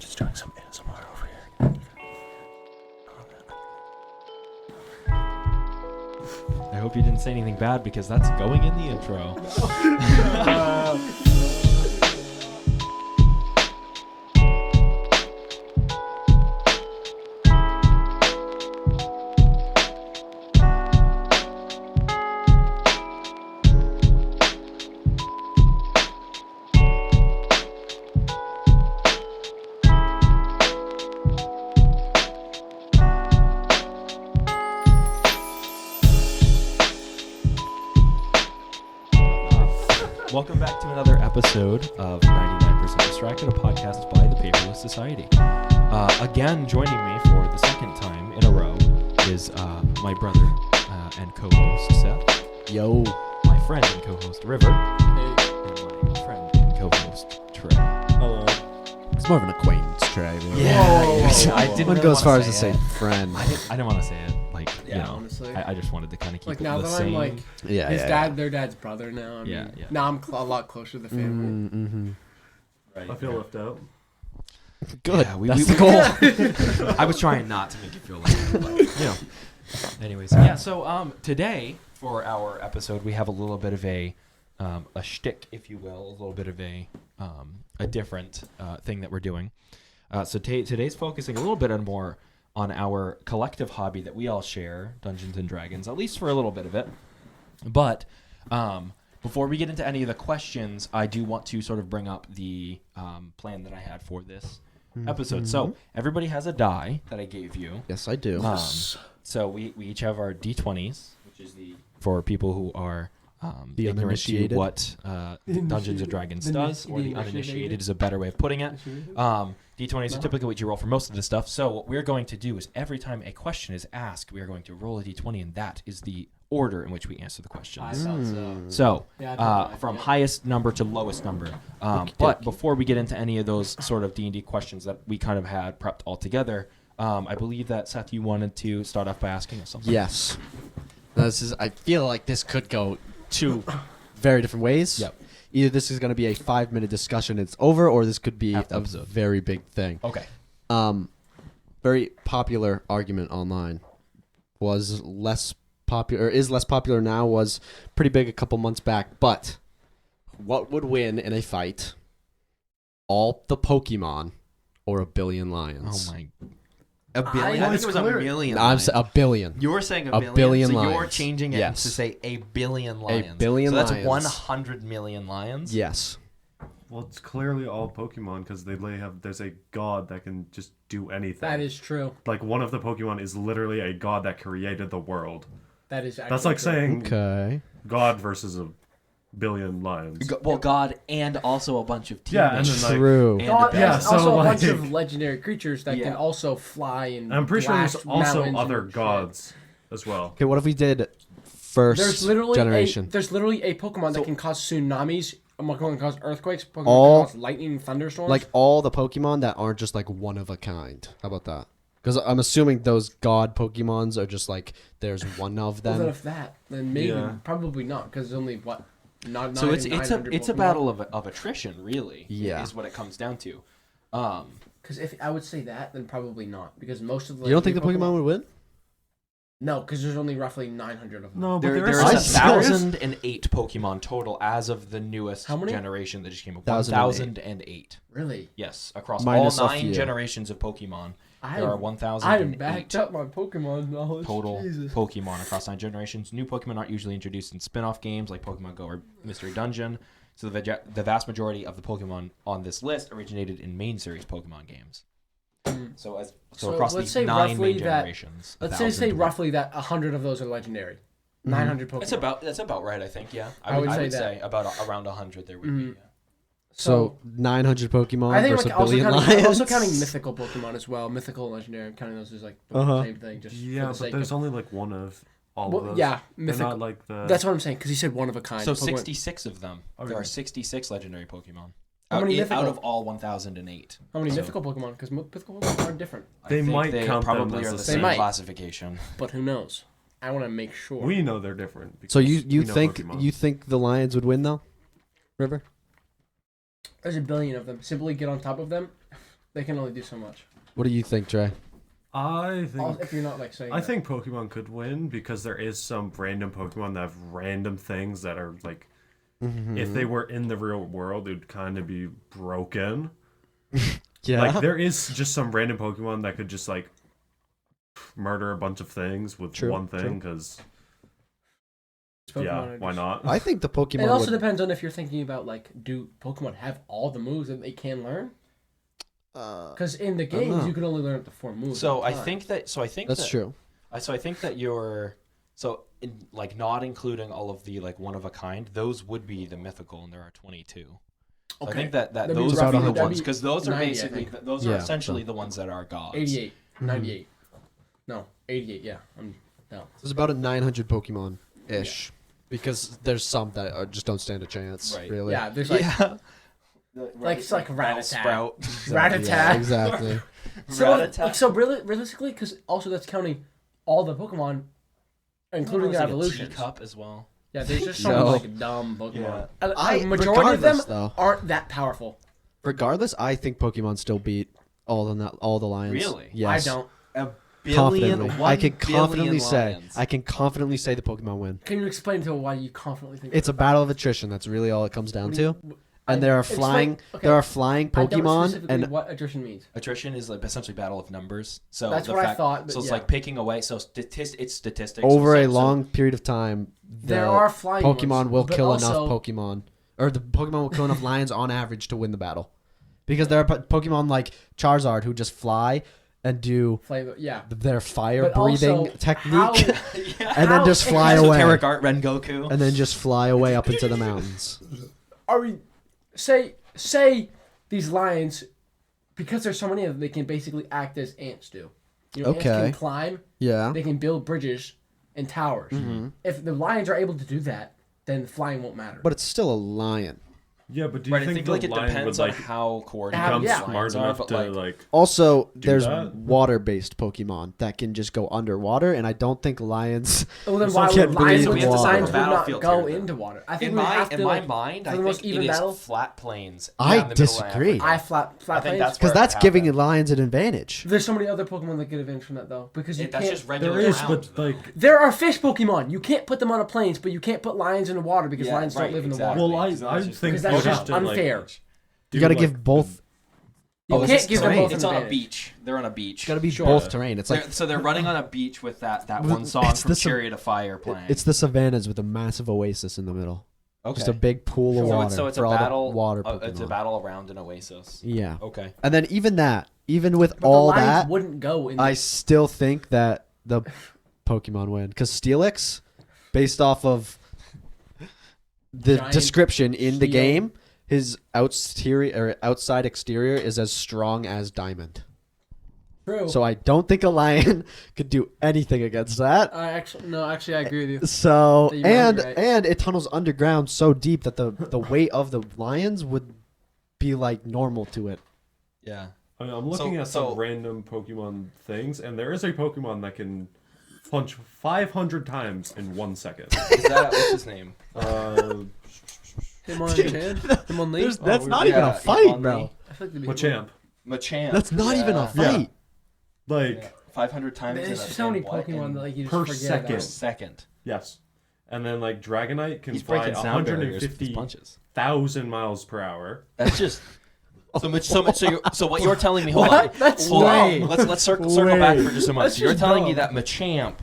just doing some ASMR over here. I hope you didn't say anything bad because that's going in the intro. Welcome back to another episode of 99% Distracted, a podcast by the Paperless Society. Again, joining me for the second time in a row is my brother and co-host Seth. Yo. My friend and co-host River. Hey. And my friend and co-host Trey. Hello. It's more of an acquaintance, Trey. Yeah, Whoa. I didn't Wouldn't really go as wanna far as to say friend. I didn't want to say it. Like, Yeah, you know, honestly. I just wanted to kind of keep Like it now the that same. I'm like Yeah, his yeah, dad, their dad's brother now. I mean, Yeah. Now I'm a lot closer to the family. Mm-hmm. Right. I feel left out. Good. Yeah, That's the goal. I was trying not to make you feel like that, but, you know. Anyways, yeah. So today for our episode, we have a little bit of a shtick, if you will, a little bit of a different thing that we're doing. So today's focusing a little bit on our collective hobby that we all share, Dungeons and Dragons, at least for a little bit of it. But before we get into any of the questions, I do want to sort of bring up the plan that I had for this episode. So everybody has a die that I gave you. Yes, I do. So we each have our D20s, which is for people who are The ignorant to uninitiated? what Dungeons and Dragons does, or the uninitiated is a better way of putting it. D20s are typically what you roll for most of the stuff. So what we're going to do is every time a question is asked, we are going to roll a D20, and that is the order in which we answer the questions. So from highest number to lowest number. But before we get into any of those sort of D&D questions that we kind of had prepped all together, I believe that, Seth, you wanted to start off by asking us something. Yes. I feel like this could go two very different ways. Yep. Either this is going to be a 5-minute discussion, it's over, or this could be Half the a episode. very big thing. Okay. Very popular argument online was less popular, or is less popular now, was pretty big a couple months back. But what would win in a fight? All the Pokemon or a billion lions? Oh, my. A billion? I think it was a million. A billion. You were saying A billion so you're lions. changing it Yes. to say a billion lions. billion so that's lions. 100 million lions? Yes. Well, it's clearly all Pokemon because there's a god that can just do anything. That is true. Like one of the Pokemon is literally a god that created the world. That is. That's like true. saying Okay. God versus a billion lions. Well, God and also a bunch of Yeah, and teammates. then, like, True. And God, a yeah, there's so, also a like- bunch of legendary creatures that Yeah. can also fly and. I'm pretty sure there's blast also mountains other and shit. gods as well. Okay, what if we did first There's literally generation? there's literally a Pokemon that can cause tsunamis. A Pokemon can cause earthquakes. Pokemon All- can cause lightning and thunderstorms. Like all the Pokemon that aren't just like one of a kind. How about that? Because I'm assuming those god Pokemons are just like there's one of well, then them. if that, then maybe Yeah. probably not, because there's only what. Not So it's 900 a Pokemon. battle of attrition, really. Yeah. Is what it comes down to. Because if I would say that, then probably not, because most of the. You don't think the Pokemon would win? No, because there's only roughly 900 of them. No, but There there's is I- 1,008 Pokemon total as of the newest How many? generation that just came up. 1,008. 1,008. Really? Yes, across Minus all a 9 few. generations of Pokemon, there are I 1,008 backed up my Pokemon knowledge. total Jesus. Pokemon across 9 generations. New Pokemon aren't usually introduced in spin-off games like Pokemon Go or Mystery Dungeon. So the vast majority of the Pokemon on this list originated in main series Pokemon games. So across let's these say 9 roughly main that- generations. Let's say roughly that 100 of those are legendary. 900 Pokemon. That's about right, I think. Yeah, I would say say about around 100 there would be. Yeah. So 900 Pokemon I think versus like a billion I'm lions. also counting mythical Pokemon as well. Mythical and legendary. I'm counting those as like the same thing. Just Yeah, for the but sake there's of, only like one of all of well, those. yeah, They're mythical. not like the. That's what I'm saying, because he said one of a kind. So Pokemon. 66 of them. Okay. There are 66 legendary Pokemon. How many mythical? out of all 1,008? How many So mythical Pokemon? Because mythical Pokemon are different. They I think might they count them probably as are the the same. same might. classification. But who knows? I want to make sure. We know they're different. So because you we know think Pokemon. the lions would win though? River? There's a billion of them. Simply get on top of them. They can only do so much. What do you think, Trey? I think If you're not like saying. I think Pokemon could win because there is some random Pokemon that have random things that are like, if they were in the real world, it would kind of be broken. Yeah. Like there is just some random Pokemon that could just like murder a bunch of things with one thing because. Yeah, why not? I think the Pokemon. It also depends on if you're thinking about like, do Pokemon have all the moves that they can learn? Because in the games you can only learn up to 4 moves. So I think that. That's true. So I think that you're. So like not including all of the like one of a kind, those would be the mythical, and there are 22. So I think that That'd be those are roughly- the that'd ones be because those are 90, I basically think. those are Yeah, essentially the ones that are gods. 88, 98. No, 88. Yeah, I'm down. There's about a 900 Pokemon ish, because there's some that just don't stand a chance. Right. Really. Yeah, there's like Like it's like Rattata. Sprout. Rattata. Yeah, exactly. So realistically, because also that's counting all the Pokemon, including their evolutions. Teacup as well. Yeah, there's just some No. like dumb Pokemon. Yeah. And I- a majority of them regardless, though. aren't that powerful. Regardless, I think Pokemon still beat all the lions. Really? Yes. I don't. Confidently. I can 1 confidently billion say. lions. I can confidently say the Pokemon win. Can you explain to me why you confidently think It's a battle of attrition. That's really all it comes down to. And I- there are explain- flying. okay. There are flying I don't Pokemon, specifically and what attrition means. Attrition is like essentially battle of numbers. So That's the what I fact, thought, but So it's yeah. like picking away. So it's statistics. over a So- long period of time, There are flying Pokemon ones, will but kill also- enough Pokemon, or the Pokemon will kill enough lions on average to win the battle, because there are Pokemon like Charizard who just fly and do Flavor, yeah. their fire But breathing also, technique, how- and then how- just fly So away, Terragart, Rengoku. and then just fly away up into the mountains. Are we say these lions, because there's so many of them, they can basically act as ants do. You know, Okay. ants can climb, Yeah. they can build bridges and towers. Mm-hmm. If the lions are able to do that, then flying won't matter. But it's still a lion. Yeah, but do you Right, I think think the like it lion depends would on like how coordinated become yeah. smart lions are, enough but to like like? Also, there's that? water-based Pokemon that can just go underwater, and I don't think lions. well, then It's why not would getting lions, into lions water. would not Battlefield go here, then. into water? I think in we my have to, in my like, mind, for I the most think even it is battle. flat plains. I in the middle of disagree. Africa. I flat I think plains. that's Because where that's it giving the happened. lions an advantage. There's so many other Pokemon that get advantage from that though, because you That's can't. just regular There is, ground, but though. like, There are fish Pokemon. You can't put them on a plains, but you can't put lions in the water because Yeah, lions right, don't live in the exactly. water. well, Because I that's just- think because you that's have just to, unfair. Like, You got to like, give both. You Oh, can't it's give them terrain. both an It's on a advantage. beach. They're on a beach. It's got to be Sure. both terrain. It's like So they're running on a beach with that It's one song the from sa- Chariot of Fire playing. it's the savannas with a massive oasis in the middle. okay. Just a big pool of So water it's for a all battle. the water It's a Pokemon. battle around an oasis. Yeah. Okay. And then even with But all the lions that, wouldn't go in. I still think that the Pokemon win because Steelix, based off of the Giant description in the shield. game, his outside exterior is as strong as diamond. True. So I don't think a lion could do anything against that. I agree with you. So So you might be right. and it tunnels underground so deep that the weight of the lions would be like normal to it. Yeah. I mean, I'm looking at so- some random Pokemon things, and there is a Pokemon that can punch 500 times in 1 second. Is that what's his name? Him on Chan? Him on Lee? That's we- not even yeah, a fight, Ivan bro. Lee. I feel like they'd be Machamp. Machamp. That's not even a Yeah. fight. Like, 500 times There's in just so many Pokemon that like you just per forget second. per about. second. yes. And then, like, Dragonite can He's fly breaking sound barriers with his 150,000 punches. miles per hour. That's just so what you're telling me? Hold What? on, That's hold way- on. Let's circle back for just a moment. That's So you're just telling me dumb. that Machamp.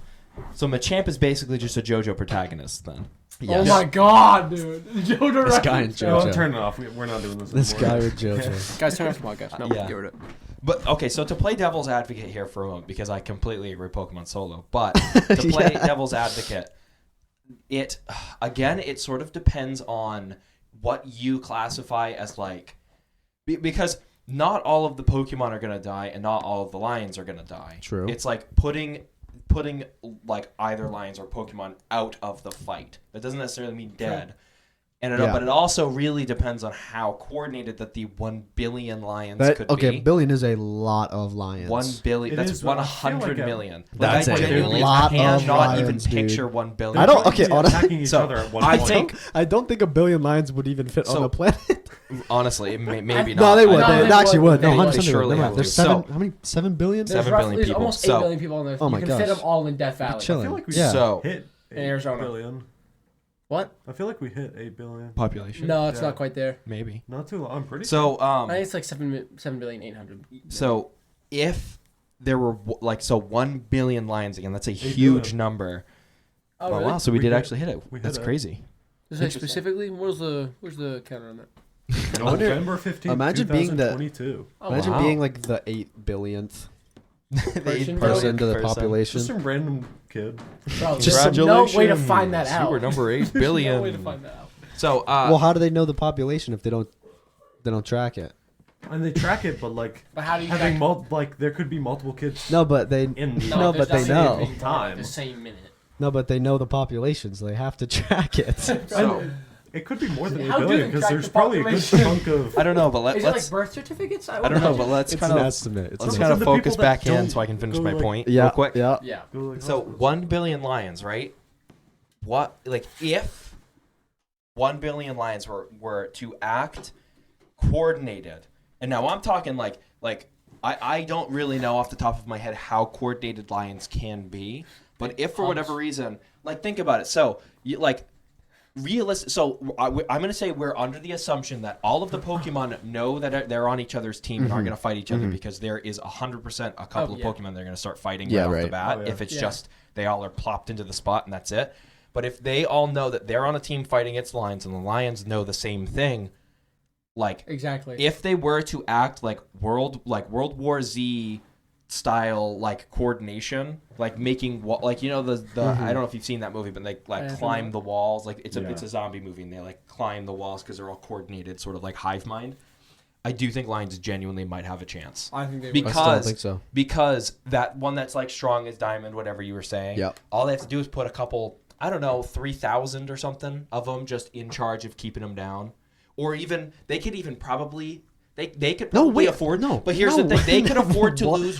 So Machamp is basically just a JoJo protagonist then. Oh my god, dude. Jojo This guy and reference. Well, JoJo. turn it off. We're not doing this This anymore. guy with JoJo. Guys, turn off the podcast. No, Yeah. get rid of it. But okay, so to play devil's advocate here for a moment, because I completely agree with Pokemon Solo, but to play Yeah. devil's advocate, it sort of depends on what you classify as like, because not all of the Pokemon are gonna die, and not all of the lions are gonna die. True. It's like putting like either lions or Pokemon out of the fight. That doesn't necessarily mean dead. And Yeah. but it also really depends on how coordinated that the 1 billion lions could Okay, be. a billion is a lot of lions. 1 billion. It That's is, but I feel 100 like million. That's I a genuinely lot of cannot even lions, dude. picture 1 billion. I don't- They're okay, probably honestly- attacking each So, other at one I point. think I don't think a billion lions would even fit on So- the planet. honestly, maybe No, not. they would. No, They they actually would. would. No, They 100% would. surely Never have mind. There's to. seven. So- How many? 7 billion? Seven There's billion there's people. almost So- 8 billion people on Earth. Oh my you can fit gosh. them all in Death Valley. I Chilling. feel like we Yeah. So- hit In Arizona. 8 billion. What? I feel like we hit 8 billion. Population. No, it's Yeah. not quite there. Maybe. Not too long. I'm pretty So I think it's like 7,800,000,000. So if there were 1 billion lions again, that's a 8 huge billion. number. Oh, Oh, really? wow, so we We did hit- actually hit it. we hit That's it. crazy. Does it say specifically? Where's the counter on that? November 15th, Imagine being the- 2022. Oh, Imagine wow. being like the 8 billionth Person person to the person. population. Just some random kid. Bro, Just there's no way to find that out. You were number 8 There's billion. no way to find that out. So, Well, how do they know the population if they don't track it? And they track it, but like But how do you having track- there could be multiple kids No, but they in No, but there's they nothing know. in Time. the same minute. they know the population, so they have to track it. so It could be more than 8 How do billion they because track there's the probably a good population? chunk of. I don't know, but Is it like let's. birth certificates? I don't know, but let's It's kind an of estimate. let's an kind of estimate. focus The people that back in don't so I can finish go, my like- point Yeah, real quick. yeah. Yeah. Go, like, So hospitals. 1 billion lions, right? What if 1 billion lions were to act coordinated, and now I'm talking like I don't really know off the top of my head how coordinated lions can be, but if for whatever reason, like think about it, so realistic. So I'm going to say we're under the assumption that all of the Pokemon know that they're on each other's team and aren't going to fight each other because there is 100% a couple of yeah. Pokemon that are going to start fighting Yeah, right off the right. bat. Oh, yeah. If it's Yeah. just they all are plopped into the spot and that's it. But if they all know that they're on a team fighting its lions and the lions know the same thing, like Exactly. if they were to act like World War Z style coordination, making the I don't know if you've seen that movie, but they haven't. climb the walls, it's Yeah. a zombie movie and they climb the walls because they're all coordinated, sort of like hive mind. I do think lions genuinely might have a chance. I think they I still Because don't think so. because that one that's strong as diamond, whatever you were saying. Yep. All they have to do is put a couple, I don't know, 3,000 or something of them just in charge of keeping them down, or even they could even probably they could No, probably wait, afford. no, But here's no, the thing: they could no, afford to what? lose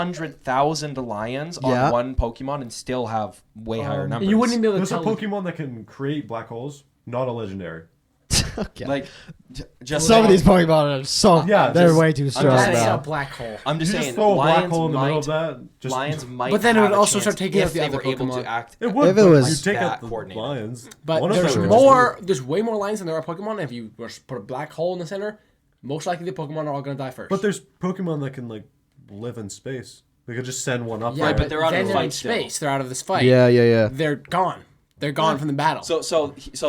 100,000 lions Yeah. on one Pokemon and still have way higher numbers. You wouldn't even be able to There's a tell. Pokemon that can create black holes, not a legendary. Okay. Just Some of saying- these Pokemon are so Yeah, they're just- way too strong That is a now. black hole. I'm just You saying, just throw a black lions hole in the middle might. of that. Just Lions might. But then it have would a also chance start taking if out the they other were able Pokemon. to act. It would. If it but was you take that out the coordinated. lions. But One of there's them- more. There's way more lions than there are Pokemon. If you were to put a black hole in the center, most likely the Pokemon are all gonna die first. But there's Pokemon that can live in space. They could just send one up. yeah, there. but they're out of then the they're in fight still. space. They're out of this fight. Yeah, yeah, yeah. They're gone. They're gone from the battle. So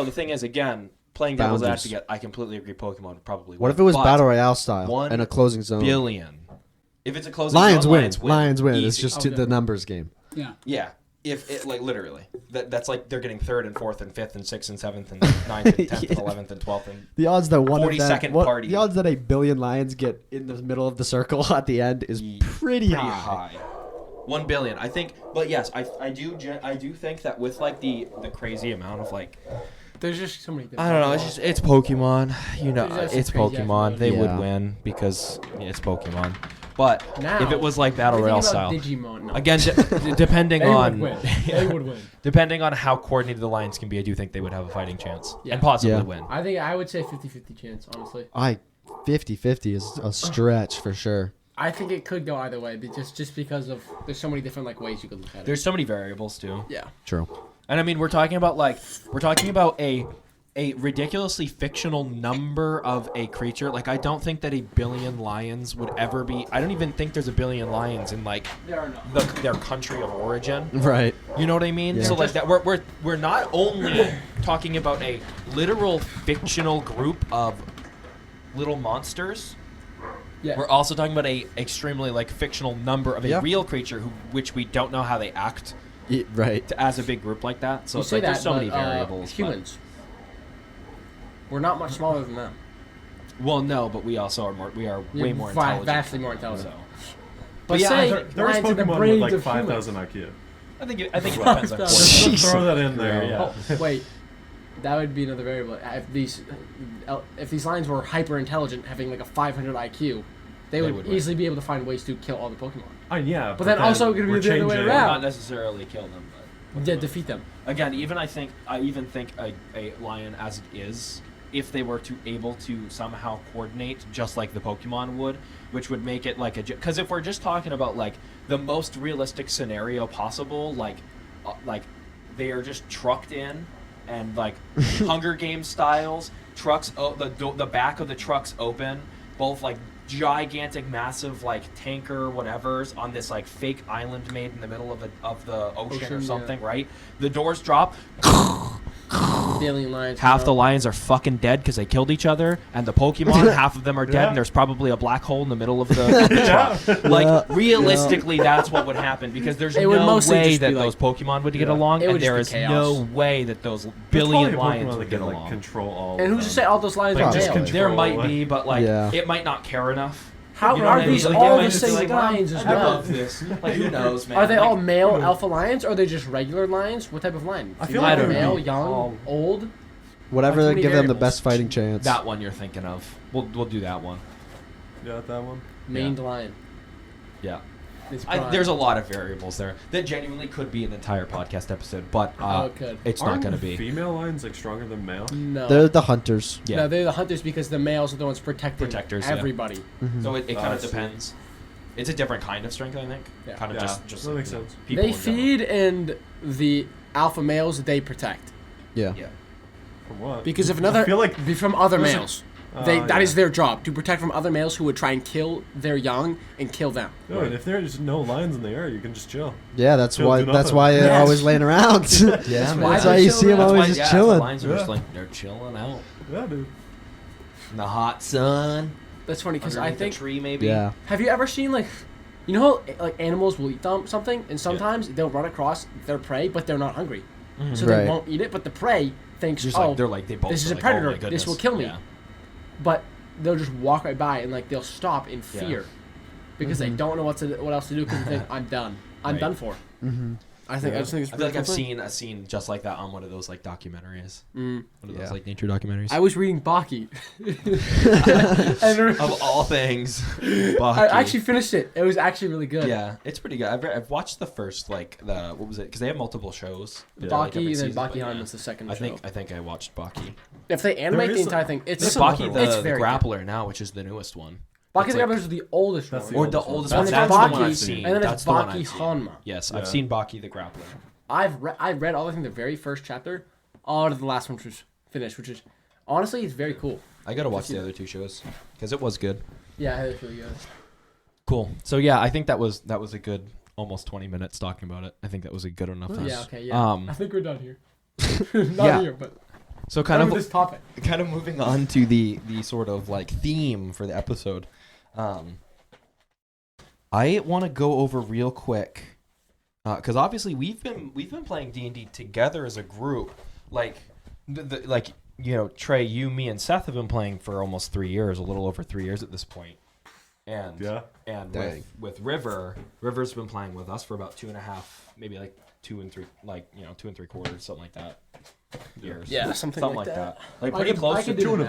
the thing is, again, playing devil's Boundaries. advocate, I completely agree. Pokemon would probably win. What if it was But battle royale style 1 and a closing zone? billion. If it's a closing Lions zone, win. Lions win. Lions win. It's Easy. just Okay. the numbers game. Yeah. Yeah. If it literally, that's they're getting 3rd and 4th and 5th and 6th and 7th and 9th and 10th and 11th and 12th and The odds that one of 42nd that, party. the odds that a billion lions get in the middle of the circle at the end is pretty high. 1 billion, I think. But yes, I do think that with the crazy amount of there's just so many. I don't know. It's Pokemon. There's It's some crazy Pokemon. ass They would Yeah. win because it's Pokemon. But Now, if it was battle royale style, Digimon. No. again, depending They on would win. They would win. depending on how coordinated the Lions can be, I do think they would have a fighting chance Yeah. and possibly Yeah. win. I would say 50-50 chance, honestly. 50-50 is a stretch for sure. I think it could go either way, but just because of there's so many different ways you could look at it. There's so many variables too, Yeah. True. and I mean we're talking about a ridiculously fictional number of a creature. I don't think that a billion lions would ever be. I don't even think there's a billion lions in There are not. their country of origin. Right. You know what I mean? Yeah. So that we're not only talking about a literal fictional group of little monsters. Yeah. We're also talking about a extremely fictional number of a Yeah. real creature which we don't know how they act Right. as a big group like that. So You it's say there's that, so many but, variables. but- Humans. We're not much smaller than them. well, no, but we also are way more intelligent. Vastly more intelligent. So But yeah, say There's lions in the Pokemon brains with of 5,000 humans. IQ. I think it depends on Just coordination. Just throw that in there. Yeah. Yeah. Oh, wait. That would be another variable. If these lions were hyper intelligent, having a 500 IQ, they would would win. easily be able to find ways to kill all the Pokemon. Yeah. But then also it could be we're the other way changing- around. Not necessarily kill them, but Yeah, defeat them. again, I even think a lion as it is if they were to able to somehow coordinate just like the Pokemon would, which would make it like because if we're just talking about like the most realistic scenario possible, like they are just trucked in and like Hunger Games styles trucks. The back of the trucks open, both like gigantic, massive like tanker whatever's on this like fake island made in the middle of the ocean or something, right? The doors drop. The alien lions. Half the lions are fucking dead because they killed each other, and the Pokemon, half of them are dead, and there's probably a black hole in the middle of the truck. Like, realistically, that's what would happen, because there's no way that those Pokemon would get along, and there is no way that those billion lions would get along. Control all. And who's to say all those lions are male? There might be, but like, it might not care enough. How are these all the same lions as well? I love this. Like, who knows, man? Are they all male alpha lions, or are they just regular lions? What type of lion? I feel like male, young, old. Whatever that give them the best fighting chance. That one you're thinking of. We'll do that one. Yeah, that one. Maned lion. Yeah. There's a lot of variables there that genuinely could be an entire podcast episode, but it's not going to be. Female lions like stronger than male? No. They're the hunters. Yeah. No, they're the hunters because the males are the ones protecting everybody. Yeah. So it kind of depends. It's a different kind of strength, I think. Yeah. Kind of just that makes sense. They feed, and the alpha males they protect. Yeah. From what? Because if another, I feel like from other males. That is their job, to protect from other males who would try and kill their young and kill them. No, and if there's no lions in the area, you can just chill. Yeah, that's why they're always laying around. Yeah, that's why you see them always just chilling. The lions are just like, they're chilling out. Yeah, dude. In the hot sun. That's funny because I think a tree maybe. Yeah. Have you ever seen like, you know how like animals will eat something and sometimes they'll run across their prey but they're not hungry, so they won't eat it. But the prey thinks, just oh, they both this is a like, predator. oh This will kill me. Yeah. But they'll just walk right by and like they'll stop in fear because they don't know what else to do because they think I'm done. I'm done for. Mm-hmm. I just think it's. I feel like I've seen a scene just like that on one of those like documentaries. One of those like nature documentaries. I was reading Baki. Of all things, Baki. I actually finished it. It was actually really good. Yeah, it's pretty good. I've watched the first what was it? Because they have multiple shows. Baki and then Baki Han was the second show. I think I watched Baki. If they animate the entire thing, it's Baki the Grappler now, which is the newest one. Baki the Grappler is the oldest one. Or the oldest one. And That's then the one I've seen. And then it's Baki Hanma. Yes, I've seen Baki the Grappler. I read all the very first chapter, all to the last one which was finished, which is honestly it's very cool. I gotta watch the other two shows because it was good. Yeah, it was really good. Cool. So yeah, I think that was a good almost 20 minutes talking about it. I think that was a good enough. Yeah. Okay. Yeah. I think we're done here. Not here, but. So kind of this topic. Kind of moving on to the sort of like theme for the episode. I want to go over real quick because obviously we've been playing D&D together as a group. Like Trey, you, me, and Seth have been playing for almost 3 years, a little over 3 years at this point. And with River's been playing with us for about 2.5, maybe like 2 and 3, 2 3/4, something like that. Years. Yeah, something like that. Like pretty close to 3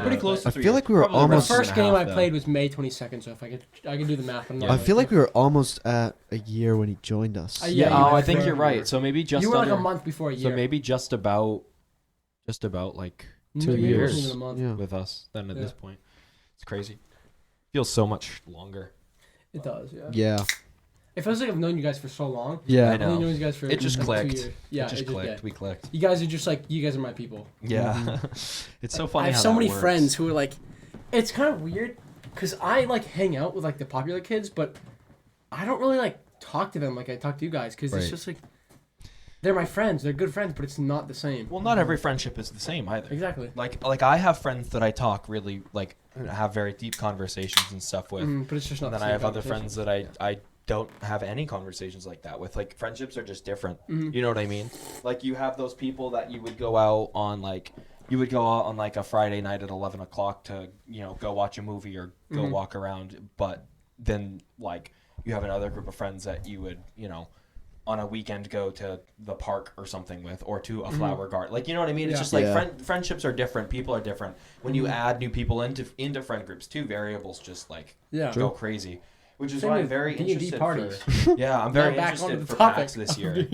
I feel like we were almost. The first game I played was May 22nd, so if I could do the math. I feel like we were almost at a year when he joined us. I think you're right. So maybe just you were like a month before a year. So maybe just about like 2 years with us. Then at this point, it's crazy. Feels so much longer. It does. Yeah. Yeah. It feels like I've known you guys for so long. Yeah, I know. I've known you guys for it just like clicked. 2 years. Yeah, it just clicked. We clicked. You guys are just like you guys are my people. Yeah, it's so funny. I have so many friends who are like, it's kind of weird because I like hang out with like the popular kids, but I don't really like talk to them like I talk to you guys because it's just like they're my friends. They're good friends, but it's not the same. Well, not every friendship is the same either. Exactly. Like I have friends that I talk really like have very deep conversations and stuff with. But it's just not. And then I have other friends that I don't have any conversations like that with. Like friendships are just different. You know what I mean? Like you have those people that you would go out on like a Friday night at 11 o'clock to go watch a movie or go walk around, but then like you have another group of friends that you would on a weekend go to the park or something with, or to a flower garden. Like, you know what I mean? It's just like friendships are different. People are different. When you add new people into friend groups, two variables just like go crazy. Which is why I'm very interested. Parties. I'm very interested for PAX this year.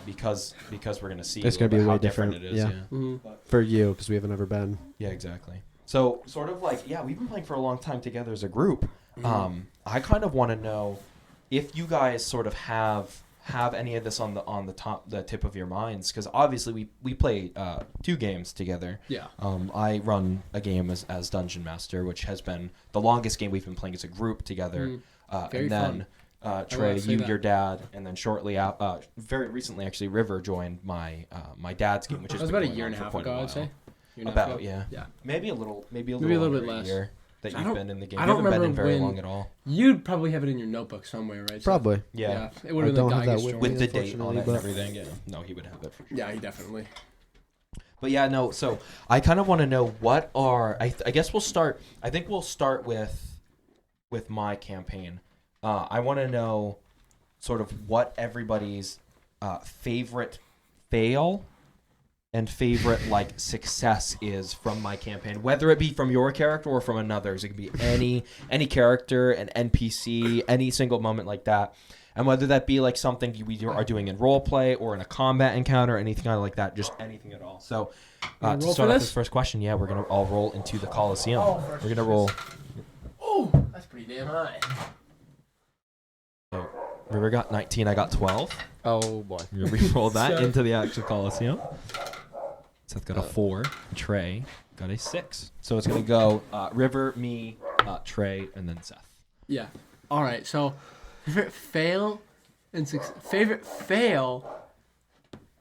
because we're gonna see. It's a gonna be little bit way how different different, it is. yeah. Mhm. For you, because we haven't ever been. Yeah, exactly. So sort of like, yeah, we've been playing for a long time together as a group. I kind of want to know if you guys sort of have any of this on the tip of your minds, because obviously we play 2 games together. Yeah. I run a game as Dungeon Master, which has been the longest game we've been playing as a group together. Very and then Trey, say that. your dad, and then shortly very recently actually River joined my dad's game, which That has was been about a going year on and a for half quite ago, while. I'd say. Year and a half About ago. yeah, maybe a little little over bit a less. year that I you've don't- been in the game. I You don't haven't been in remember very when- long at all. You'd probably have it in your notebook somewhere, right? Seth? Probably. Yeah. It would I have don't been have the that guy with With me, the date on it and unfortunately, everything, yeah. No, he would have it for sure. Yeah, he definitely. But yeah, no. So I kind of want to know what are I guess we'll start. I think we'll start with my campaign. I want to know sort of what everybody's favorite fail and favorite like success is from my campaign, whether it be from your character or from another's. It can be any character, an NPC, any single moment like that. And whether that be like something we are doing in role play or in a combat encounter, anything kind of like that, just anything at all. So to roll start for off this? this first question, yeah, we're gonna all roll into the Coliseum. We're gonna roll. Oh, that's pretty damn high. So River got 19, I got 12. Oh boy. We're gonna re-roll that Seth. into the actual Coliseum. Seth got a 4. Trey got a 6. So it's gonna go River, me, Trey, and then Seth. Yeah. All right. So, favorite fail and favorite fail,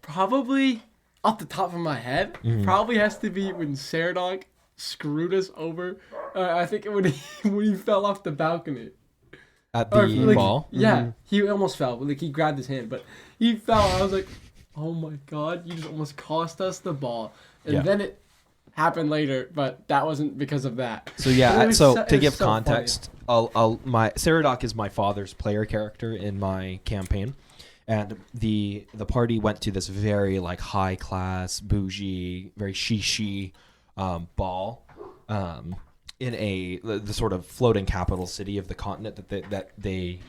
probably off the top of my head, probably has to be when Saradoc screwed us over. I think when he fell off the balcony. At Or, the like, ball. Yeah, he almost fell. Like he grabbed his hand, but he fell. I was like, "Oh my god, you just almost cost us the ball." And Yeah. then it happened later, but that wasn't because of that. So yeah, It was so so- it to was give so funny. context, my Saradoc is my father's player character in my campaign, and the party went to this very like high class, bougie, very shishi ball, in the sort of floating capital city of the continent that they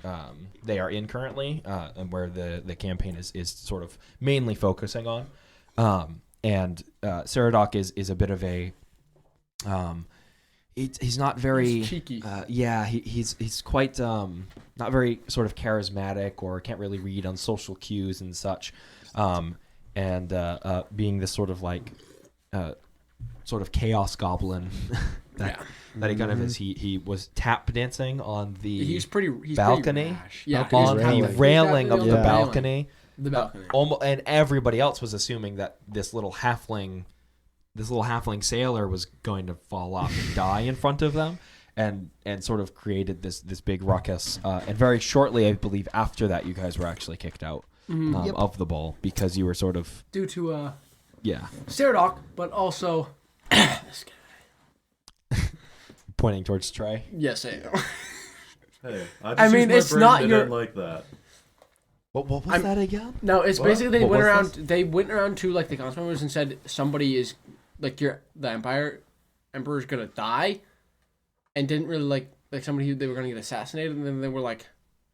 are in currently, and where the campaign is sort of mainly focusing on. And Saradoc is a bit of a he's not very He's cheeky. Yeah, he's quite not very sort of charismatic, or can't really read on social cues and such. And being this sort of like sort of chaos goblin that he kind of is. He was tap dancing on the He's balcony, Pretty rash. Yeah, Balcony on railing. the He's railing of on the Yeah. balcony. The balcony. And everybody else was assuming that this little halfling sailor was going to fall off and die in front of them, and sort of created this big ruckus. And very shortly, I believe, after that, you guys were actually kicked out of the ball because you were sort of Due to Saradoc, but also this guy. pointing towards Trey. Yes, I am. Hey, I mean, used my it's brain, not they your- didn't like that. What was I'm- that again? No, it's What? basically they What went was around. this? They went around to like the council members and said somebody is like the emperor's gonna die, and didn't really like somebody who they were gonna get assassinated, and then they were like,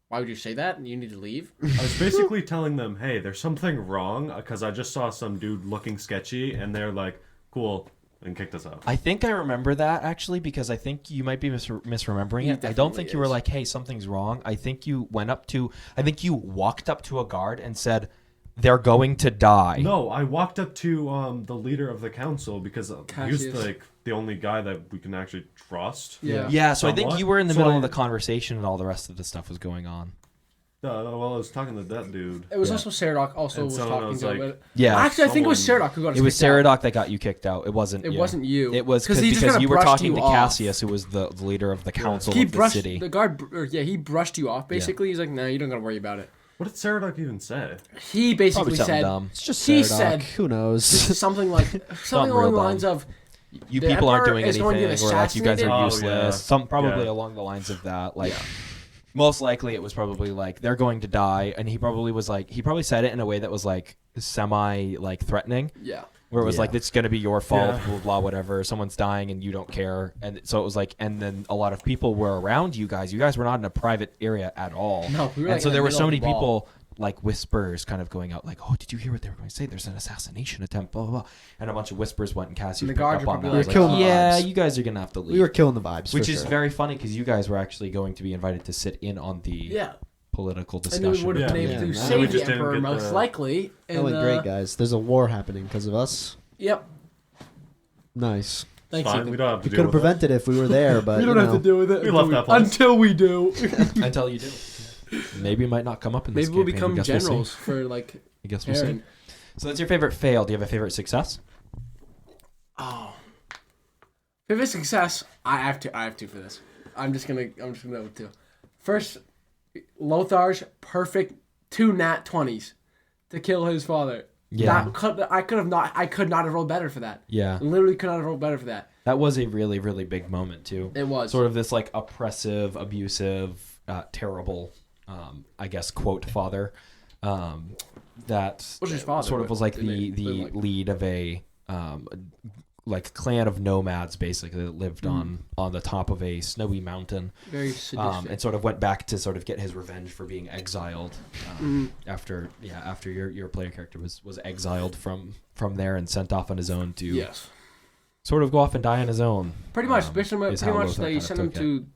"Why would you say that? You need to leave." I was basically telling them, hey, there's something wrong, because I just saw some dude looking sketchy, and they're like, cool, and kicked us out. I think I remember that actually, because I think you might be misremembering He it. I don't definitely think you were is. like, "Hey, something's wrong." I think you walked up to a guard and said, "They're going to die." No, I walked up to the leader of the council, because he was Cassius. like the only guy that we can actually trust. Yeah. Yeah, so I think Somewhat. you were in the So middle I- of the conversation and all the rest of the stuff was going on. Well, I was talking to that dude. It was Yeah. also Saradoc. Also And was someone talking was to like- him. Yeah. Actually, I think it was Someone- Saradoc who got us It was kicked out. Saradoc that got you kicked out. It wasn't. It yeah. wasn't you. It was 'Cause he just because kinda you were brushed talking you to off. Cassius, who was the leader of the council He of the brushed city. the guard. He brushed you off. Basically, he's like, "No, you don't gotta worry about it." What did Saradoc even say? He basically Probably something said dumb. It's just He Saradoc. said- Who knows? something like something real along the dumb. lines of, You The people aren't Emperor doing is going to anything, get or like you guys are assassinated? useless. Oh, yeah. Some probably Yeah. along the lines of that. Like, most likely it was probably like they're going to die, and he probably said it in a way that was like semi like threatening, yeah. where it was Yeah. like it's gonna be your fault, Yeah. blah blah whatever. Someone's dying and you don't care, and so it was like, and then a lot of people were around you guys. You guys were not in a private area at all. No, we were, and like, so in the there were middle so of many the ball. people like whispers kind of going out, like, "Oh, did you hear what they were going to say? There's an assassination attempt." Blah blah blah. And a bunch of whispers went, and Cassie And the picked guards up are on that. probably I was like, like, killing the "Yeah, vibes. you guys are gonna have to leave." We were killing the vibes, which for is sure. very funny because you guys were actually going to be invited to sit in on the Yeah. political And we discussion. would have Yeah. been able Yeah, to no. We save just the didn't Emperor get most the- likely. That went great, guys. There's a war happening because of us. Yep. Nice. Thanks, Fine, Ethan. we don't have to We deal could have with prevented it if we were there, but We don't have to deal with it We left that place. until we do. Until you do. Maybe it might not come up in this Maybe we'll campaign. become I guess we'll see. generals for like. I guess we'll see. Aaron. So that's your favorite fail. Do you have a favorite success? Oh. Favorite success. I have two for this. I'm just gonna go with two. First, Lothar's perfect 2 nat 20s to kill his father. Yeah. I could not have rolled better for that. Yeah. Literally could not have rolled better for that. That was a really, really big moment too. It was. Sort of this like oppressive, abusive, terrible, I guess, quote father. That Was his father, sort of but was like they the like- lead of a like clan of nomads basically that lived on the top of a snowy mountain. Very sadistic. And sort of went back to sort of get his revenge for being exiled after your player character was exiled from there and sent off on his own to Yes. sort of go off and die on his own. Pretty much. Basically, is pretty how much Lothar they kind of sent him took it. to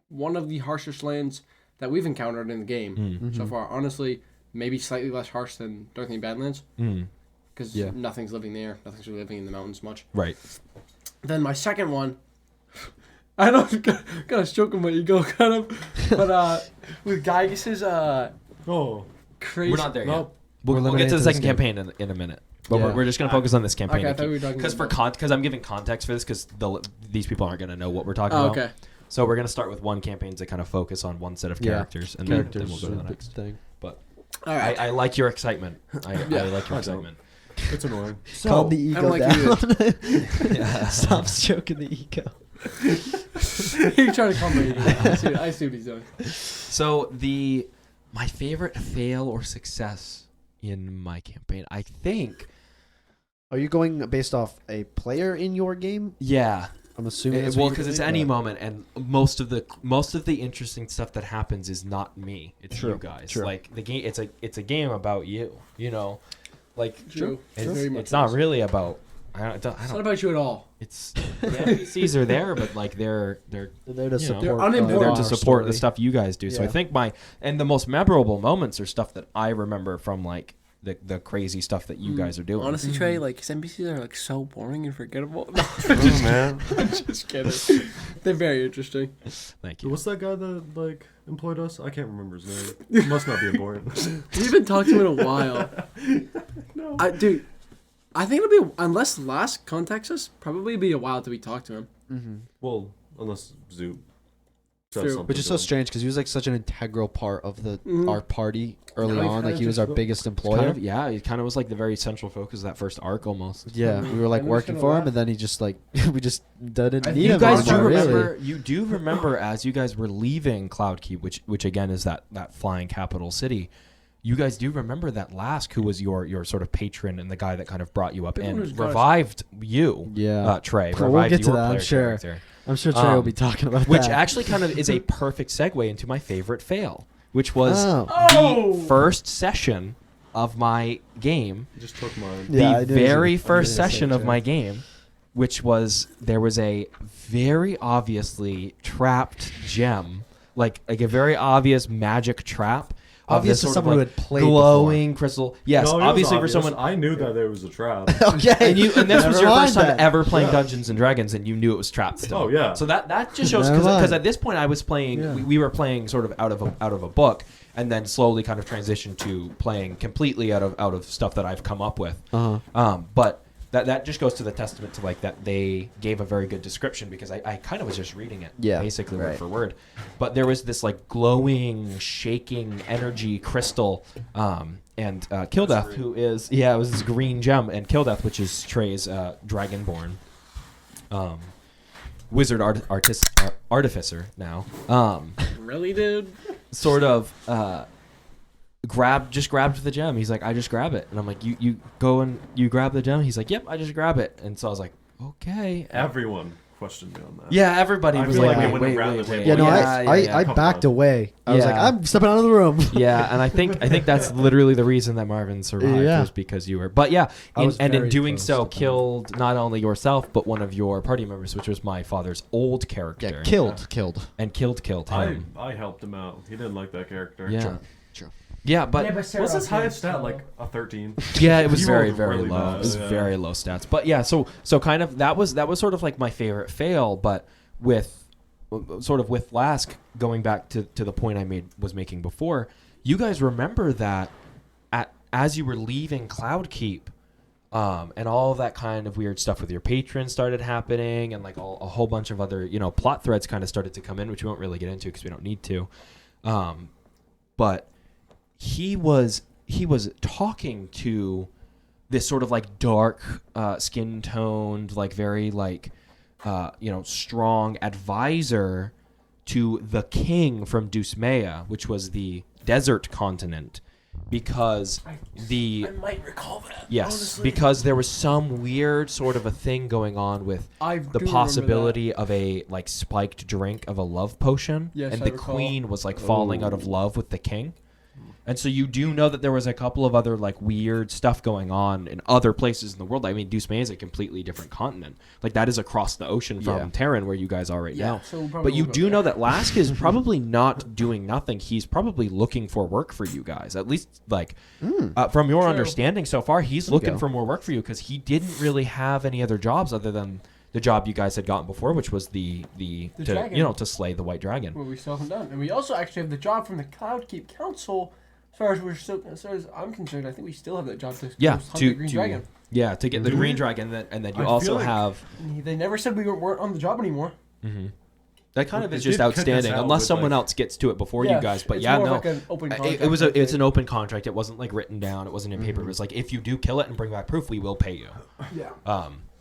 one of the harshest lands that we've encountered in the game so far. Honestly, maybe slightly less harsh than Dark Knight Badlands. Because Yeah. nothing's living there. Nothing's really living in the mountains much. Right. Then my second one, I don't kind of stroking my ego, kind of, but with Gygas's Oh, crazy. We're not there yet. no. We'll get eliminated to the this second game. campaign in a minute. But Yeah. we're just going to focus on this campaign. Okay, I thought we were talking Because about because I'm giving context for this because these people aren't going to know what we're talking Oh, about. okay. So we're going to start with one campaign to kind of focus on one set of characters. And then we'll go to the next. thing. But All right. I like your excitement. I like your I don't. excitement. It's annoying. Calm the I ego don't like down. Stop stroking the ego. He's trying to calm my ego. I see what he's doing. So my favorite fail or success in my campaign, I think, Are you going based off a player in your game? yeah. I'm assuming. that's Well, what because you're it's doing, any but- moment, and most of the interesting stuff that happens is not me. It's you guys. true. Like the game, it's a game about you. You know, like True. It's, Very much it's not is. really about. I It's not don't. about you at all. It's the NPCs are there, but like they're They're there to you know, support. They're they're unimportant. there our to support story. the stuff you guys do. So I Yeah. think the most memorable moments are stuff that I remember from like the crazy stuff that you guys are doing. Honestly, Trey, like his NPCs are like so boring and forgettable. No, Oh, man. I'm just kidding. They're very interesting. Thank you. What's that guy that like employed us? I can't remember his name. It must not be important. We haven't talked to him in a while. No. Dude, I think it'll be unless Last contacts us, probably be a while till we talk to him. Well, unless Zoop says True. something. Which is to so him. strange because he was like such an integral part of the our party early Now he on. kinda Like he was our just- biggest Kind employer. of, yeah, it kind of was like the very central focus of that first arc almost. Yeah, we were like I'm just working gonna for him, laugh. and then he just like we just didn't need You him guys do anymore. remember? Really. You do remember as you guys were leaving Cloud Keep, which again is that flying capital city. You guys do remember that Lask, who was your sort of patron and the guy that kind of brought you up People who's and gosh. revived you, Yeah. Trey. We'll Revived get to your that, I'm player sure. character. I'm sure Trey will be talking about Which that. actually kind of is a perfect segue into my favorite fail, which was Oh. the first session of my game. He just took mine. Yeah, I The knew it was very a- first I knew it was session a of my game, which was there was a very obviously trapped gem, like a very obvious magic trap. of Obvious this to sort of, someone who like, had played glowing crystal. Yes, No, it was obviously for obvious. someone. I knew that there was a trap. Okay. And this was Never your mind first time that. ever playing Yeah. Dungeons and Dragons, and you knew it was trapped still. Oh, yeah. So that just shows Never because mind. at this point I was playing. Yeah. We were playing sort of out of a book, and then slowly kind of transitioned to playing completely out of stuff that I've come up with. But that just goes to the testament to like that they gave a very good description because I kind of was just reading it basically word right. for word. But there was this like glowing, shaking energy crystal, and Killdeath, who is it was this green gem, and Killdeath, which is Trey's dragonborn wizard artificer now. Really, dude? Sort of grabbed the gem. He's like, I just grab it, and I'm like, you go and you grab the gem. He's like, yep, I just grab it, and so I was like, okay. Everyone questioned me on that. Yeah, everybody I was feel like, like we wait, went wait, around wait, the wait. table. Yeah, no, I Couple backed times. away. I was like, Yeah. I'm stepping out of the room. Yeah, and I think that's literally the reason that Marvin survived Yeah. was because you were. But yeah, I was in very doing close so, to killed not only yourself but one of your party members, which was my father's old character. Yeah, killed. And killed him. I helped him out. He didn't like that character. Yeah. True. Yeah, but Sarah What's his was highest here, stat? so- Like a 13. yeah, it was He very rolled very really low. bad, It was yeah. very low stats. But yeah, so kind of that was sort of like my favorite fail. But with sort of with Lask, going back to the point I was making before, you guys remember that as you were leaving Cloudkeep, and all of that kind of weird stuff with your patrons started happening, and like a whole bunch of other plot threads kind of started to come in, which we won't really get into because we don't need to. But he was talking to this sort of like dark, skin toned, like very like strong advisor to the king from Dusmea, which was the desert continent, because I might recall that. yes, honestly. because there was some weird sort of a thing going on with I the do possibility of a like spiked drink of a love potion, Yes, and I the recall. queen was like falling out of love with the king. And so you do know that there was a couple of other like weird stuff going on in other places in the world. I mean, Dusmea is a completely different continent. Like that is across the ocean from Yeah. Terran, where you guys are right now. So we probably But you won't go do there. know that Lask is probably not doing nothing. He's probably looking for work for you guys. At least, like, from your True. understanding so far, he's There you looking go. for more work for you because he didn't really have any other jobs other than the job you guys had gotten before, which was the dragon. to slay the White Dragon. Well, we still haven't done, and we also actually have the job from the Cloudkeep Council. As far as I'm concerned, I think we still have that job to Yeah, hunt the Green Dragon. to get the Do Green we? Dragon, and then you I also feel like- have. They never said we weren't on the job anymore. That kind of They is just did kick us outstanding, out unless with, someone like- else gets to it before Yeah, you guys. But it's yeah, more no, like an open contract it's an thing. open contract. It wasn't like written down. It wasn't in paper. It was like if you do kill it and bring back proof, we will pay you. Yeah.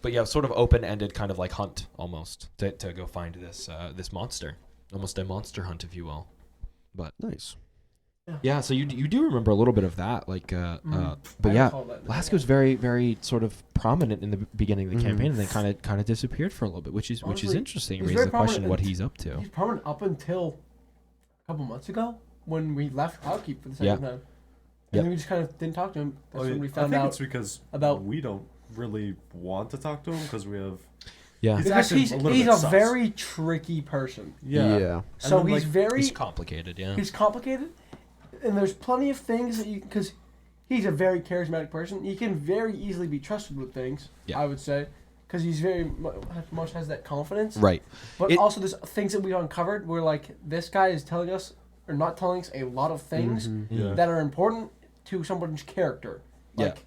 But yeah, sort of open-ended, kind of like hunt almost to go find this this monster, almost a monster hunt, if you will. But Nice. yeah, so you do remember a little bit of that, like but I yeah, recall that. Lask was very very sort of prominent in the beginning of the campaign, and then kind of disappeared for a little bit, which is Honestly, interesting. It he's raises very the question prominent what in- he's up to. He's permanent up until a couple months ago when we left Cloudkeep for the second Yeah. time. And Yep. then we just kind of didn't talk to him. That's when we I found think out. it's because about- we don't really want to talk to him because we have Yeah, He's Because actually he's a little he's bit a sus. very tricky person. And So then, he's like, very he's complicated. Yeah, he's complicated, and there's plenty of things that you because he's a very charismatic person. He can very easily be trusted with things. Yeah. I would say, because he's very much has that confidence. right. But It- also, there's things that we uncovered where like this guy is telling us or not telling us a lot of things Yeah. that are important to someone's character. Yeah. Like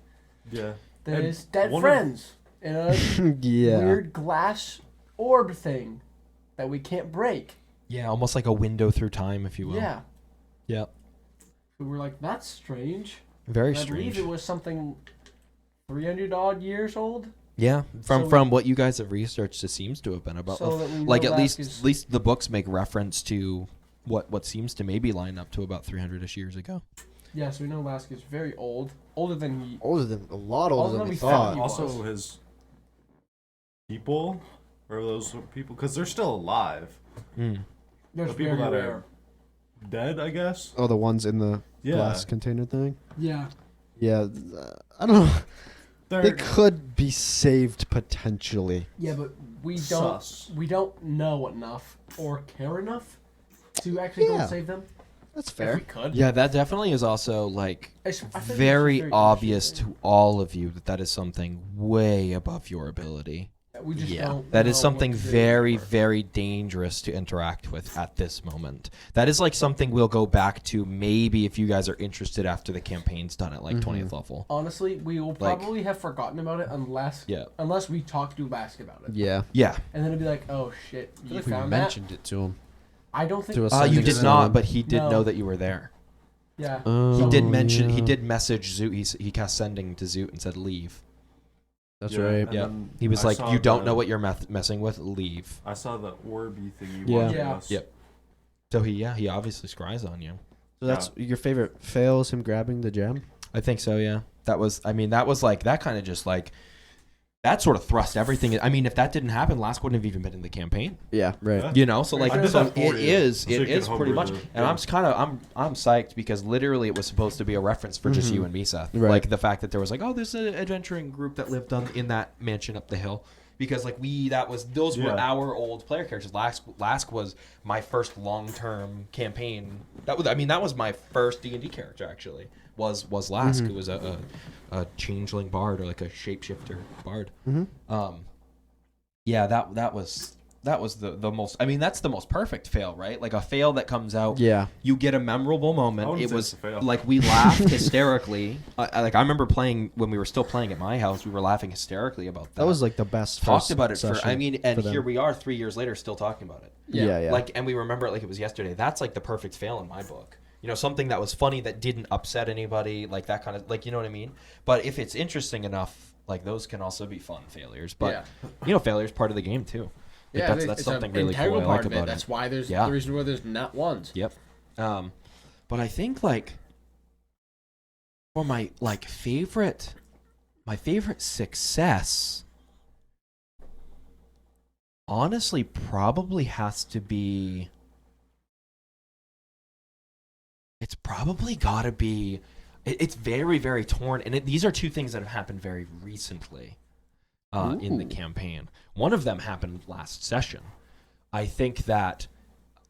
yeah. there's And dead one of- friends in a Yeah. weird glass orb thing that we can't break. Yeah, almost like a window through time, if you will. Yeah. Yeah. So we're like, that's strange. Very And I strange. believe it was something 300 odd years old. Yeah, So we- from what you guys have researched, it seems to have been about. So that we like know at Lask least is- the books make reference to what seems to maybe line up to about 300ish years ago. Yeah, so we know Lask is very old. Older than he. A lot older than we thought. thought. He Also, was. his people, or those people, because they're still alive. There's The people very that rare. are dead, I guess. Oh, the ones in the Yeah. glass container thing. Yeah. Yeah, I don't know. They're They could be saved potentially. Yeah, but we Sus. don't know enough or care enough to actually go Yeah. and save them. That's If we fair. could. Yeah, that definitely is also like I feel like it's very very obvious interesting. to all of you that is something way above your ability. We just don't. That know is something what to do very, anymore. very dangerous to interact with at this moment. That is like something we'll go back to maybe if you guys are interested after the campaign's done at like 20th level. Honestly, we will Like- probably have forgotten about it unless we talk to Lask about it. Yeah. Yeah. And then it'd be like, oh shit, I you feel like we found that? mentioned it to him. I don't think. To us. You Sending did it not, to but he did No. know that you were there. Yeah. He did Oh, mention, he yeah. did message Zoot. He cast sending to Zoot and said, leave. That's Yeah, right. and Yeah. then He was I like, saw you don't the- know what you're messing with, leave. I saw the orby thingy Yeah. watching Yeah. us. Yep. So he obviously scries on you. So that's your favorite fail is him grabbing the gem? I think so, yeah. That was like, that kind of just like, that sort of thrust everything. I mean, if that didn't happen, Lask wouldn't have even been in the campaign. Yeah, right. You know, so like, I did so that for it you. is So you can pretty much. homebrew And the- I'm psyched because literally it was supposed to be a reference for just you and me, Seth. Right. Like the fact that there was like, oh, there's an adventuring group that lived in that mansion up the hill. Because like those were our old player characters. Lask was my first long-term campaign. That was my first D&D character actually. Was Lask, who was a changeling bard or like a shapeshifter bard. Yeah, that was the most. I mean, that's the most perfect fail, right? Like a fail that comes out. Yeah. You get a memorable moment. wouldn't It say was it's a fail. like we laughed hysterically. I remember playing when we were still playing at my house. We were laughing hysterically about that. That was like the best. Talked first about it for. session I mean, and them. here we are 3 years later, still talking about it. Yeah. Like, and we remember it like it was yesterday. That's like the perfect fail in my book. You know, something that was funny that didn't upset anybody, like that kind of, like, you know what I mean? But if it's interesting enough, like those can also be fun failures. But you know, failure's part of the game too. Like, Yeah, that's it's something an really cool integral I part like of it. about That's it. why there's Yeah. the reason why there's not ones. Yep. But I think like for my favorite success, honestly, probably has to be. It's probably got to be. It's very, very torn, and these are two things that have happened very recently in the campaign. One of them happened last session. I think that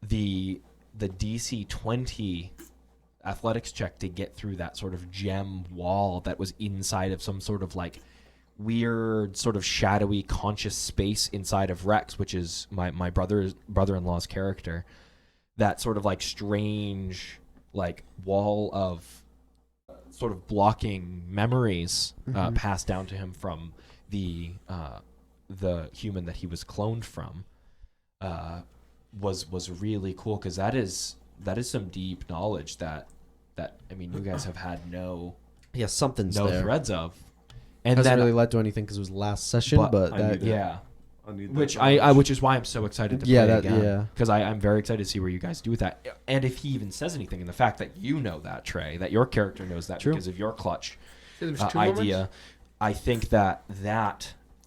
the DC 20 athletics check to get through that sort of gem wall that was inside of some sort of like weird sort of shadowy conscious space inside of Rex, which is my brother-in-law's character. That sort of like strange like wall of sort of blocking memories passed down to him from the human that he was cloned from was really cool, because that is some deep knowledge that I mean you guys have had no something's there. threads of, and Hasn't then really led to anything because it was last session, but I that, need yeah. I need that Which knowledge. which is why I'm so excited to play again. Because I'm very excited to see where you guys do with that. And if he even says anything, and the fact that you know that, Trey, that your character knows that because of your clutch There's two idea, moments? I think that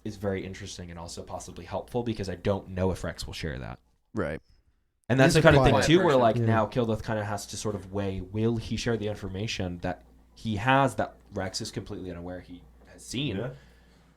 is very interesting and also possibly helpful, because I don't know if Rex will share that. right. And that's He's the a kind of thing quiet too, where person. like Yeah. now Kildeth kind of has to sort of weigh: will he share the information that he has that Rex is completely unaware he has seen? Yeah.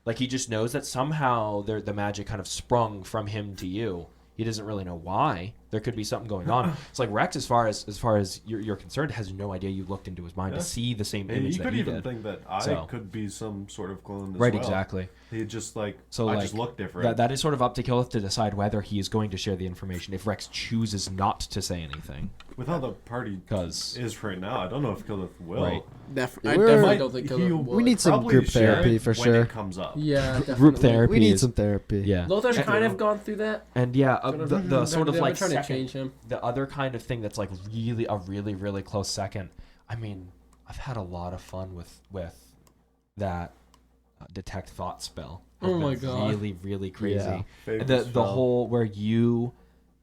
Like he just knows that somehow the magic kind of sprung from him to you. He doesn't really know why. There could be something going on. It's like Rex, as far as you're concerned, has no idea you looked into his mind Yeah. to see the same And image you that could he even did. think that I So. could be some sort of clone as Right, well. exactly. He just like So I like just look different. that is sort of up to Killeth to decide whether he is going to share the information. If Rex chooses not to say anything, With how the party 'Cause- is right now, I don't know if Killeth will. Right. I We're- definitely don't think He'll Killer will. We need some probably group share therapy it for when sure. it comes up. Yeah, definitely. group therapy. We need is- some therapy. Yeah. Lothar's And- kind of gone through that. And yeah, the sort of They're like trying to second, change him. the other kind of thing that's like really really close second. I mean, I've had a lot of fun with that detect thought spell. Has Oh my been God. really crazy. Yeah. Favorite The spell. whole where you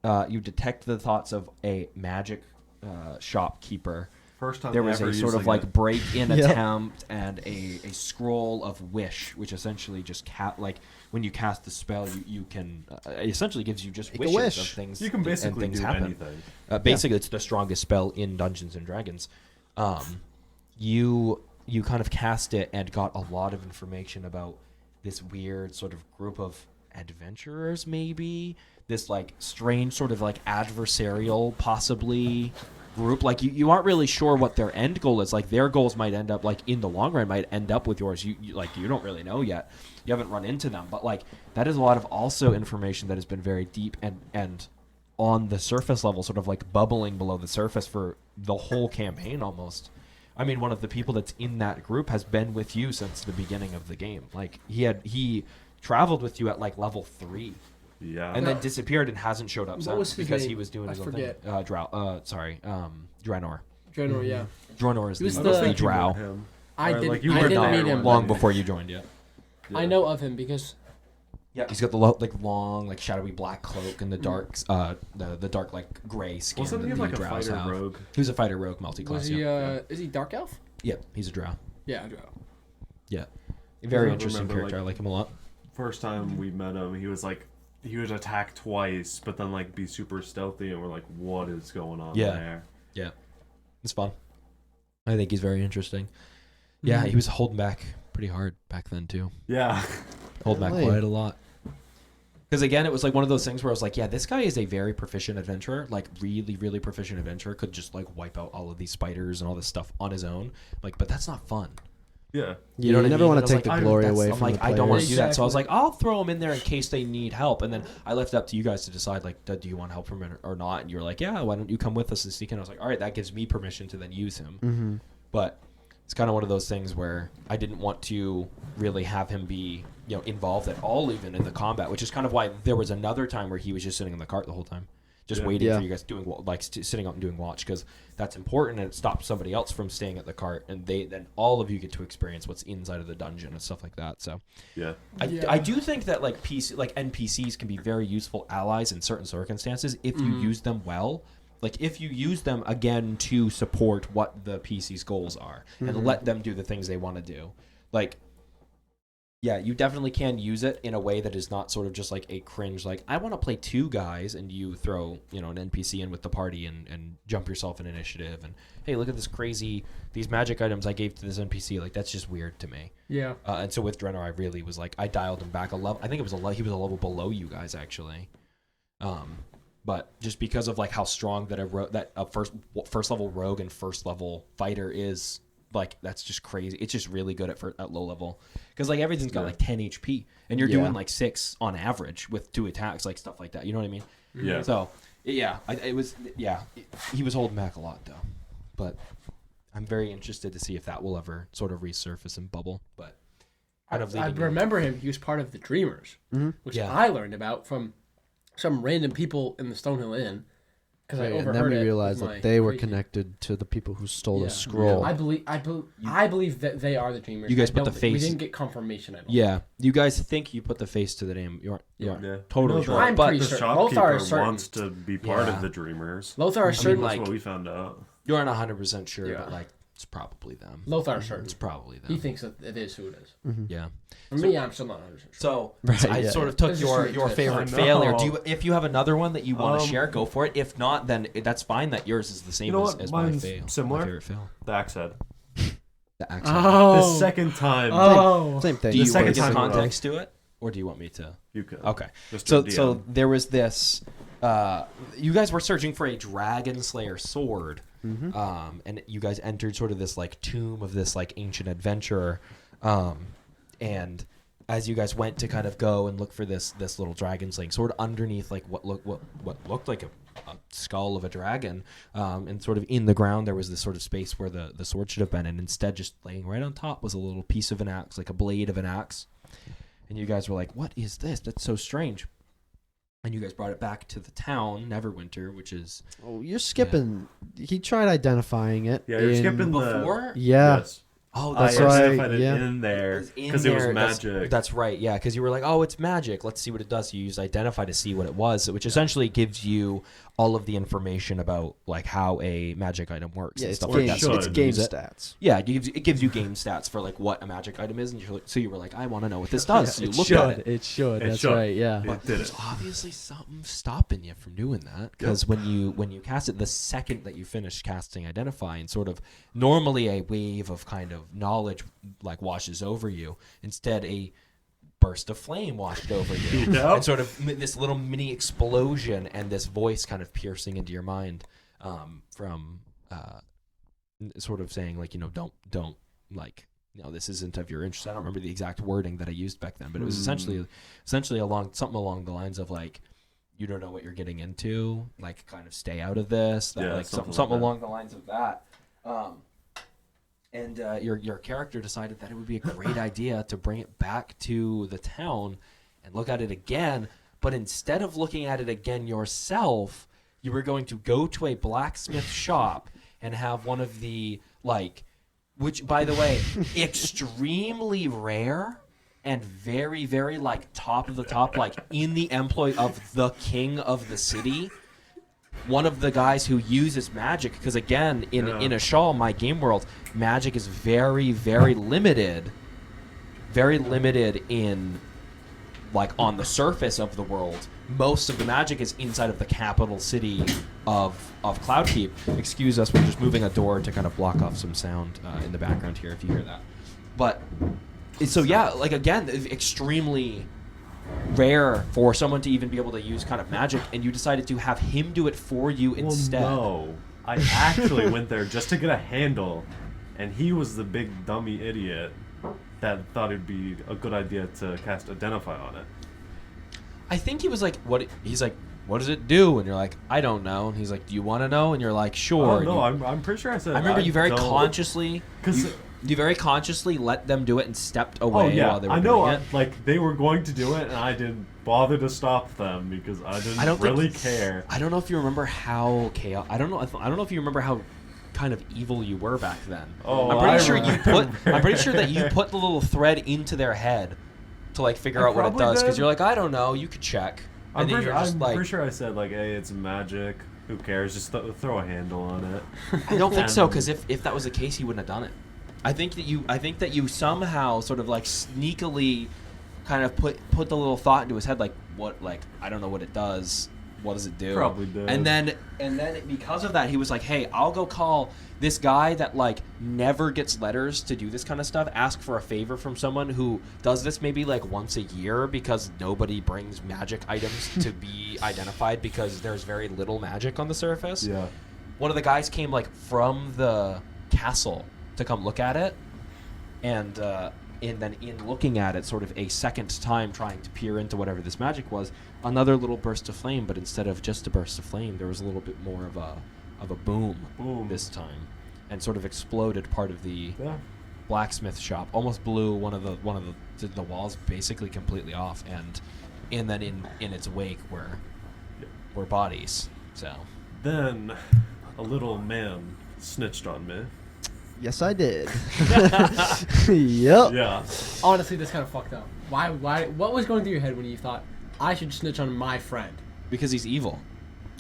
detect the thoughts of a magic shopkeeper. First time There was ever a sort of using like it. break-in Yep. attempt and a scroll of wish, which essentially just like when you cast the spell, you can it essentially gives you just Make a wishes wish. of things. You can and basically things do happen. anything. Basically, it's the strongest spell in Dungeons and Dragons. You kind of cast it and got a lot of information about this weird sort of group of adventurers, maybe this like strange sort of like adversarial possibly group. Like you aren't really sure what their end goal is. Like their goals might end up like in the long run might end up with yours. You like you don't really know yet. You haven't run into them, but like that is a lot of also information that has been very deep and on the surface level, sort of like bubbling below the surface for the whole campaign almost. I mean, one of the people that's in that group has been with you since the beginning of the game. Like he traveled with you at like level 3 Yeah. and then disappeared and hasn't showed up What was since his because name? he was doing I his own forget. thing. Draenor. General, yeah. Draenor is He was the, the- the drow. Him. I Or, didn't- like, you I weren't didn't there meet him. Long before you joined, yeah. I know of him because Yeah, he's got the long, like shadowy black cloak and the dark, the dark like gray skin. Wasn't that he the like a drows fighter have. rogue? He was a fighter rogue multi-class. was he? Yeah. Is he Dark Elf? Yeah, he's a drow. Yeah, Yeah, very don't interesting remember, character. I like him a lot. first time we met him, he was like, he would attack twice, but then like be super stealthy, and we're like, what is going on there? Yeah, it's fun. I think he's very interesting. Yeah, he was holding back pretty hard back then too. Yeah, Holding back quite a lot. Because again, it was like one of those things where I was like, yeah, this guy is a very proficient adventurer, like really, really proficient adventurer, could just like wipe out all of these spiders and all this stuff on his own. Like, but that's not fun. yeah. You know what I never mean? want to take the glory away I'm from like, the I don't want to players. do that. So I was like, I'll throw them in there in case they need help. And then I left it up to you guys to decide, like, do you want help from him or not? And you were like, yeah, why don't you come with us this weekend? I was like, all right, that gives me permission to then use him. Mm-hmm. But it's kind of one of those things where I didn't want to really have him be, involved at all, even in the combat, which is kind of why there was another time where he was just sitting in the cart the whole time, just waiting for you guys doing sitting up and doing watch, because that's important and it stops somebody else from staying at the cart, and then all of you get to experience what's inside of the dungeon and stuff like that. So I do think that like NPCs can be very useful allies in certain circumstances if you use them well. Like, if you use them, again, to support what the PC's goals are and let them do the things they want to do. Like, yeah, you definitely can use it in a way that is not sort of just like a cringe, like, I want to play two guys, and you throw, an NPC in with the party and jump yourself in initiative. And, hey, look at these magic items I gave to this NPC. Like, that's just weird to me. Yeah. And so with Drenner, I really was like, I dialed him back a level. I think he was a level below you guys, actually. But just because of like how strong that a first level rogue and first level fighter is, like, that's just crazy. It's just really good at low level, because like everything's got like 10 HP and you're doing like 6 on average with 2 attacks, like stuff like that. You know what I mean? Yeah. So he was holding back a lot though, but I'm very interested to see if that will ever sort of resurface and bubble. But I remember him. He was part of the Dreamers, which I learned about from some random people in the Stonehill Inn, because I overheard it. And then we realized that they were connected to the people who stole the scroll. I believe that they are the Dreamers. You guys put the face. We didn't get confirmation at all. Yeah, you guys think you put the face to the name. You are totally sure. I'm but pretty The sure. shopkeeper Lothar is certain. wants to be part of the Dreamers. Lothar is certain. That's what we found out. You aren't 100% sure, but like, it's probably them. Lothar is certain. It's probably them. He thinks that it is who it is. Yeah. For me, I'm still not 100% sure. So I sort of took your favorite failure. If you have another one that you want to share, go for it. If not, then that's fine. That yours is the same as my fail. Similar. My favorite fail. The axe head. The axe. The second time. Same thing. Do you want to second give time context to it, or do you want me to? You could. Okay. Mr. DM. So there was this. You guys were searching for a Dragon Slayer sword, and you guys entered sort of this like tomb of this like ancient adventurer, and as you guys went to kind of go and look for this little dragon slaying sword underneath like what looked like a skull of a dragon, and sort of in the ground there was this sort of space where the sword should have been, and instead just laying right on top was a little piece of an axe, like a blade of an axe. And you guys were like, what is this? That's so strange. And you guys brought it back to the town, Neverwinter, which is... Oh, you're skipping. He tried identifying it. Yeah, you're skipping before? Yeah. Yes. Oh, that's I right. identified it in there because it was magic. That's right, yeah, because you were like, oh, it's magic. Let's see what it does. So you use identify to see what it was, which essentially gives you all of the information about like how a magic item works and stuff like that. So it's game stats. Yeah, it gives you game stats for like what a magic item is, and so you were like, I want to know what this does. So you looked at it. It should. That's right. Yeah. But there's obviously something stopping you from doing that, because when you cast it, the second that you finish casting identify, and sort of normally a wave of kind of knowledge like washes over you, instead a burst of flame washed over you, and sort of this little mini explosion, and this voice kind of piercing into your mind, from sort of saying like, don't like, this isn't of your interest. I don't remember the exact wording that I used back then, but it was essentially something along the lines of like, you don't know what you're getting into, like kind of stay out of this, something along the lines of that. And your character decided that it would be a great idea to bring it back to the town and look at it again. But instead of looking at it again yourself, you were going to go to a blacksmith shop and have one of the, like, which, by the way, extremely rare and very, very, like, top of the top, like, in the employ of the king of the city, one of the guys who uses magic, because again, in Ashal, my game world, magic is very, very limited in like on the surface of the world, most of the magic is inside of the capital city of Cloudkeep. Excuse us, we're just moving a door to kind of block off some sound in the background here if you hear that. But so yeah, like again, extremely rare for someone to even be able to use kind of magic, and you decided to have him do it for you instead. No, I actually went there just to get a handle, and he was the big dummy idiot that thought it'd be a good idea to cast Identify on it. I think he was like, "What?" He's like, "What does it do?" And you're like, "I don't know." And he's like, "Do you want to know?" And you're like, "Sure." Oh, no, I'm pretty sure I said. I remember you very consciously. Because you very consciously let them do it and stepped away while they were doing it. Like they were going to do it, and I didn't bother to stop them because I didn't really care. I don't know if you remember how chaos. I don't know if you remember how kind of evil you were back then. Oh, I'm pretty sure that you put the little thread into their head to like figure out what it does, because you're like, I don't know, you could check. I'm pretty sure I said like, hey, it's magic. Who cares? Just throw a handle on it. I don't think so, because if that was the case, he wouldn't have done it. I think that you somehow sort of like sneakily kind of put the little thought into his head, like, what, like, I don't know what it does. What does it do? Probably did. And then because of that, he was like, hey, I'll go call this guy that like never gets letters to do this kind of stuff, ask for a favor from someone who does this maybe like once a year, because nobody brings magic items to be identified because there's very little magic on the surface. Yeah. One of the guys came like from the castle to come look at it, and then in looking at it sort of a second time trying to peer into whatever this magic was, another little burst of flame, but instead of just a burst of flame, there was a little bit more of a boom this time, and sort of exploded part of the blacksmith shop, almost blew one of the walls basically completely off, and then in its wake were bodies. So then a little man snitched on me. Yes, I did. Yep. Yeah. Honestly, that's kind of fucked up. Why? What was going through your head when you thought, I should snitch on my friend? Because he's evil.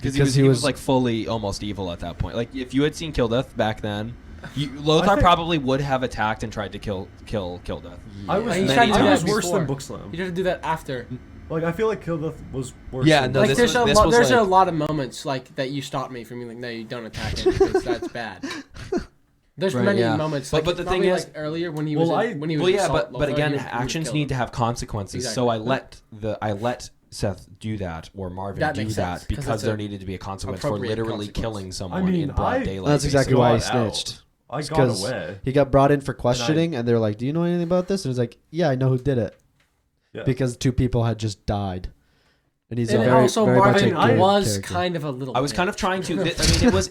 Because he was like fully almost evil at that point. Like if you had seen Kildeth back then, Lothar probably would have attacked and tried to kill Kildeth. I was worse than Bookslam. You tried to do that after. Like I feel like Kildeth was worse. Yeah, than no, like there's a lot of moments like that you stopped me from being like, no, you don't attack him because that's bad. There's many moments, like, but the thing is, like earlier when he was but again, actions need to have consequences. Exactly. So I let Seth do that, or Marvin do that, because there needed to be a consequence for literally killing someone in broad daylight. That's exactly why he snitched. I got away. He got brought in for questioning, and they're like, "Do you know anything about this?" And he's like, "Yeah, I know who did it." Yeah. Because 2 people had just died. And he's also very Marvin was character. kind of a little. I was kind of trying to. I mean,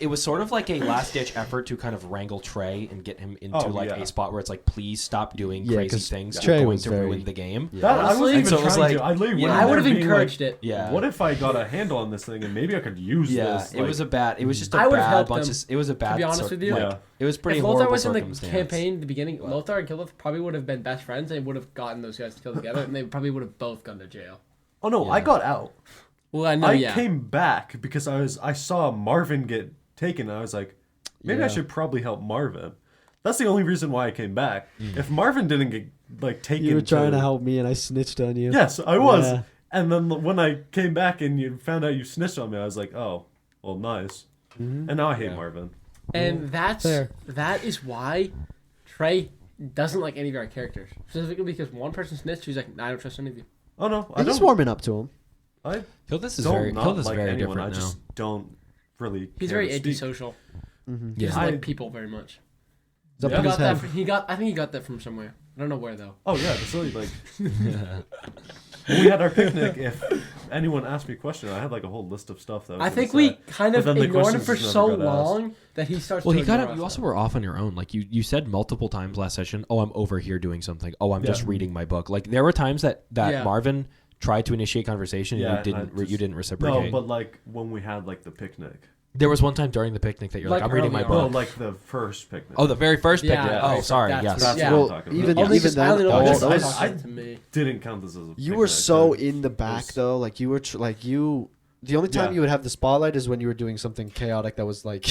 it was sort of like a last ditch effort to kind of wrangle Trey and get him into a spot where it's like, please stop doing crazy things. Trey You're going was to ruin the game. Yeah. I was even trying to. I would have encouraged it. Yeah. What if I got a handle on this thing and maybe I could use this? It was a bad. It was just a bad bunch of. It was a bad. To be honest with you, it was pretty if horrible. Lothar was in the campaign at the beginning, Lothar and Kildeth probably would have been best friends. They would have gotten those guys to kill together, and they probably would have both gone to jail. Oh no, I got out. Well, I know. I came back because I saw Marvin get taken. And I was like, maybe I should probably help Marvin. That's the only reason why I came back. If Marvin didn't get taken, you were trying to help me, and I snitched on you. Yes, I was. Yeah. And then when I came back and you found out you snitched on me, I was like, oh, well, nice. Mm-hmm. And now I hate Marvin. And that is why Trey doesn't like any of our characters, specifically because one person snitched. He's like, nah, I don't trust any of you. Oh no, I just warming up to him. Kildeth is very different I just don't really. He's very antisocial. Mm-hmm. He doesn't like people very much. I think he got that from somewhere. I don't know where though. Oh yeah, so like when we had our picnic. If anyone asked me a question, I had like a whole list of stuff that I think we kind of ignored him for so long that he starts. Well, you also were off on your own. Like you said multiple times last session. Oh, I'm over here doing something. Oh, I'm just reading my book. Like there were times that Marvin tried to initiate conversation and you didn't reciprocate. No, but like when we had like the picnic. There was one time during the picnic that you're like I'm reading my book. No, like the first picnic. Oh, the very first picnic. Yeah, oh, sorry. Yes. That's what I'm talking about. Even then, I didn't count this as a picnic. You were so in the back though. Like you were the only time you would have the spotlight is when you were doing something chaotic that was like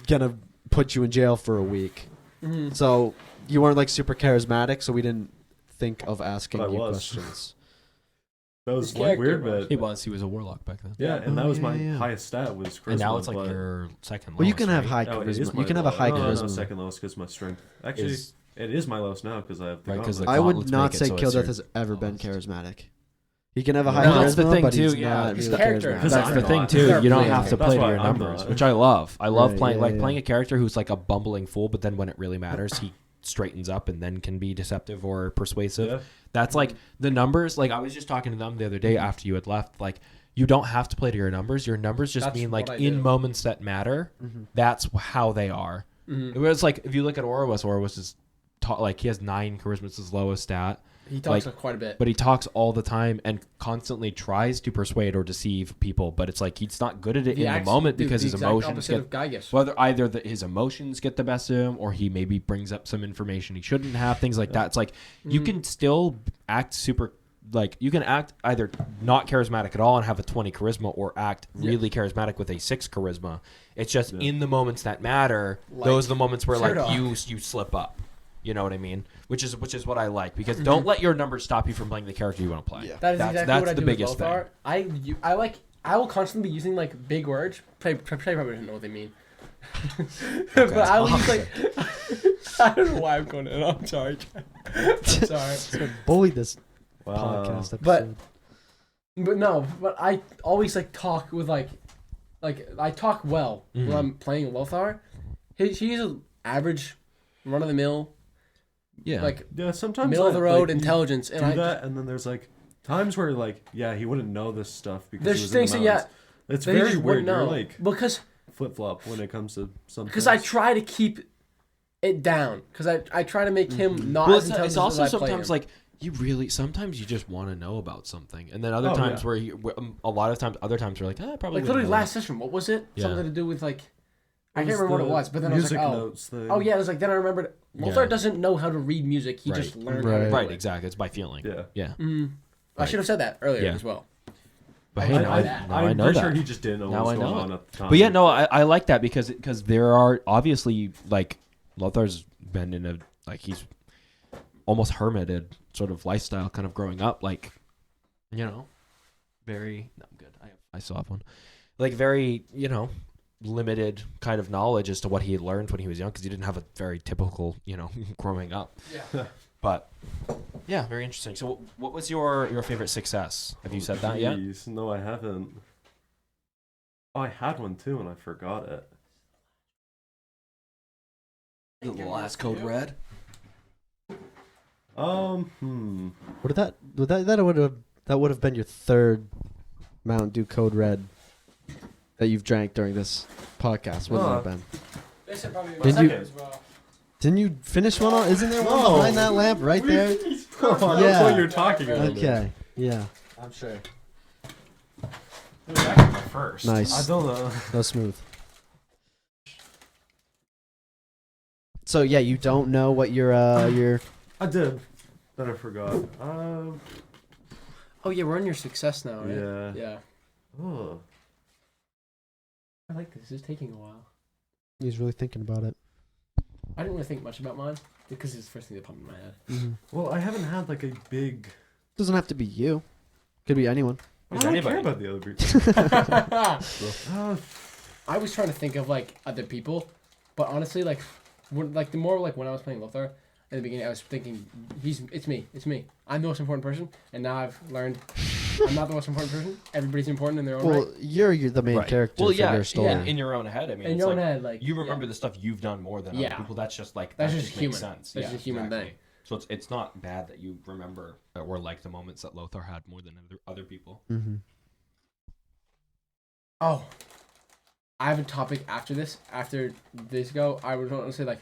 gonna put you in jail for a week. Mm-hmm. So you weren't like super charismatic, so we didn't think of asking you questions. That was His character weird, was. but He was a warlock back then. yeah, and that Oh, was my yeah. highest stat was charisma. And now it's like but- your second lowest. Well, you can have right? high Oh, it is charisma. my You can have a high lowest. No, charisma. second lowest because my strength. Actually, Is- it is my lowest now because I have the Right, 'cause gauntlet. I would gauntlets not make it say so it's Killdeath your has ever been lowest. charismatic. He can have a high No, charisma, that's the thing, but he's too, yeah. not His really character. charismatic. Because That's I'm the thing not. too. They're You don't playing have to it. That's play to why your I'm numbers, not. which I love. I love Right, playing yeah, like yeah. playing a character who's like a bumbling fool, but then when it really matters, he straightens up and then can be deceptive or persuasive. Yeah. That's like the numbers. Like I was just talking to them the other day after you had left. Like you don't have to play to your numbers. Your numbers just That's mean like what I in do. moments that matter. That's how they are. Whereas like if you look at Orwis is like he has 9 charisma. It's his lowest stat. He talks Like, quite a bit. But he talks all the time and constantly tries to persuade or deceive people. But it's like he's not good at it in the moment because his emotions get whether either his emotions get the best of him or he maybe brings up some information he shouldn't have. Things like that. It's like you can still act super. Like you can act either not charismatic at all and have a 20 charisma, or act really charismatic with a 6 charisma. It's just in the moments that matter. Like, those are the moments where like Turtle. you slip up. You know what I mean? Which is what I like because don't let your numbers stop you from playing the character you want to play. Yeah. That is that's exactly what I the do biggest with thing. Lothar. I will constantly be using like big words. Trey probably doesn't know what they mean. But I will use like I don't know why I'm going in. I'm sorry. I'm sorry. Bully this Wow. podcast episode. But I always like talk with like I talk well when I'm playing Lothar. He's an average, run of the mill, Yeah. like Yeah, sometimes middle of the road like, you intelligence, and do I that, and then there's like times where like he wouldn't know this stuff because there's he was things in that the mountains. It's they very just weird. wouldn't You're know like because flip flop when it comes to something. because I try to keep it down because I try to make him not well, as it's intelligent also as I play sometimes him. like sometimes you just want to know about something, and then other Oh, times yeah. where a lot of times other times we're like probably like wouldn't literally know last session. What was it? Yeah. Something to do with like I It can't remember what it the was, but then I was music like, notes thing. oh yeah, it was like then I remembered Lothar Yeah. doesn't know how to read music. He Right. just learned Right. how to do right it. exactly. It's by feeling. Yeah. I should have said that earlier Yeah. as well. But hey, now I I'm know pretty that. sure he just didn't know Now what I was going know on it. at the time. But yeah, no, I like that because there are obviously like Lothar's been in a like he's almost hermited sort of lifestyle kind of growing up, like very no I'm good. I still have one. Like very, limited kind of knowledge as to what he had learned when he was young because he didn't have a very typical, growing up. Yeah. But yeah, very interesting. So what was your favorite success? Have you said that yet? Jeez, no, I haven't. Oh, I had one too, and I forgot it. The last code red. What did that would have been your third Mountain Dew Code Red that you've drank during this podcast? Wouldn't it have been? This is probably Did you- as well. Didn't you finish one? Isn't there one No. behind that lamp right there? That's Yeah. what you're talking about. Okay. Yeah. I'm sure. First. Nice. I don't know. That was smooth. So yeah, you don't know what your I did. Then I forgot. Oh yeah, we're on your success now, right? Yeah. Yeah. Oh. I like this. It's taking a while. he's really thinking about it. I didn't really think much about mine because it's the first thing that popped in my head. Well, I haven't had like a big. Doesn't have to be you. Could be anyone. I Is don't anybody? care about the other people. I was trying to think of like other people, but honestly, like when I was playing Lothar in the beginning, I was thinking it's me. I'm the most important person, and now I've learned I'm not the most important person. Everybody's important in their own Well, right. you're the main Right. character Well, for yeah, your story. in your own head. I mean, In it's your own like, head, like you remember the stuff you've done more than Yeah. other people. That's just like That's that just makes human. sense. That's Yeah, just a human exactly. thing. So it's not bad that you remember or like the moments that Lothar had more than other people. Mm-hmm. Oh, I have a topic after this. After this go, I would want to say like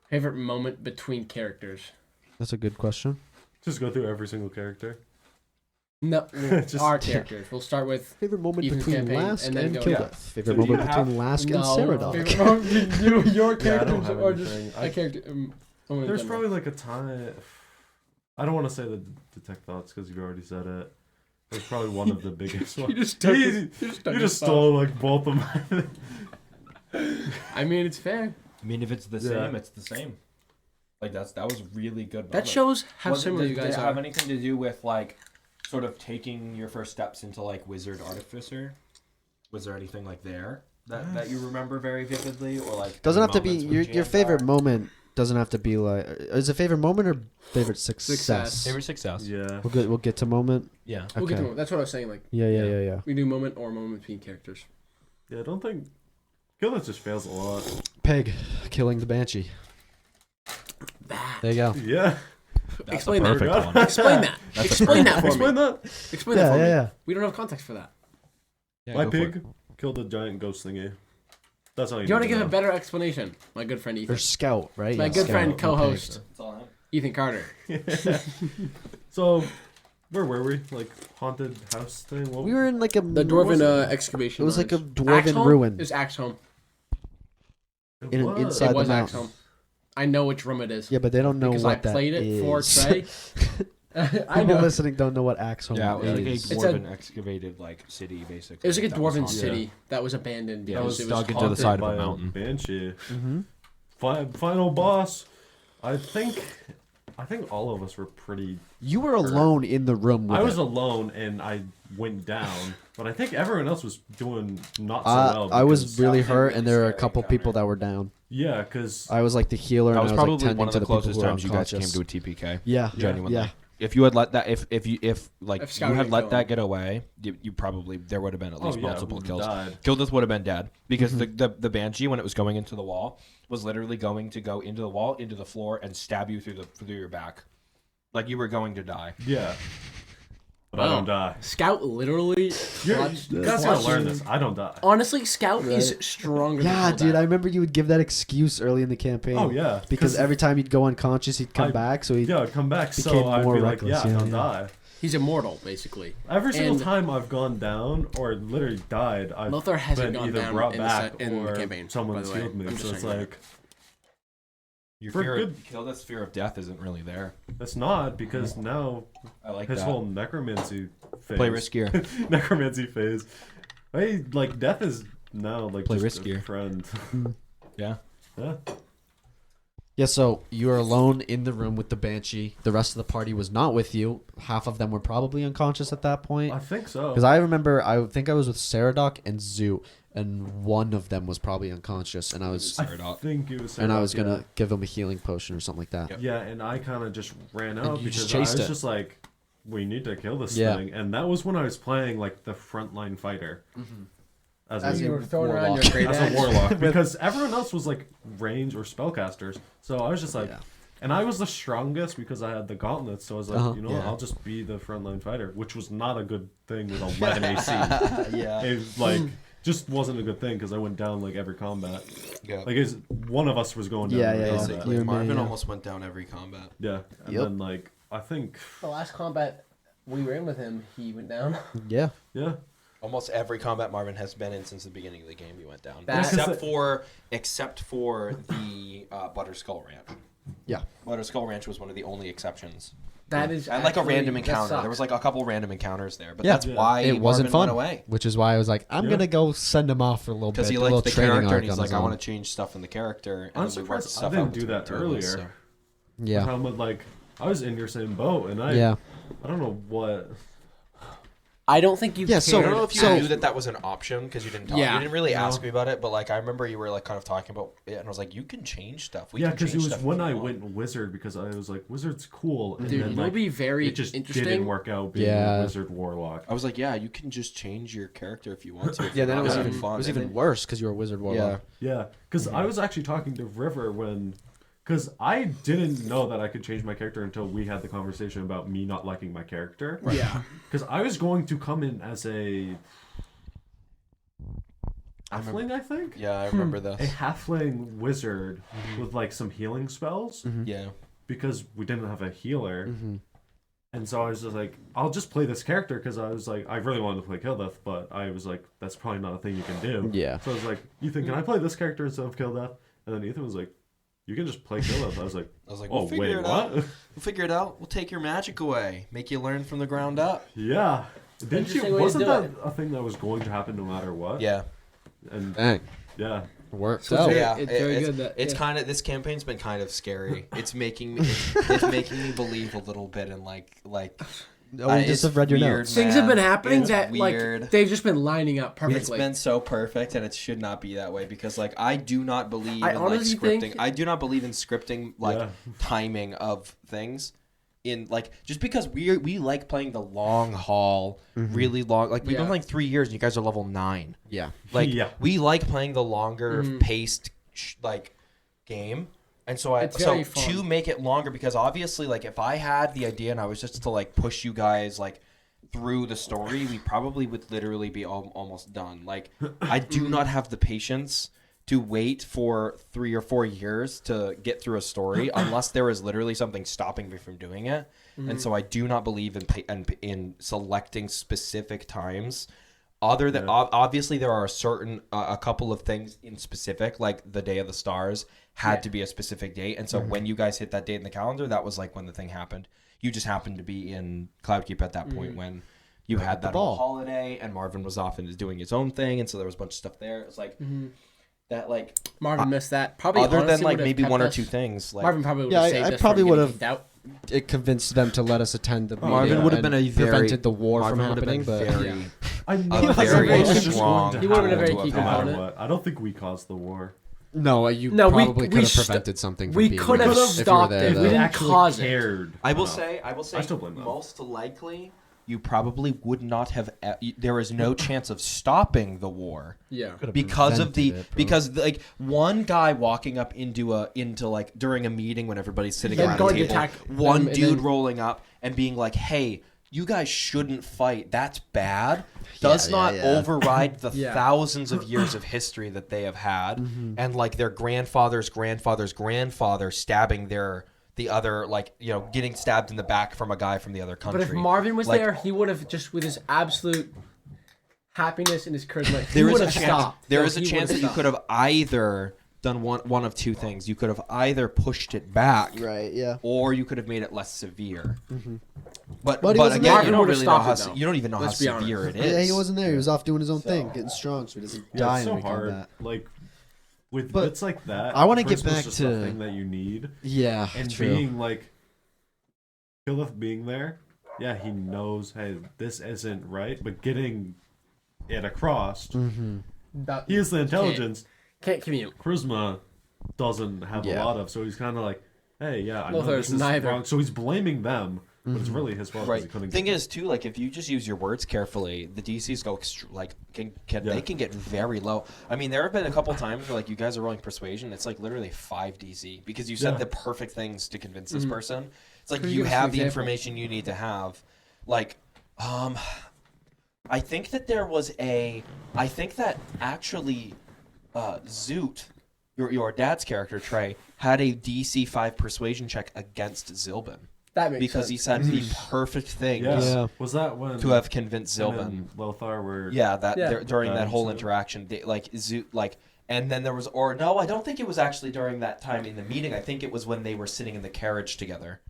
favorite moment between characters. That's a good question. Just go through every single character. No, Just- our characters. We'll start with Favorite moment Even between campaign, Lask and and, then go- Kildeth. Yeah. Favorite So do you moment have- between Lask and no Ceradog. favorite moment your Yeah, I don't characters have or just anything. a character. Moment There's in probably general. like a time. I don't want to say the detect thoughts because you already said it. There's probably one of the biggest ones. You just took You- his- you just took You his just stuff. stole like both of mine. I mean, it's fair. I mean, if it's the Yeah. same, it's the same. Like that was really good. That moment. shows how Was it- similar you did guys it are. have anything to do with like sort of taking your first steps into like wizard artificer, was there anything like there that you remember very vividly, or like Doesn't any have to be moments with your favorite Jandar? moment. Doesn't have to be like. Is it favorite moment or favorite success? Favorite success. Yeah. We'll get to moment. Yeah. We'll get to Okay. it. That's what I was saying. Like Yeah. we do moment or moment between characters. Yeah, I don't think Killeth just fails a lot. Peg killing the banshee. There you go. Yeah. That's Explain a that. perfect one. Explain that. Explain that for Explain me. that. Explain that for me. Yeah. We don't have context for that. Yeah, My go for it. pig killed a giant ghost thingy. That's all you Do you want to need give a know. better explanation, my good friend Ethan? Or scout, right? My Yeah, good scout. friend, Okay. co-host That's all I have. Ethan Carter. So, where were we? Like haunted house thing? What? We were in like a. The dwarven excavation. It was like a mines. dwarven Axe home? ruin. It was Axe Home. It in- was. inside It the was Axe mountain. Home. I know which room it is. Yeah, but they don't know because what I that played it for is. Trey. I People know. listening don't know what axe home Yeah, it was like a is. It's a- dwarven excavated like city basically. It was like a that was dwarven haunted. city that was abandoned. Yeah, because it was it was dug into the Haunted side of a by mountain. Banshee. Mm-hmm. Final boss. I think all of us were pretty. You were alone in the room with I was it. alone and I went down, but I think everyone else was doing not so well. I was because- really That was a hurt, really and there were a scary couple people encounter. that were down. Yeah, because I was like the healer, That and was I was like probably tending one of to the the people closest who were times you guys came unconscious. to a TPK. Yeah, Genuinely. yeah. If you had let that, if If Scout you had didn't let kill that him. get away, you probably there would have been at least multiple we kills. died. Kildith would have been dead because the banshee, when it was going into the wall, was literally going to go into the wall, into the floor, and stab you through your back, like you were going to die. Yeah, but I don't die. Scout literally clutched. You guys gotta learn this. I don't die. Honestly, Scout is stronger Yeah, than dude, I remember you would give that excuse early in the campaign. Oh yeah, Because every time he'd go unconscious, he'd come back. So he, yeah, I'd come back. So became I'd more be like, reckless, yeah, yeah, don't yeah. die. He's immortal, basically. Every single And- time I've gone down or literally died, I've Lothar hasn't been gone either down brought in the back set- in the or campaign, by someone's the way. healed me. I'm just So it's saying. like Your For fear, good- Kildith's fear of death isn't really there. it's not because now I like his that. whole necromancy phase. Play riskier. necromancy phase. Hey, like death is now like Play just riskier. a friend. Yeah. Yeah. yeah. So you were alone in the room with the banshee. The rest of the party was not with you. Half of them were probably unconscious at that point. I think so. Because I remember, I think I was with Saradoc and Zoo, and one of them was probably unconscious, and I was I Saradoc. think it was. and I was Saradoc, gonna give him a healing potion or something like that. Yep. Yeah, and I kind of just ran out you just because I was chased it. just like, we need to kill this Yeah. thing, and that was when I was playing like the frontline fighter. As As a you were throwing around warlock. your great as axe. a warlock because everyone else was like range or spellcasters. So I was just like, Yeah. and I was the strongest because I had the gauntlets. So I was like, Uh-huh. you know what, Yeah. I'll just be the frontline fighter, which was not a good thing with 11 AC. Yeah. It like just wasn't a good thing because I went down like every combat. Yeah. Like one of us was going down. Yeah, every yeah, yeah. combat. Basically, You and me, Marvin yeah. almost went down every combat. Yeah, and Yep. then like I think The last combat we were in with him, he went down. Yeah. yeah. Almost every combat Marvin has been in since the beginning of the game, he went down. That- Except for the Butterskull Ranch. Yeah. Butterskull Ranch was one of the only exceptions. That is And like a actually- random that encounter. There sucks. was like a couple random encounters there, but Yeah. that's Yeah. why It wasn't Marvin fun. went away. Which is why I was like, I'm Yeah. gonna go send him off for a little bit. Because he a liked little the training character, arc and he's on like, his I own. want to change stuff in the character. And I'm then we worked surprised I stuff didn't out do between that the two of us, earlier. so. Yeah. I'm with, like I was in your same boat, and I Yeah. I don't know what. I don't think you Yeah, so- I cared. don't know if you So- knew that was an option because you didn't talk. Yeah. You didn't really No. ask me about it, but like I remember you were like kind of talking about it, and I was like, you can change stuff. We Yeah, can because it change was stuff if when you I want." went wizard because I was like wizard's cool, and Dude, then it'll like be very it just interesting. didn't work out being Yeah. wizard warlock. I was like, yeah, you can just change your character if you want to. if Yeah, you then it want was to even have fun. it was And even then- worse because you were a wizard warlock. Yeah, because I was actually talking to River because I didn't know that I could change my character until we had the conversation about me not liking my character. Yeah. Because I was going to come in as a halfling, I think. Yeah, I remember A this. halfling wizard with like some healing spells Yeah. because we didn't have a healer. Mm-hmm. And so I was just like, I'll just play this character because I was like, I really wanted to play Kildeth, but I was like, that's probably not a thing you can do. Yeah. So I was like, Ethan, can I play this character instead of Kildeth? And then Ethan was like, you can just play Kildeth. I was like, I was like, oh, we'll figure wait, it what? out. We'll figure it out. We'll take your magic away. Make you learn from the ground up. Yeah. Didn't Interesting you? way to Wasn't do that it. a thing that was going to happen no matter what? Yeah. And Dang. yeah. Worked So out. it's- Yeah, it's very it's, good that- it's yeah. kind of this campaign's been kind of scary. It's making me believe a little bit in like Oh, we just have read your weird, notes. Things have been man. happening It's that weird. like they've just been lining up perfectly. It's been so perfect, and it should not be that way because, like, I do not believe I in like honestly scripting. think- I do not believe in scripting like Yeah. timing of things. In like just because we like playing the long haul, really long. Like we've been Yeah. playing 3 years, and you guys are level 9. Yeah. Like Yeah. we like playing the longer paced like game. And so It's very to fun. make it longer, because obviously, like, if I had the idea and I was just to like push you guys like through the story, we probably would literally be almost done. Like, I do not have the patience to wait for 3 or 4 years to get through a story unless there is literally something stopping me from doing it. And so I do not believe in selecting specific times. Other than obviously, there are a couple of things in specific, like the Day of the Stars had to be a specific date, and so when you guys hit that date in the calendar, that was like when the thing happened. You just happened to be in Cloudkeep at that point when you had that whole holiday, and Marvin was off and doing his own thing, and so there was a bunch of stuff there. It was like that, like Marvin missed that. Probably other than honestly like would've maybe kept one or us- two things. Like Marvin probably would Yeah, have saved I us probably from would getting have- kicked out. It convinced them to let us attend the meeting. Marvin would have been and a very prevented the war Marvin from would have been happening. But very I know a that very war was just strong. going to He would've been a happen very key no matter component. what. I don't think we caused the war. no, you No, we- probably we could have st- prevented something. From we being could have there if you were stopped there, it. We though. didn't Actually cause it. cared. I will enough. say, I still blame them. most likely, you probably would not have. There is no chance of stopping the war Yeah. because of the prevented it, bro. because like one guy walking up into like during a meeting when everybody's sitting Then around the going to table, attack one them and dude then- rolling up and being like, "Hey, you guys shouldn't fight. That's bad." Does Yeah, not yeah. override the Yeah. thousands of years of history that they have had, and like their grandfather's grandfather's grandfather stabbing the other, like, you know, getting stabbed in the back from a guy from the other country. But if Marvin was Like, there, he would have just with his absolute happiness and his charisma. He there is would a have chance. stopped. There No, is a he chance that would've you stopped. could have either done one of two things. You could have either pushed it back, Right. Yeah. or you could have made it less severe. But But he wasn't again, there. you don't Marvin really know would've how stopped it, you don't even know Let's how be severe honest. it is. Yeah, he wasn't there. He was off doing his own thing, getting strong, so he doesn't Yeah, die it's in so any hard. combat. Like with But bits like that. I wanna get charisma's back just to- the thing that you need, Yeah, and true. being like Killeth being there. Yeah, he knows. Hey, this isn't right, but getting it across. That- He has the intelligence. Can't commute. Charisma doesn't have Yeah. a lot of, so he's kind of like, hey, yeah, I know Lothar's this is neither. wrong. So he's blaming them, but it's really his fault because he Right. couldn't. Thing get is, too, like if you just use your words carefully, the DCs go can Yeah. they can get very low. I mean, there have been a couple times where like you guys are rolling persuasion, it's like literally 5 DC because you said Yeah. the perfect things to convince this person. It's like Could you you give us an have the example? information you need to have. Like, I think that I think that actually, Zoot, your dad's character Trey, had a DC 5 persuasion check against Zilbin. That makes Because sense. he said the perfect things Yeah. Yeah. Was that when to have convinced him Zilbin. and Lothar were? Yeah, that Yeah. during that whole So- interaction, and then there was, or no, I don't think it was actually during that time in the meeting. I think it was when they were sitting in the carriage together.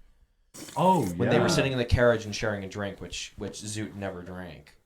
Oh, When they were sitting in the carriage and sharing a drink, which Zoot never drank,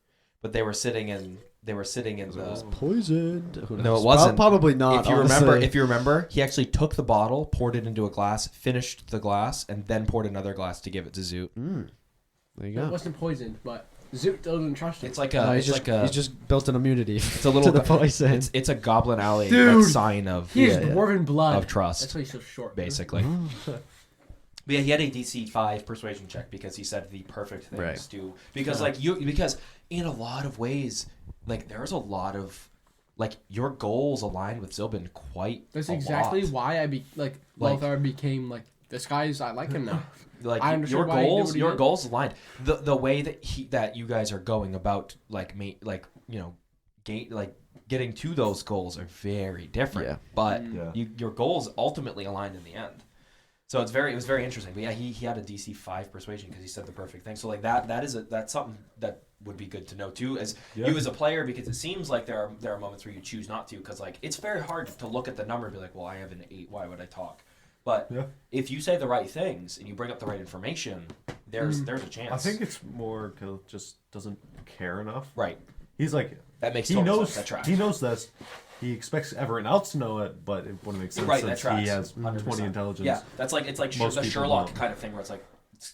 but they were sitting in the. Poisoned. Who No, knows? it wasn't. Probably not. If you remember, he actually took the bottle, poured it into a glass, finished the glass, and then poured another glass to give it to Zoot. there you It go. wasn't poisoned, but Zoot doesn't trust him. It's like No, a, he's it's just built an immunity. it's a little to the poison. It's a Goblin Alley Dude, sign of he has yeah. dwarven blood of trust. That's why he's so short. basically. But yeah, he had a DC 5 persuasion check because he said the perfect things Right. to because because in a lot of ways, like there's a lot of like your goals align with Zilbin quite. That's a exactly lot. why I Like- Lothar became like this guy's. I like him now. Like I understand your why he did goals, what he your did. goals aligned. The way that you guys are going about getting to those goals are very different. Yeah. But Yeah. your goals ultimately aligned in the end. So it was very interesting. But yeah, he had a DC 5 persuasion because he said the perfect thing. So like that's something that would be good to know too as Yeah. you as a player, because it seems like there are moments where you choose not to, because like it's very hard to look at the number and be like, well, I have an 8, why would I talk? But Yeah. if you say the right things and you bring up the right information, there's a chance. I think it's more Killeth just doesn't care enough. right. He's like, That makes he total knows sense. That tracks. he knows this. He expects everyone else to know it, but it wouldn't make sense Right, that since tracks. he has 100%. 20 intelligence. Yeah, that's like it's like Most the people Sherlock don't. kind of thing where it's like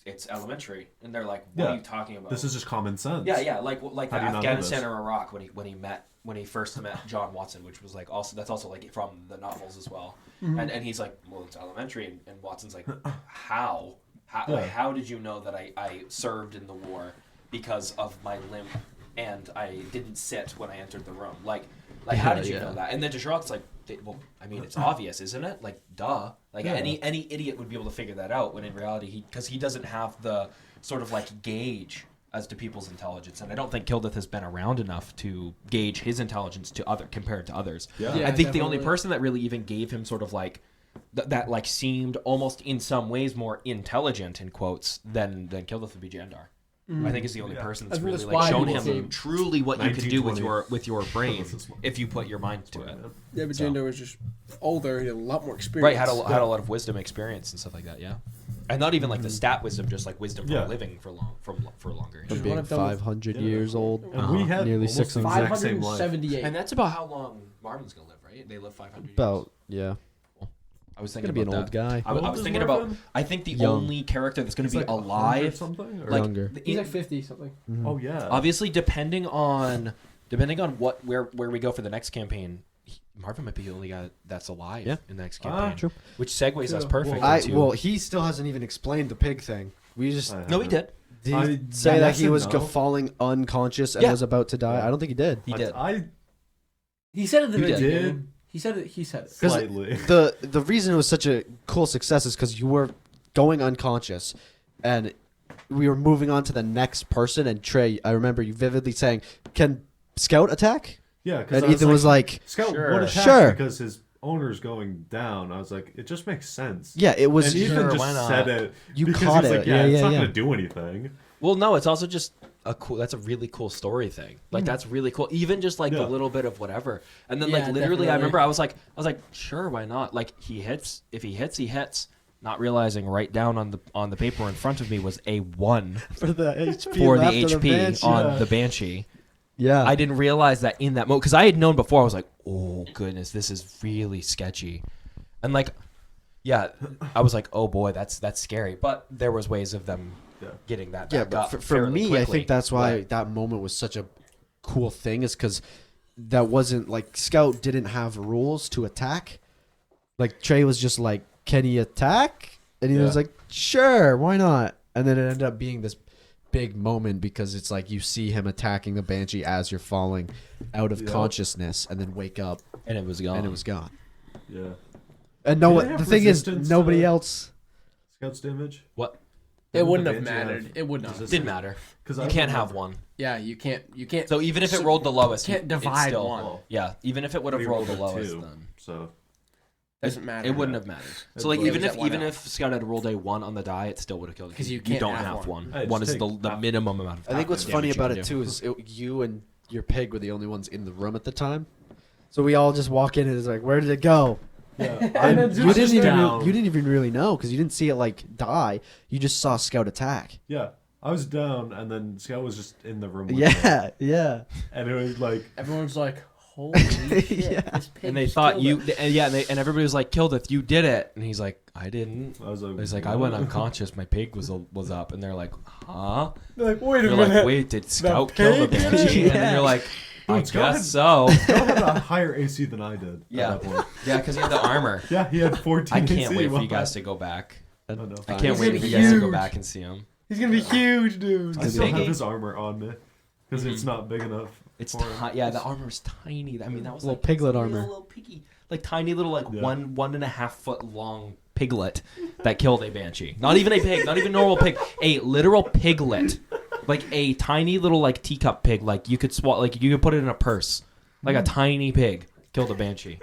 it's elementary, and they're like, what are you talking about? This is just common sense. Yeah, like How do you not know Afghanistan this? or Iraq when he first met John Watson, which was like that's also like from the novels as well. And he's like, well, it's elementary, and Watson's like, how did you know that I served in the war because of my limp and I didn't sit when I entered the room? Like how did you know that? And then to Sherlock's like, well, I mean, it's obvious, isn't it? Like, duh. Like any idiot would be able to figure that out, when in reality because he doesn't have the sort of like gauge as to people's intelligence, and I don't think Kildith has been around enough to gauge his intelligence compared to others. Yeah, I think the only definitely. person that really even gave him sort of like that like seemed almost in some ways more intelligent in quotes than Kildith would be Jandar. I think is the only person that's I think really that's like why shown people him say- truly what you can do with 1920. your brain Kildith is one. if you put your mind to it. Yeah, but So- Jandar was just older. He had a lot more experience. Right, had a lot of wisdom, experience, and stuff like that. Yeah, and not even like the stat wisdom, just like wisdom for living for longer. From Just being one of them with- 500 years old. And we had Nearly almost 600. the exact same life. 578. And that's about how long Marvin's gonna live, right? They live 500 years. About, yeah. I was He's thinking going to be an about old guy. I was How old is thinking about. Marvin? I think the Young. only character that's going to He's be like 100 alive, something, or? like Younger. He's like 50 something. Oh yeah. obviously depending on where we go for the next campaign, Marvin might be the only guy that's alive in the next campaign. True. Which segues us Yeah, perfect well, into. Well, he still hasn't even explained the pig thing. We just no, he did. did I- he say yes that he and was no. falling unconscious and Yeah. was about to die. Yeah. I don't think he did. He did. He said it at the You very did. beginning. He said it. He said it. Slightly. The reason it was such a cool success is because you were going unconscious, and we were moving on to the next person. And Trey, I remember you vividly saying, "Can Scout attack?" Yeah, because And Ethan was like, Scout Sure. would attack Sure. because his owner's going down. I was like, it just makes sense. "Yeah, it was." And Ethan Sure, just why not? said it. You because caught he's it. Like, Yeah, it's yeah, not yeah. gonna do anything. Well, no, it's also just that's a really cool story thing. Like that's really cool. Even just like the Yeah. little bit of whatever. And then Yeah, like literally I definitely. remember I was like, sure, why not? Like if he hits, he hits. Not realizing right down on the paper in front of me was a 1 for the HP. for the left of HP Banshee. on the Banshee. Yeah, I didn't realize that in that moment because I had known before. I was like, oh goodness, this is really sketchy. And like, yeah, I was like, oh boy, that's scary. But there was ways of them getting that back Yeah, but up for fairly me, I quickly. think that's why Right. that moment was such a cool thing, is because that wasn't like Scout didn't have rules to attack. Like Trey was just like, "Can he attack?" And he was like, "Sure, why not?" And then it ended up being this big moment because it's like you see him attacking the Banshee as you're falling out of consciousness, and then wake up, and it was gone. and it was gone. Yeah. And Do no, they have the thing is, resistance nobody to- else. Scout's damage. What? It wouldn't The have Banshee mattered. It would not. resistance? Didn't matter. 'Cause You I can't remember- have one. Yeah, you can't. So even if it rolled the lowest, can't it's divide still, one. Yeah, even if it would have We rolled rolled the a lowest, 2, then so Doesn't matter. it wouldn't have mattered. So like It even was if at 1 even out. if Scout had rolled a 1 on the die, it still would have killed it. 'Cause you you can't don't have have one. one. Hey, One just is take the half. minimum amount of. I think what's damage funny you about can it do. too is you and your pig were the only ones in the room at the time, so we all just walk in and it's like, "Where did it go?" yeah. And then You didn't even down. you didn't even really know because you didn't see it like die. You just saw Scout attack. Yeah, I was down, and then Scout was just in the room. With me. Yeah. And it was like, Everyone's like, "Holy shit!" Yeah. This pig And they just thought killed you, him." and everybody was like, "Kildith, you did it," and he's like, "I didn't." I was like, He's like, "I went unconscious. My pig was up," and they're like, "Huh?" They're like, "Wait a You're minute." like, "Wait, did Scout kill the pig? Banshee?" And then Yeah. you're like, "I Dude, Scout guess so." Scout had a higher AC than I did. Yeah. At that point. Yeah, because he had the armor. Yeah, he had 14 I can't AC. wait for while you guys to go back. I know. I can't He's wait gonna for be you guys to go huge. back and see him. He's gonna be huge, dude. I still biggie. have his armor on me because it's not big enough. It's for him. yeah, the armor is tiny. I mean, that was Little like piglet little, armor. little piggy, like tiny little like Yeah. 1.5 foot long piglet that killed a banshee. Not even a pig, not even normal pig, a literal piglet, like a tiny little like teacup pig. Like you could like you could put it in a purse, like a tiny pig killed a banshee.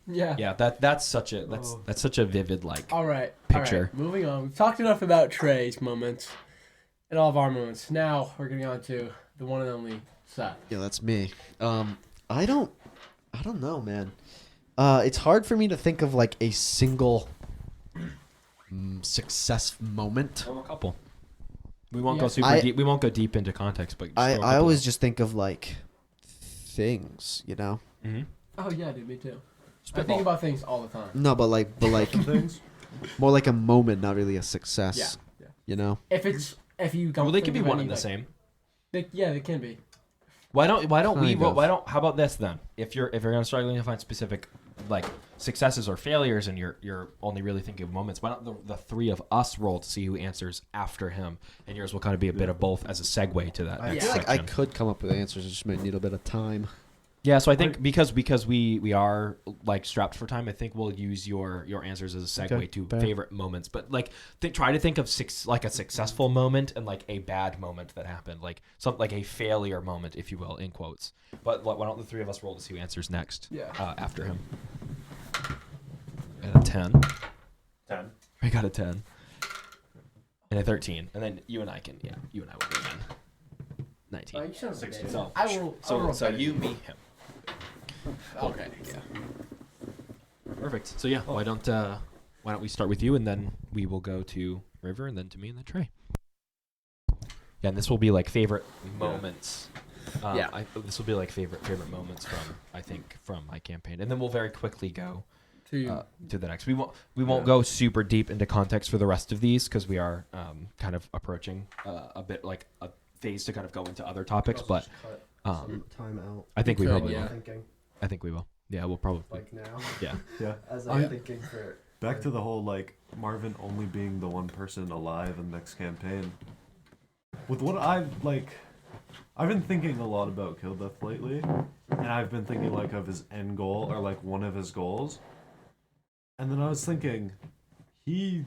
Yeah. Yeah, that's such a that's such a vivid like. All right. Picture. All right, moving on. We've talked enough about Trey's moments and all of our moments. Now we're getting on to the one and only Seth. Yeah, that's me. I don't know, man. It's hard for me to think of like a single success moment. There were a couple. We won't Yeah. go super deep. We won't go deep into context, but just throw a I couple always out. just think of like things, you know. Mhm. Oh yeah, dude, me too. I Spitball. think about things all the time. No, but like Some things. more like a moment, not really a success. Yeah. You know. If you don't. Well, they think can be of one any, and the like- same. They can be. Why don't we? Kind of. How about this then? If you're gonna struggling to find specific like successes or failures, and you're only really thinking of moments, why don't the three of us roll to see who answers after him, and yours will kind of be a bit of both as a segue to that. I next feel like I section. could come up with answers. I just might need a bit of time. Yeah, so I think because we are like strapped for time, I think we'll use your answers as a segue Okay, to fair. favorite moments. But like, try to think of like a successful moment and like a bad moment that happened, like something like a failure moment, if you will, in quotes. But why don't the three of us roll to see who answers next? Yeah. After him. And a 10. 10. I got a 10. And a 13. And then you and I will go then. 19. You sound 16. So, I will. so you, me, him. Okay. Yeah. Perfect. So yeah, why don't we start with you, and then we will go to River, and then to me, and then Trey. Yeah, and this will be like favorite moments. Yeah. This will be like favorite moments from my campaign, and then we'll very quickly go to the next. We won't go super deep into context for the rest of these because we are kind of approaching a bit like a phase to kind of go into other topics, but time out. I think we could, probably yeah. will. Thinking I think we will. Yeah, we'll probably. now. Yeah. Yeah. As I'm thinking for. Back to the whole like Marvin only being the one person alive in next campaign. With what I've been thinking a lot about Kill Death lately, and I've been thinking like of his end goal or like one of his goals. And then I was thinking, he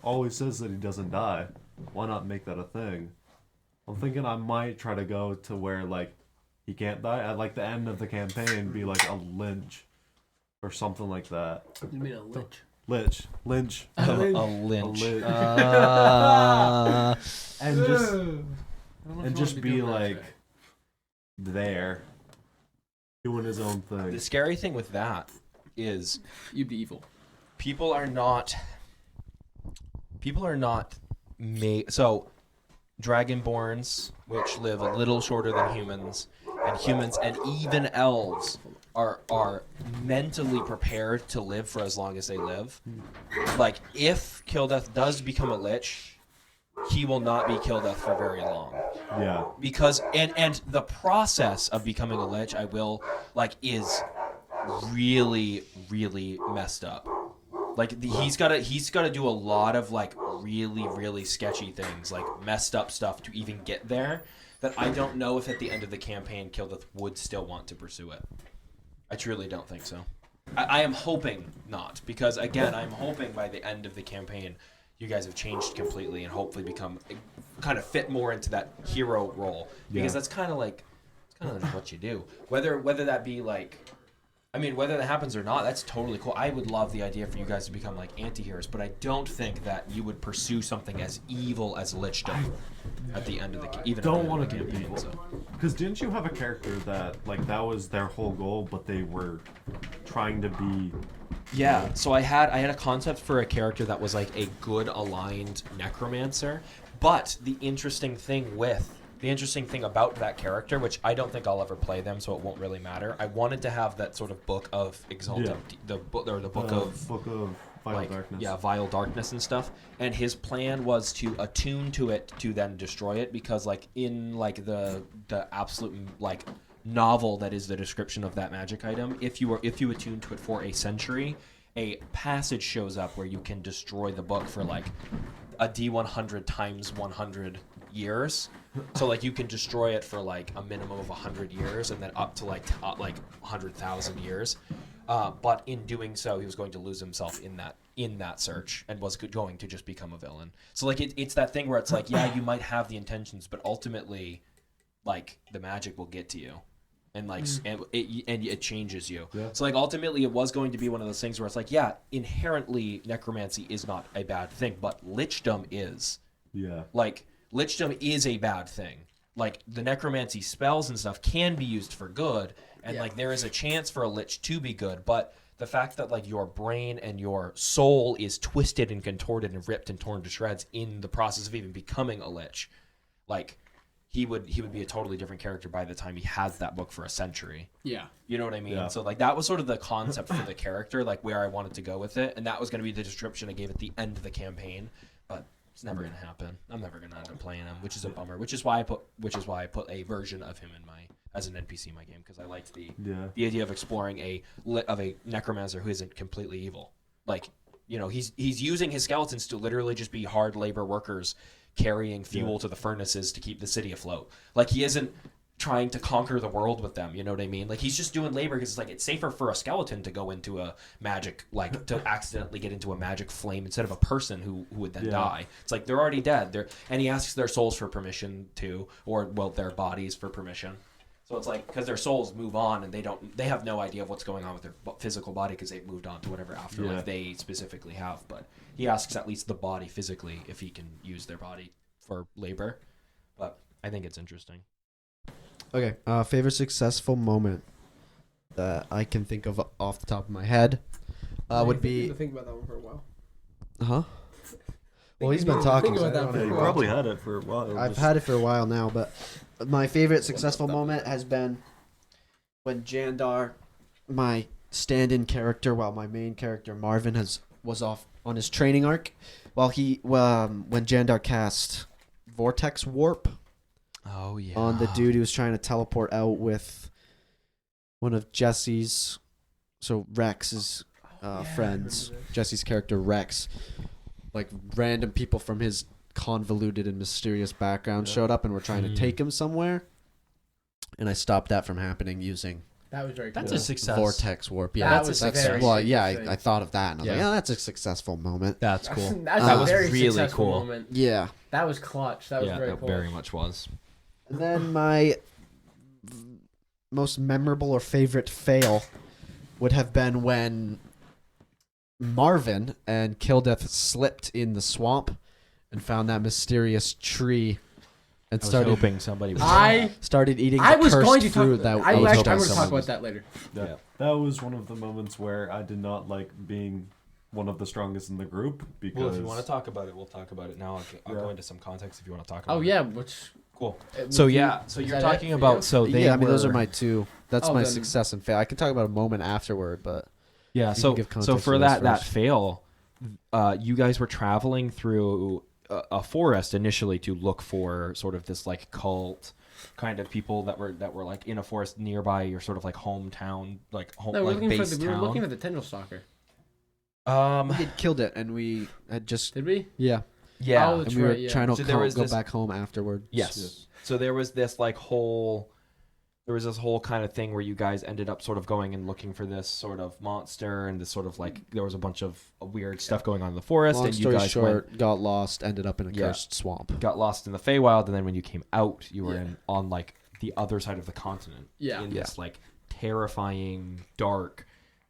always says that he doesn't die. Why not make that a thing? I'm thinking I might try to go to where like he can't die at like the end of the campaign, be like a lynch or something like that. You mean a lich? Lynch. A lynch. A lynch. And just be like there, doing his own thing. The scary thing with that is You'd be evil. people are not made. So dragonborns, which live a little shorter than humans, and even elves are mentally prepared to live for as long as they live. Like if Kildeth does become a lich, he will not be Kildeth for very long. Yeah. Because and the process of becoming a lich, is really messed up. Like he's got to do a lot of like really sketchy things, like messed up stuff to even get there. That I don't know if at the end of the campaign Kildeth would still want to pursue it. I truly don't think so. I am hoping not, because again, I'm hoping by the end of the campaign, you guys have changed completely and hopefully become kind of fit more into that hero role, because that's kind of like what you do. Whether that be like, I mean, whether that happens or not, that's totally cool. I would love the idea for you guys to become like anti-heroes, but I don't think that you would pursue something as evil as lichdom at the end of the even Don't at the end want of the to be campaign. evil. So. Because didn't you have a character that like that was their whole goal, but they were trying to be? Yeah, so I had a concept for a character that was like a good aligned necromancer, but the interesting thing about that character, which I don't think I'll ever play them, so it won't really matter. I wanted to have that sort of book of Exalted, the book of Vile Darkness. Yeah, Vile Darkness and stuff. And his plan was to attune to it to then destroy it, because like in like the absolute like novel that is the description of that magic item, if you attune to it for a century, a passage shows up where you can destroy the book for like a D100 times 100 years. So like you can destroy it for like a minimum of 100 years and then up to like 100,000 years. But in doing so, he was going to lose himself in that search and was going to just become a villain. So like it's that thing where it's like, yeah, you might have the intentions, but ultimately, like the magic will get to you, and like and it changes you. Yeah. So like ultimately, it was going to be one of those things where it's like, yeah, inherently necromancy is not a bad thing, but lichdom is. Yeah. Like lichdom is a bad thing. Like the necromancy spells and stuff can be used for good. And like there is a chance for a lich to be good, but the fact that like your brain and your soul is twisted and contorted and ripped and torn to shreds in the process of even becoming a lich, like he would be a totally different character by the time he has that book for a century. Yeah. You know what I mean? Yeah. So like that was sort of the concept for the character, like where I wanted to go with it, and that was going to be the description I gave at the end of the campaign. But It's never gonna happen. I'm never gonna end up playing him, which is a bummer. Which is why I put a version of him in my as an NPC in my game, because I liked the idea of exploring a necromancer who isn't completely evil. Like, you know, he's using his skeletons to literally just be hard labor workers carrying fuel to the furnaces to keep the city afloat. Like, he isn't trying to conquer the world with them, you know what I mean? Like, he's just doing labor because it's like it's safer for a skeleton to go into a magic, like to accidentally get into a magic flame instead of a person who would then die. It's like they're already dead. And he asks their souls for permission to, or well, their bodies for permission. So it's like, because their souls move on and they have no idea of what's going on with their physical body because they've moved on to whatever afterlife they specifically have. But he asks at least the body physically if he can use their body for labor. But I think it's interesting. Okay, favorite successful moment that I can think of off the top of my head would be. Think about that one for a while. Huh? Well, he's been talking. Think about that for a You while. probably had it for a while. I've had it for a while now, but my favorite successful moment has been when Jandar, my stand-in character, while my main character Marvin was off on his training arc, when Jandar cast Vortex Warp. Oh yeah. On the dude who was trying to teleport out with one of Jesse's, so Rex's friends. Jesse's character Rex, like random people from his convoluted and mysterious background showed up and were trying to take him somewhere, and I stopped that from happening using That was very cool. That's a success. Vortex Warp. Yeah, That was very well, yeah. successful. I thought of that and I was Yeah. like, yeah, that's a successful moment. That's cool. That's That a was very really successful cool. moment. Yeah, That was clutch. That was very that cool. very much was. and then my most memorable or favorite fail would have been when Marvin and Killdeath slipped in the swamp and found that mysterious tree and I was started hoping somebody would. started eating I the was cursed going to talk. fruit that I'm was going hoping to talk someone about was- that later. That was one of the moments where I did not like being one of the strongest in the group because Well, if you want to talk about it, we'll talk about it now. I'll go into some context if you want to talk about Oh it. yeah, which Cool. would So you- yeah, so is you're that it talking for about you? so they yeah, I mean those were- are my two. That's Oh, my then- success and fail. I can talk about a moment afterward, but Yeah, You so can give so context for to this that first. fail, you guys were traveling through a forest initially to look for sort of this like cult kind of people that were like in a forest nearby your sort of like hometown, like home No, we're like looking for base we were town. looking for the tendril stalker. we had killed it and we had just Did we? yeah, Yeah. Oh, and we were right, yeah. trying to So there was go this- back home afterward. Yes. So there was this like whole kind of thing where you guys ended up sort of going and looking for this sort of monster and this sort of like there was a bunch of weird stuff going on in the forest Long and you story guys short, got lost, ended up in a Yeah. cursed swamp. got lost in the Feywild, and then when you came out, you were Yeah. on like the other side of the continent. Yeah. In Yeah. this like terrifying dark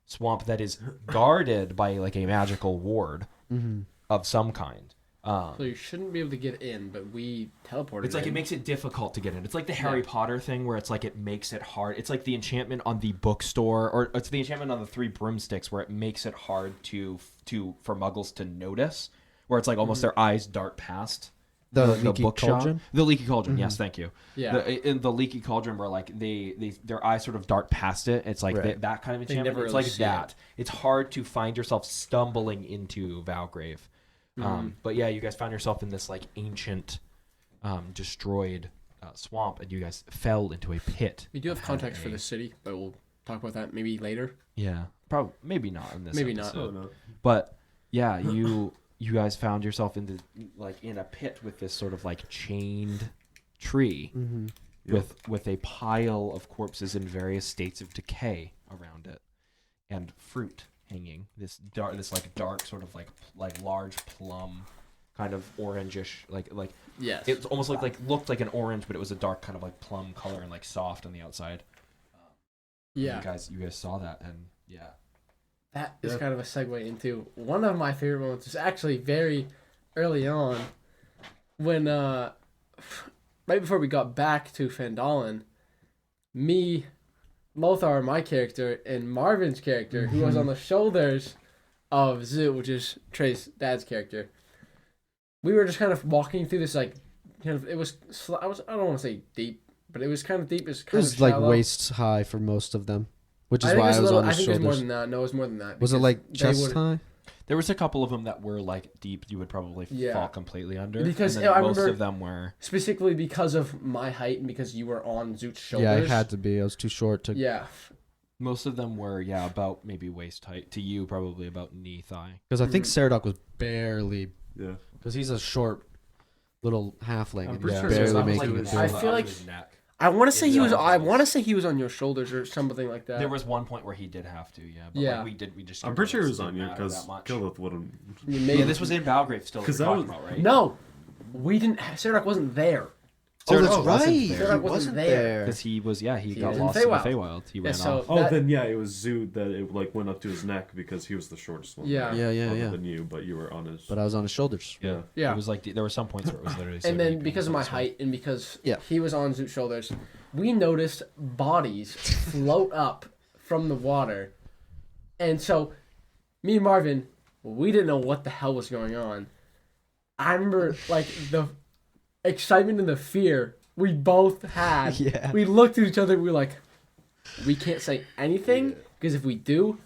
swamp that is guarded by like a magical ward Mm-hmm. of some kind. So you shouldn't be able to get in, but we teleported. It's like in. it makes it difficult to get in. It's like the Harry Potter thing where it's like it makes it hard. It's like the enchantment on the bookstore, or it's the enchantment on the three broomsticks where it makes it hard for muggles to notice. Where it's like almost their eyes dart past The leaky bookshop. cauldron? The leaky cauldron. Yes, thank you. Yeah. In the leaky cauldron where like their eyes sort of dart past it. It's like Right. that kind of They enchantment. never It's really like see that. It's hard to find yourself stumbling into Valgrave. But yeah, you guys found yourself in this like ancient, destroyed swamp, and you guys fell into a pit. We do have that had context for the city, but we'll talk about that maybe later. Yeah, probably maybe not in this. Maybe not. episode. Oh, no. But yeah, you guys found yourself in a pit with this sort of like chained tree Mm-hmm. with a pile of corpses in various states of decay around it, and fruit hanging. This dark sort of like large plum, kind of orangish like Yes. it almost looked like an orange, but it was a dark kind of like plum color and like soft on the outside. Yeah. You guys saw that, and yeah. That is kind of a segue into one of my favorite moments. It's actually very early on when right before we got back to Fandolin, me, Lothar, my character, and Marvin's character, who was on the shoulders of Zoo, which is Trey's dad's character, we were just kind of walking through this like kind of it was I don't want to say deep, but it was kind of deep. It was It kind was of like shallow. waist high for most of them, which is I think why it was I was a little, on I his think it was more shoulders. than that. No, it was more than that. Was it because like they chest would- high? There was a couple of them that were like deep. You would probably fall completely under. Because and then I most remember of them were specifically because of my height and because you were on Zoot's shoulders. Yeah, it had to be. I was too short to. Yeah. most of them were about maybe waist height. To you, probably about knee thigh. Because I think Saradoc was barely. Yeah. Because he's a short little halfling. I'm and pretty he's sure barely Saradoc was making like it. his- through. I feel like his neck. I want to say he was. Yeah. I want to say he was on your shoulders or something like that. There was one point where he did have to, But Yeah. we just. I'm pretty sure it was didn't on you matter because that much. Killeth wouldn't. You made Yeah, this was in Belgrave still. 'Cause That that we're was- talking about, right? No, we didn't. Saradoc wasn't there. Oh, that's Saradoc right. wasn't He there. Saradoc wasn't wasn't there. there. Because he was, he He got was in lost in the Feywild. Feywild. He ran so- off. Oh, That- then yeah, it was Zoot that it like went up to his neck because he was the shortest one. Yeah. Yeah, yeah, Other yeah. than you, but you were on his. But I was on his shoulders. yeah. Yeah. It was like there were some points where it was literally. so And then deep, because of it my was so- height and because Yeah. he was on Zoot's shoulders, we noticed bodies float up from the water. And so, me and Marvin, we didn't know what the hell was going on. I remember, like, the excitement and the fear we both had. Yeah. We looked at each other, we were like, we can't say anything, because if we do,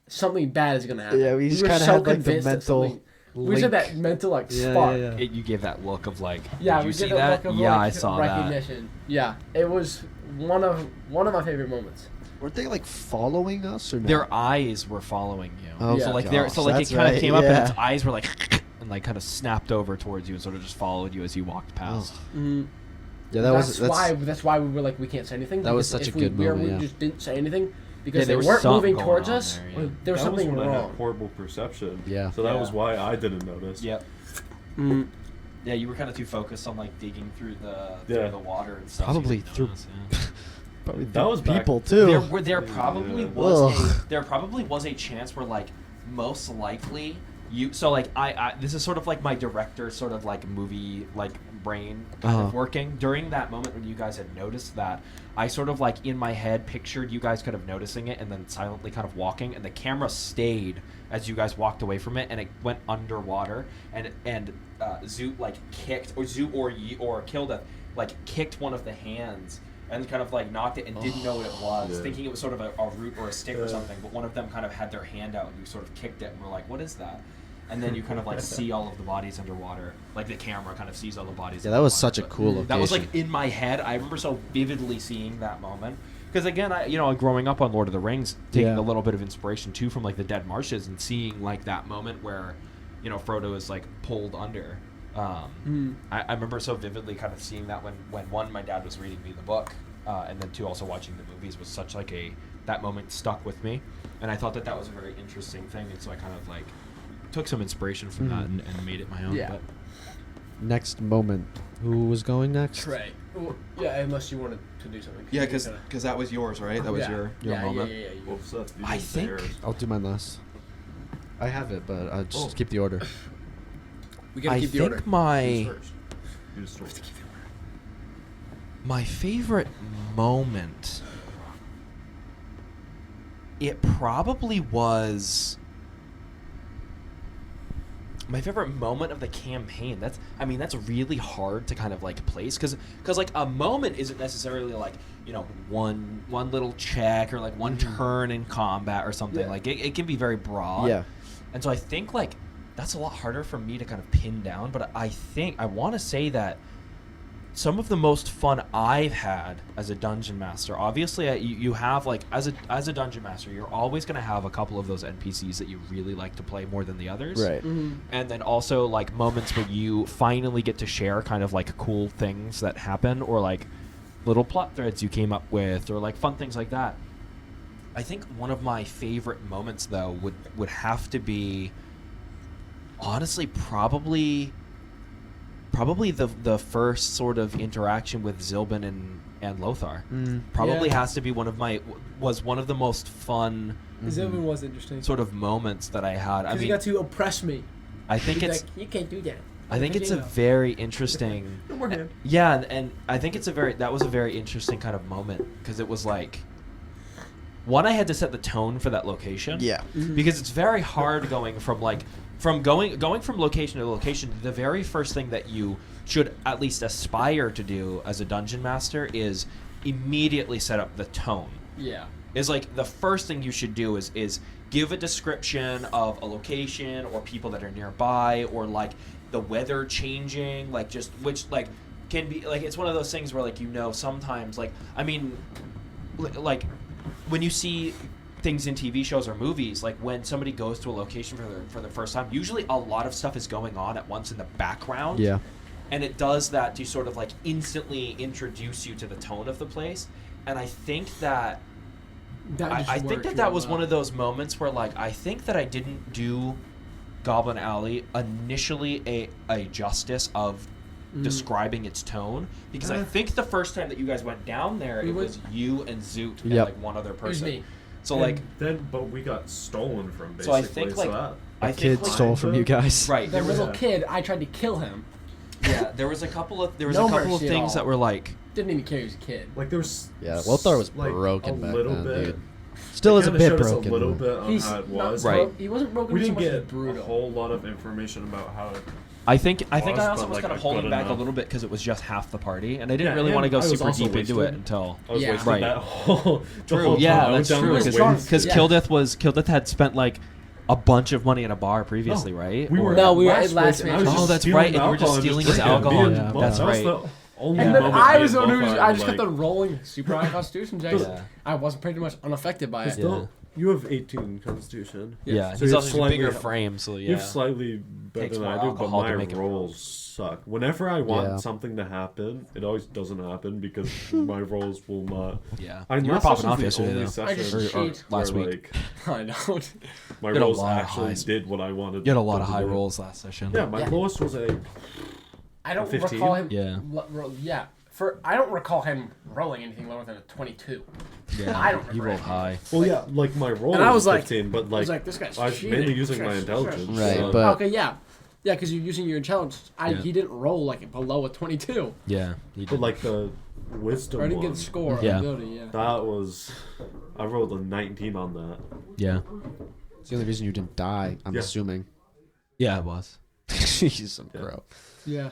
something bad is going to happen. Yeah, we just were kinda so had, like, the convinced that mental something- We said that mental, like, spark. You gave that look of like. Yeah, did we you see did a that? look of Yeah, like, I saw that. recognition. Yeah, it was one of my favorite moments. Weren't they like following us or no? Their eyes were following you. Oh, Yeah. So like gosh, it that's kind of right, came up yeah. and its eyes were like and like kind of snapped over towards you and sort of just followed you as you walked past. Mm, Yeah, that was that's why we were like we can't say anything. That was because such a if good we moment, yeah. just didn't say anything Yeah, because there they was weren't something moving going towards on us. there, yeah. There was That something when I had wrong. horrible perception. Yeah. So that was Yeah. why I didn't notice. Yep. Mm, Yeah, you were kind of too focused on like digging through the Yeah. water and stuff. Probably so you didn't through- notice, yeah. Probably That was back- people too. There probably Yeah. was a chance where like most likely you so like I this is sort of like my director sort of like movie like brain kind of working during that moment when you guys had noticed that. I sort of like in my head pictured you guys kind of noticing it and then silently kind of walking, and the camera stayed as you guys walked away from it, and it went underwater, and Zoot like kicked or Kildeth like kicked one of the hands and kind of like knocked it and didn't know what it was, Yeah. thinking it was sort of a root or a stick or something, but one of them kind of had their hand out and you sort of kicked it and were like, what is that? And then you kind of like see all of the bodies underwater, like the camera kind of sees all the bodies. Yeah, that was underwater. such a But cool location. that was like in my head. I remember so vividly seeing that moment. Because again, growing up on Lord of the Rings, taking Yeah. a little bit of inspiration too from like the Dead Marshes and seeing like that moment where, Frodo is like pulled under. I remember so vividly kind of seeing that when one, my dad was reading me the book, and then two, also watching the movies was such like that moment stuck with me, and I thought that was a very interesting thing, and so I kind of like took some inspiration from that and made it my own. Yeah. But Next moment. Who was going next? Trey. Well, yeah, unless you wanted to do something. Yeah, because that was yours, right? That was your moment. Yeah. Well, Seth, you I didn't say think- yours. I'll do mine last. I have it, but I'll just Oh. keep the order. We gotta I keep the think order. my First. You just told- my favorite moment, it probably was my favorite moment of the campaign. That's really hard to kind of like place because like a moment isn't necessarily like one little check or like one turn in combat or something. Yeah. Like it can be very broad. Yeah. And so I think like that's a lot harder for me to kind of pin down, but I think I want to say that some of the most fun I've had as a dungeon master, obviously you have like as a dungeon master, you're always going to have a couple of those NPCs that you really like to play more than the others. Right. And then also like moments where you finally get to share kind of like cool things that happen or like little plot threads you came up with or like fun things like that. I think one of my favorite moments though would have to be honestly probably the first sort of interaction with Zilbin and Lothar. Probably Yeah. has to be one of the most fun Zilvin was interesting. sort of moments that I had. I Because he mean, got to oppress me. I think He's it's like, you can't do that. I think it's a Potato. very interesting No more hand. yeah, and I think that was a very interesting kind of moment because it was like one, I had to set the tone for that location. Yeah. Because it's very hard going from location to location. The very first thing that you should at least aspire to do as a dungeon master is immediately set up the tone. Yeah. Is like the first thing you should do is give a description of a location or people that are nearby or like the weather changing, like just which like can be like it's one of those things where like sometimes like I mean like when you see things in TV shows or movies, like when somebody goes to a location for the first time, usually a lot of stuff is going on at once in the background. Yeah. And it does that to sort of like instantly introduce you to the tone of the place. And I think that I think that was one of those moments where like I think that I didn't do Goblin Alley initially a justice of describing its tone, because I think the first time that you guys went down there it was you and Zoot and like one other person. me. So And like but we got stolen from basically. So I think like A kid stole from you guys. right The there was little kid, I tried to kill him. there was a couple of No mercy at things all. that were like Didn't even care he was a kid. like there was Yeah, Lothar was like, broken a back little then, bit. dude. Still is a Kinda bit showed us broken. a little bit on He's how it not was. Right. He wasn't broken We so didn't much as get a brutal. whole lot of information about how. I think I was, also but, was like, kind of a holding good back a enough. little bit because it was just half the party, and I didn't Yeah, really and want to go I was super also deep into wasted. it until. I was Yeah. wasting Right. that whole. the True. whole Yeah, time. I that's went down true. with Because wings. Kildeth had spent like a bunch of money in a bar previously, right? We were Or- No, we were last at last week, and I week. was Oh, just that's stealing right, and you were just alcohol and stealing his drinking. alcohol. Me and Yeah, Mo- that's that was right. the only And then moment I me was and the one Mo who were, I just kept like, on rolling super high constitution checks. Yeah. I wasn't pretty much unaffected by it. Still, you have 18 constitution. Yeah, So he's you're also just a slightly- bigger frame, so yeah. You're slightly better Takes than more I do, but alcohol to my make him rolls suck. Whenever I want Yeah. something to happen, it always doesn't happen because my rolls will not. Yeah, I mean, you were last popping session's off the yesterday only though. I just session cheat. where, last week. like, I don't. my You had a rolls lot of actually highs. did what I wanted. You had a lot them of to high do. rolls last session. Yeah, my Yeah. lowest was a. I don't 15? recall him. Yeah. Yeah. I don't recall him rolling anything lower than a 22. Yeah, I don't you remember rolled anything. high. Well, yeah, like my roll And I was like- 15, but I like was like, this guy's I was cheating. mainly using my Sure, intelligence. Right, so- but- Okay, yeah. Yeah, because you're using your intelligence. Yeah. He didn't roll like below a 22. Yeah, you But did. like the wisdom Or I didn't one, get the score. Yeah. Ability, yeah. that was. I rolled a 19 on that. yeah, It's the only reason you didn't die, I'm Yeah. assuming. yeah, it was. He's some Yeah. crow. Yeah.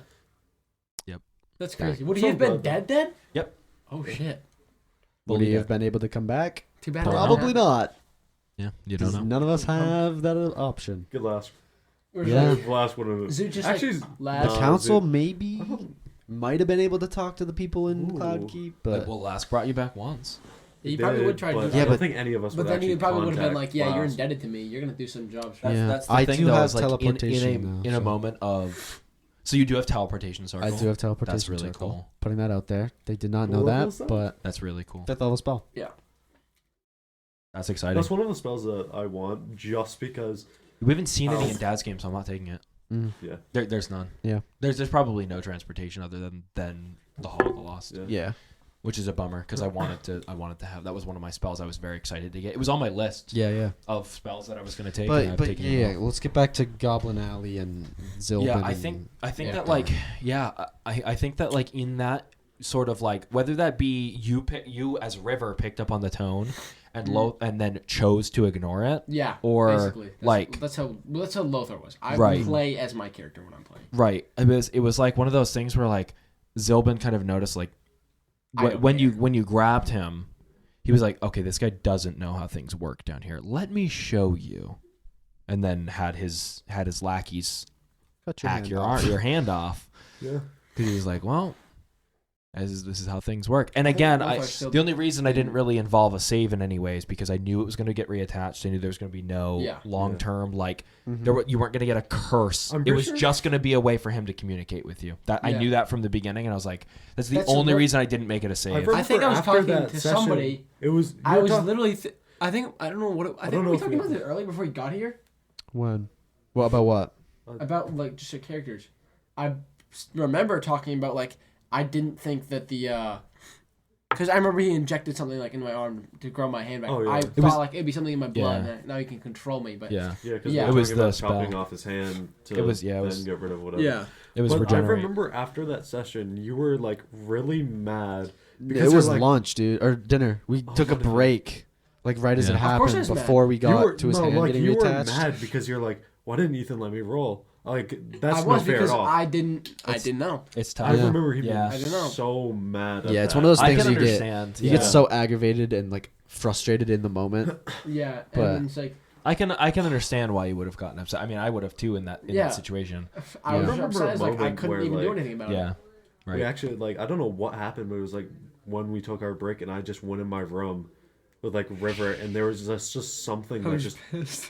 Yep. That's Dang. crazy. Would he So have been glad. dead? Yep. Oh shit. Would he have been able to come back? Too bad. Probably not. Yeah, you don't 'Cause know. none of us have that option. Good last. Yeah. The last one of Zoot just Actually, like The last. No, council Zoot- maybe might have been able to talk to the people in Ooh. Cloudkeep, Like, but well, last brought you back once. He probably would try to do but that. Yeah, I don't but- think any of us But would then actually he probably would have been contact like, "Yeah, you're Blast. indebted to me. You're gonna do some jobs." That's, Yeah. that's the I thing, do though, have is, like, teleportation, in though, a so- moment of. So you do have teleportation circle. I do have teleportation. That's really circle. cool. Putting that out there. They did not What know level is that, that? but That's really cool. 5th level spell. That's exciting. That's one of the spells that I want just because. We haven't seen any Oh. in Dad's game, so I'm not taking it. Mm. Yeah. There's none. Yeah. There's probably no transportation other than the Hall of the Lost, Yeah. Yeah. which is a bummer because I wanted to have. That was one of my spells I was very excited to get. It was on my list Yeah. of spells that I was going to take. and I've But taken it yeah, off. let's get back to Goblin Alley and Zilbin. Yeah, I and- think yeah. that like I think that like in that sort of like whether that be you as River picked up on the tone and and then chose to ignore it. Yeah. Or, basically. That's how Lothar was. I Right. play as my character when I'm playing. Right. It was like one of those things where like Zilbin kind of noticed like I don't when care. you grabbed him, he was like, okay, this guy doesn't know how things work down here. Let me show you. And then had his lackeys Cut your hack hand your off. your hand off Yeah. because he was like, well, this is how things work. And again, Lothar still- the only reason I didn't really involve a save in any way is because I knew it was going to get reattached. I knew there was going to be no Yeah. long term like Mhm. you weren't going to get a curse. I'm It pretty was sure- just going to be a way for him to communicate with you. That I Yeah. knew that from the beginning, and I was like, that's the That's only what- reason I didn't make it a save. I think I was after talking that to session, somebody. It was. I you were was talk- literally. I think I don't know what. I think don't we know were if talking we- about it earlier before he got here When? What about what? about like just the characters. I remember talking about like I didn't think that the because I remember he injected something like in my arm to grow my hand back. Oh, yeah. I It thought was- like it'd be something in my blood. Yeah. And now he can control me. But yeah, Yeah, because Yeah. it It was was about the chopping spell. off his hand to It was- yeah, it then was- get rid of whatever. yeah. it was But I regenerate. remember after that session, you were like really mad. It Because was you're like, lunch, dude, or dinner. We took a what is it? break, like right as Yeah. it Of course I happened, was mad. before we You got were, to his no, hand like getting you were reattached. mad because you're like, why didn't Ethan let me roll? Like that's I not was fair because at all. I didn't know. It's I tough. Yeah. remember him Yeah. I don't know. being so mad. At Yeah, it's that. one of those I things can you get. understand. You yeah. get so aggravated and like frustrated in the moment. Yeah, But- and it's like I can understand why you would have gotten upset. I mean, I would have too in that situation. I was remember upset. a It's like I moment couldn't where, even do like- anything about it. Yeah. Right. We actually, like, I don't know what happened, but it was like when we took our break and I just went in my room with like River, and there was just something that just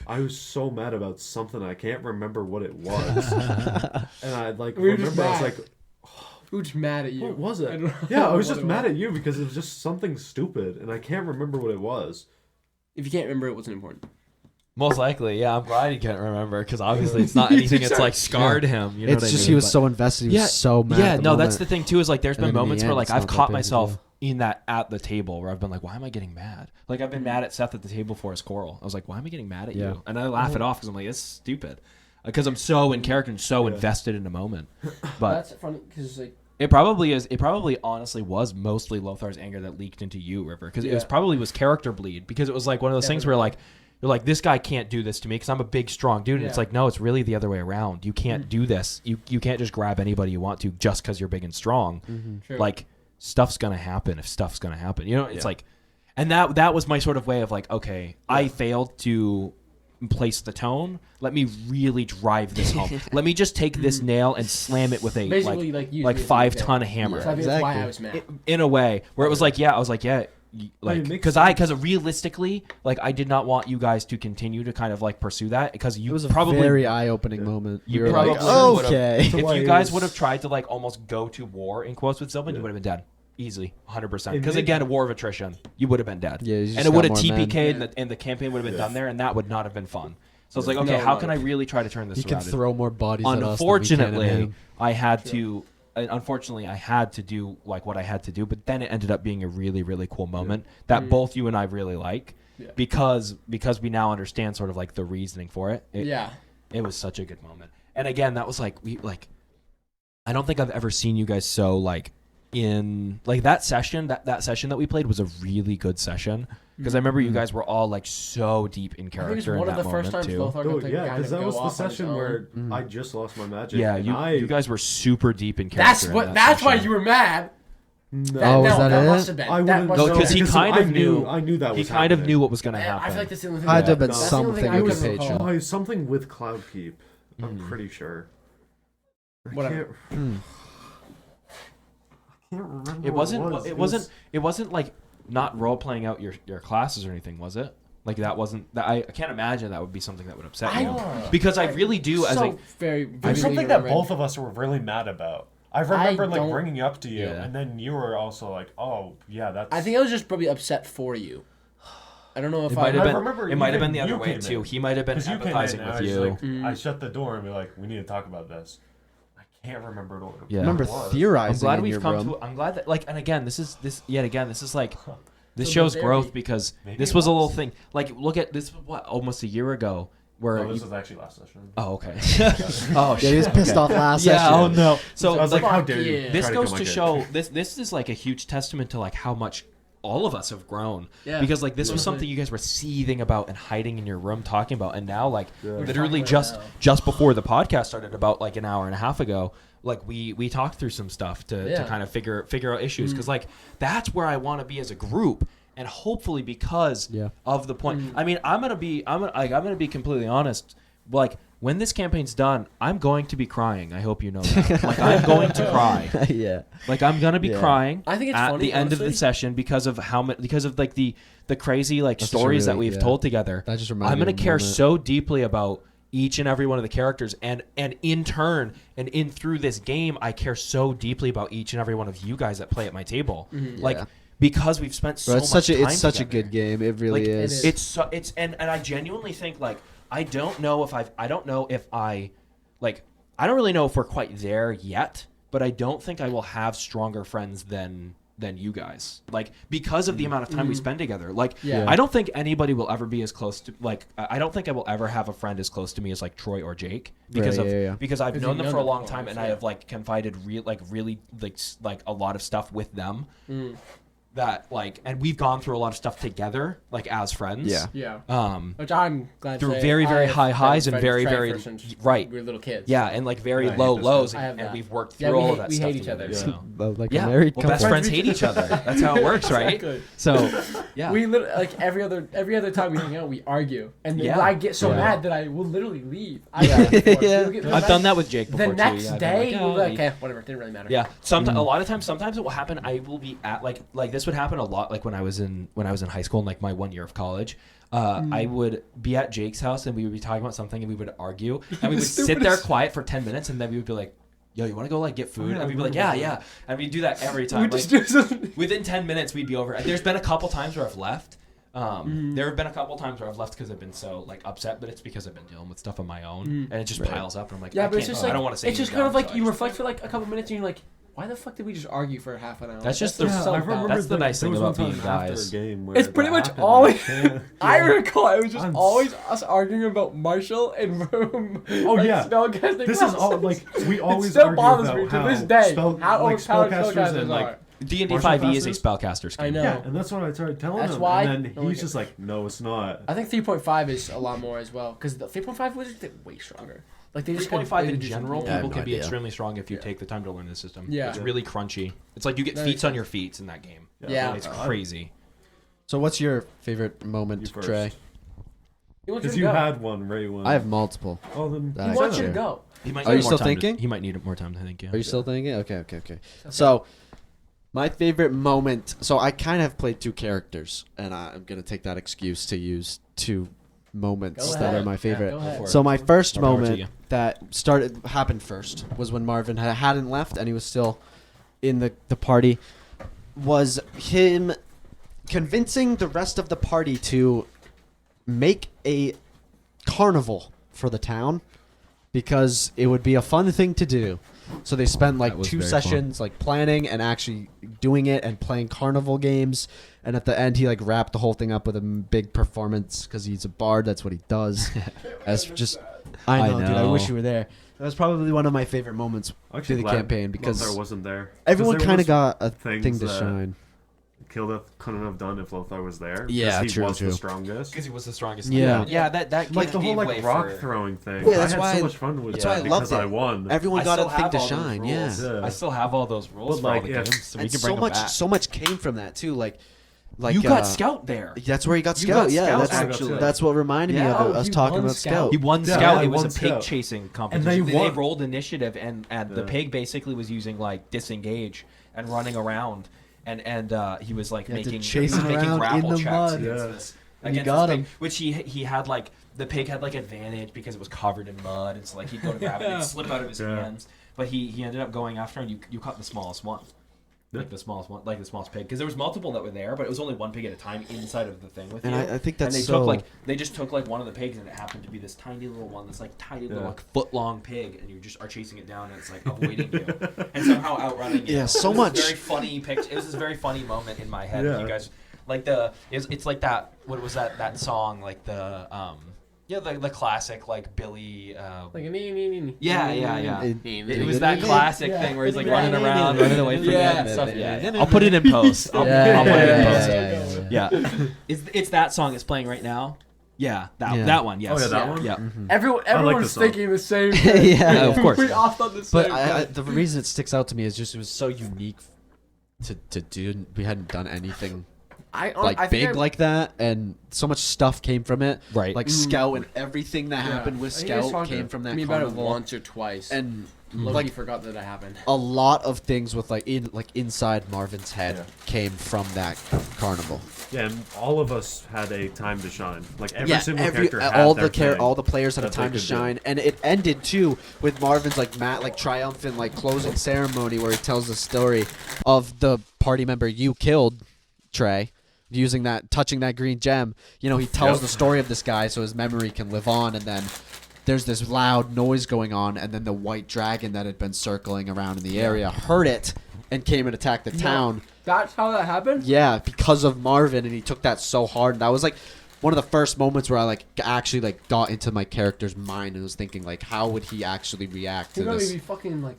I was so mad about something. I can't remember what it was. And I like We were just remember I was mad. like, We were just mad at you. what was I it? don't know Yeah, I was what just it mad at you because it was just something stupid and I can't remember what it was. If you can't remember, it wasn't important. Most likely, yeah. I'm glad you can't remember because obviously it's not anything that's like scarred him. You know It's what I just mean? he was But- so invested. He was so mad. Yeah, at the no, that's moment. the thing too. Is like there's And been then in the moments end, where like it's I've not that caught big of a myself deal. in that at the table where I've been like, why am I getting mad? Like I've been mad at Seth at the table for a squirrel. I was like, why am I getting mad at Yeah. you? And I laugh it off because I'm like, it's stupid. Because I'm so in character and so invested in the moment. But That's funny because like it probably is. It probably honestly was mostly Lothar's anger that leaked into you, River, because it was Yeah. probably was character bleed. Because it was like one of those things where like you're like, this guy can't do this to me because I'm a big, strong dude. And it's Yeah. like, no, it's really the other way around. You can't do this. You can't just grab anybody you want to just because you're big and strong. True. Like stuff's gonna happen if stuff's gonna happen. You know, it's like, and that was my sort of way of like, okay, I failed to place the tone. Let me really drive this home. Let me just take this nail and slam it with a basically use me as an 5-ton example. hammer. So I think that's why Exactly. I was mad. In a way where it was like, yeah, I was like, yeah, like it makes because realistically, like I did not want you guys to continue to kind of like pursue that because you It was a probably very eye-opening moment. You You were probably like, would've- okay. if why you it guys was- would have tried to like almost go to war in quotes with Sylvan, you would have been dead easily, 100%. Because It- again, a war of attrition, you would have been dead. Yeah, you just and it got would have more men. TPK'd and the campaign would have been done there, and that would not have been fun. So it's like, okay, No, how no. can I really try to turn this He can around? throw more bodies at us than we can at Unfortunately, him. I had to. Unfortunately, I had to do like what I had to do, but then it ended up being a really, really cool moment that both you and I really like, because we now understand sort of like the reasoning for it. It was such a good moment, and again, that was like I don't think I've ever seen you guys so like in like that session. That session that we played was a really good session because I remember you guys were all like so deep in I think it's character in one of that the first moment times too. Lothar got to Yeah, kind because of that go was the off on his session own. where I just lost my magic. Yeah, and you guys were super deep in character. That's in what. that That's why session. you were mad. Oh, was that it? must have been. I that wouldn't must No, have because been. he kind of knew. I knew that He was kind of happening. knew what was going to happen. I feel like that's the only thing. Had to have that- been that's the only something thing I you could could recall. patient. Oh, it was something with Cloudkeep. I'm pretty sure. I Whatever. can't remember. It wasn't. What It it wasn't. was. It wasn't like not role playing out your classes or anything, was it? Like that wasn't. That I can't imagine that would be something that would upset you. Because I really do. As so like, very. It was vividly something that remembered. both of us were really mad about. I remember like don't- bringing it up to you, Yeah. and then you were also like, "Oh, yeah, that's." I think I was just probably upset for you. I don't know if it I. might have I been. remember It might have even been the other you way came too. in. He might have been Because you came in, empathizing and with I was you. like, I shut the door and be like, "We need to talk about this." I can't remember what it Yeah. I remember was. theorizing I'm glad in we've your come room. to. I'm glad that like, and again, this is like. This So shows there growth we- because Maybe this it was a little was. thing. Like, look at this. Was what almost a year ago, where Oh, this you- was actually last session. oh okay. Oh Yeah, he was shit. pissed Okay. off last Yeah. session. Oh no. So I was like, like, "How fuck dare you?" yeah. this Try to goes kill to my show this is like a huge testament to like how much all of us have grown. Yeah. Because like this was Totally. something you guys were seething about and hiding in your room talking about, and now like literally talking about just it now. just before the podcast started, about like an hour and a half ago, like we talked through some stuff to Yeah. kind of figure out issues, because like that's where I want to be as a group. And hopefully, because of the point, I mean, I'm gonna be completely honest. Like when this campaign's done, I'm going to be crying. I hope you know that. Like I'm going to cry. Yeah. Like I'm gonna be Yeah. crying. I think it's at funny, the end of the honestly. session because of like the crazy like That's just a stories that really- we've yeah. told together. That just reminded I'm me gonna of a care moment. so deeply about each and every one of the characters, and in turn and in through this game, I care so deeply about each and every one of you guys that play at my table. Like Yeah. because we've spent so Bro, much it's such a time it's such a together. good game. It really Like, is. It's and I genuinely think like I don't really know if we're quite there yet, but I don't think I will have stronger friends than you guys, like because of the amount of time we spend together. Like Yeah. I don't think anybody will ever be as close to like I don't think I will ever have a friend as close to me as like Troy or Jake because Right, of yeah. because I've Because known you've them known for a them long for time, long, and yeah. I have like confided really like a lot of stuff with them. that like, and we've gone through a lot of stuff together, like as friends. Yeah. Yeah. Which I'm glad to Through say very, very I have high highs and been very, friends very with Trey since right. we were little kids. Yeah, and like very I hate low this lows, I have and that. we've worked Yeah, through we all hate- of that we stuff hate each together. other. So. Like Yeah, a married well, couple. best friends hate each other. That's how it works, right? Exactly. So, yeah. We literally, like every other time we hang out, we argue, and then Yeah. I get so Yeah. mad that I will literally leave. Yeah. I've done that with Jake before The next too. Yeah, I've been day, like, we'll "Oh, be like, you-" okay, whatever, didn't really matter. Yeah, sometimes a lot of times, sometimes it will happen. I will be at like this would happen a lot. Like when I was in high school, in like my 1 year of college, I would be at Jake's house and we would be talking about something and we would argue and we would sit there quiet for 10 minutes and then we would be like, "Yo, you want to go like get food?" And we'd be like, "Yeah," and we'd do that every time. We Like, just do something. within 10 minutes, we'd be over. There's been a couple times where I've left. There have been a couple times where I've left because I've been so like upset, but it's because I've been dealing with stuff on my own, and it just piles up. And I'm like, Yeah, I but it's can't- just like I don't want to say. it's just anything kind of dumb, like so I you just- reflect for like a couple minutes and you're like, why the fuck did we just argue for half an hour? That's just so the- so I bad. remember That's the nice there thing was about one being time after guys. a game where It's that pretty much happened, always. yeah. I recall it was just I'm always us arguing about Marshall and room. Oh, yeah. spellcasting This is all classes. like we always still argue bothers about me to how this day spell, how like overpowered spellcasters spellcasters and like are. D&D Martial 5e is a classes? spellcaster scheme. I know. yeah, and that's what I started telling That's him, why- and then Oh my he's God. just like, "No, it's not." I think 3.5 is a lot more as well because the 3.5 was way stronger. Like they just 3.5 could in do something general, more. Yeah, I have people no can be idea. extremely strong if you Yeah. take the time to learn the system. Yeah. It's really crunchy. It's like you get That feats makes on sense. your feet in that game. Yeah. It's crazy. So what's your favorite You moment, first. Trey? He wants Because you you to go. had one, Ray one. I have multiple. Oh, then That He I wants can you to share. go. He might Are you need more still time thinking? he might need more time to think. Yeah. Are you still thinking? Okay. So, my favorite moment. So I kind of have played two characters, and I'm gonna take that excuse to use two moments Go that ahead. are my favorite. Go ahead. So my first More power to moment you. that happened first was when Marvin hadn't left and he was still in the party. Was him convincing the rest of the party to make a carnival for the town because it would be a fun thing to do. So they spent That like was 2 very sessions like planning and actually doing it and playing carnival games. And at the end, he like wrapped the whole thing up with a big performance because he's a bard. That's what he does. As just, I know, dude. I wish you were there. That was probably one of my favorite moments I'm through the glad campaign because Lothar wasn't there. everyone 'Cause there kind of was got a things thing to that shine. Kildeth couldn't have done if Lothar was there. 'cause Yeah, he true, was true. the strongest. Because he was the strongest. Yeah. Yeah. That Like gives the whole leeway like rock for- throwing thing. Yeah, that's I had why so much fun with that's that why I loved because I it. won. Everyone I got a still thing have to all those shine. Yeah. rules. Yeah. I still have all those rules But, for like, all the if- games, so we And can bring so them much, back. so much came from that too. Like You got Scout there. That's where he got You Scout. got Yeah, Scout, that's actually. that's what reminded me Yeah. of it, Oh, us he talking won about Scout. Scout. He won Yeah, Scout. I It was won a pig Scout. chasing And competition. they They won. rolled initiative, and the Yeah. pig basically was using like disengage and running around, and he was like You had to making chase him making around grapple in the checks mud. against Yeah. this. And you Against got this him. pig, which he had like the pig had like advantage because it was covered in mud, and so like he'd go to grab it and it'd slip out of his Yeah. hands. But he ended up going after, and you caught the smallest one. Yeah. Like the smallest one, like the smallest pig, because there was multiple that were there, but it was only one pig at a time inside of the thing with And you. I think And that's they so. they just took like one of the pigs, and it happened to be this tiny little one, that's like tiny little Yeah. like foot long pig, and you just are chasing it down, and it's like avoiding you, and somehow outrunning you. Yeah, so It was much. This very funny picture. It was this very funny moment in my head. Yeah. You guys like it's like that. What was that song? Like the classic like Billy. Like a nee. Yeah. It- It was that classic thing where he's like running around, running away from Yeah. it and stuff. Yeah. I'll put it in post. I'll put it in post. Yeah. It's that song that's playing right now. Yeah, Yeah. that one. Yes. Oh yeah, that Yeah. one. Yeah. Everyone's this song. thinking the same thing. Yeah, of course. We all thought the same But thing. the reason it sticks out to me is just it was so unique to do. We hadn't done anything I like think big like that, and so much stuff came from it. Right. Like Scout and everything that happened with I think he was Scout talking came from that to me about it carnival. once or twice. And Loki like forgot that it happened. a lot of things with like inside Marvin's head Yeah. came from that carnival. Yeah, and all of us had a time to shine. Like every single every character had all their the thing all the players had a that they time to could do. shine, and it ended too with Marvin's like triumphant like closing ceremony where he tells the story of the party member you killed, Trey, touching that green gem. You know, he tells Yep. the story of this guy so his memory can live on, and then there's this loud noise going on, and then the white dragon that had been circling around in the area heard it and came and attacked the town. That's how that happened? Yeah, because of Marvin, and he took that so hard. And that was like one of the first moments where I like actually like got into my character's mind and was thinking like, how would he actually react to He probably this? be fucking like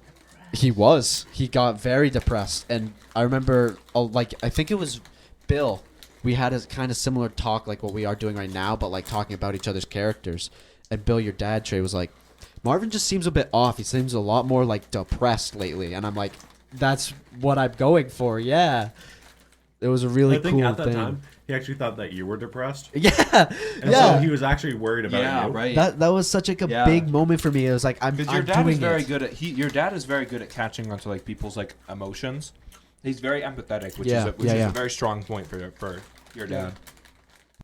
He got very depressed, and I remember, I think it was Bill. We had a kind of similar talk like what we are doing right now, but like talking about each other's characters. And Bill, your dad, Trey, was like, Marvin just seems a bit off. He seems a lot more like depressed lately. And I'm like, that's what I'm going for. Yeah. It was a really I think cool at that thing. time, he actually thought that you were depressed. Yeah. And Yeah. so he was actually worried about Yeah, you. right. That was such like a Yeah. big moment for me. It was like, I'm Because your dad doing is very it. good at your dad is very good at catching onto like people's like emotions. He's very empathetic, which Yeah, is yeah. a very strong point for your dad.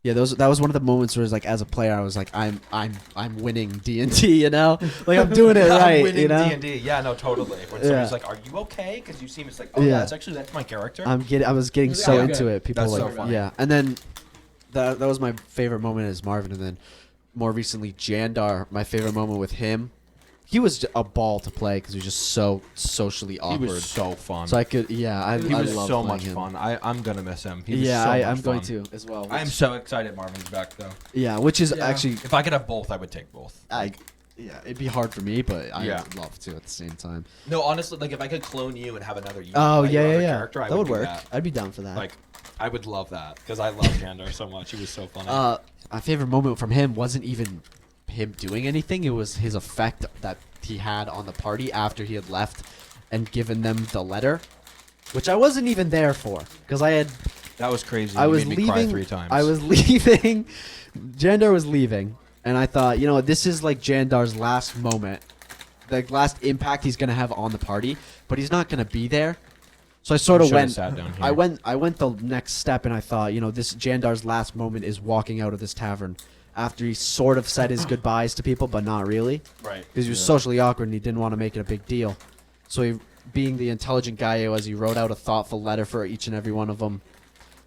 Yeah, that was one of the moments where it's like, as a player, I was like, I'm winning D&D, you know, like I'm doing it right, I'm winning you know. D&D. Yeah, no, totally. When Yeah. somebody's like, "Are you okay?" Because you seem it's like, "Oh Yeah. yeah, that's my character." I was getting so Yeah. into it. People That's were so like, funny. yeah, and then that was my favorite moment as Marvin, and then more recently Jandar. My favorite moment with him, he was a ball to play because he was just so socially He awkward. was so fun. So I could, yeah, I he was loved so playing much him. fun. I'm gonna miss him. He was Yeah, so much I'm going fun. to as well. I'm so excited Marvin's back though. Yeah, which is Yeah. actually, If I could have both, I would take both. yeah, it'd be hard for me, but I Yeah. would love to at the same time. No, honestly, like if I could clone you and have another you, Oh like, yeah, your yeah, other yeah. character, I That would do work. that. I'd be down for that. Like, I would love that because I love Jandar so much. He was so funny. My favorite moment from him wasn't even him doing anything. It was his effect that he had on the party after he had left and given them the letter, which I wasn't even there for because I had. that was crazy. I You was made me cry leaving. 3 times. I was leaving. Jandar was leaving, and I thought, this is like Jandar's last moment, the last impact he's gonna have on the party, but he's not gonna be there. So I sort of Should've went. sat down here. I went the next step, and I thought, this Jandar's last moment is walking out of this tavern after he sort of said his goodbyes to people, but not really, right. because he was socially awkward and he didn't want to make it a big deal. So he, being the intelligent guy he was, he wrote out a thoughtful letter for each and every one of them,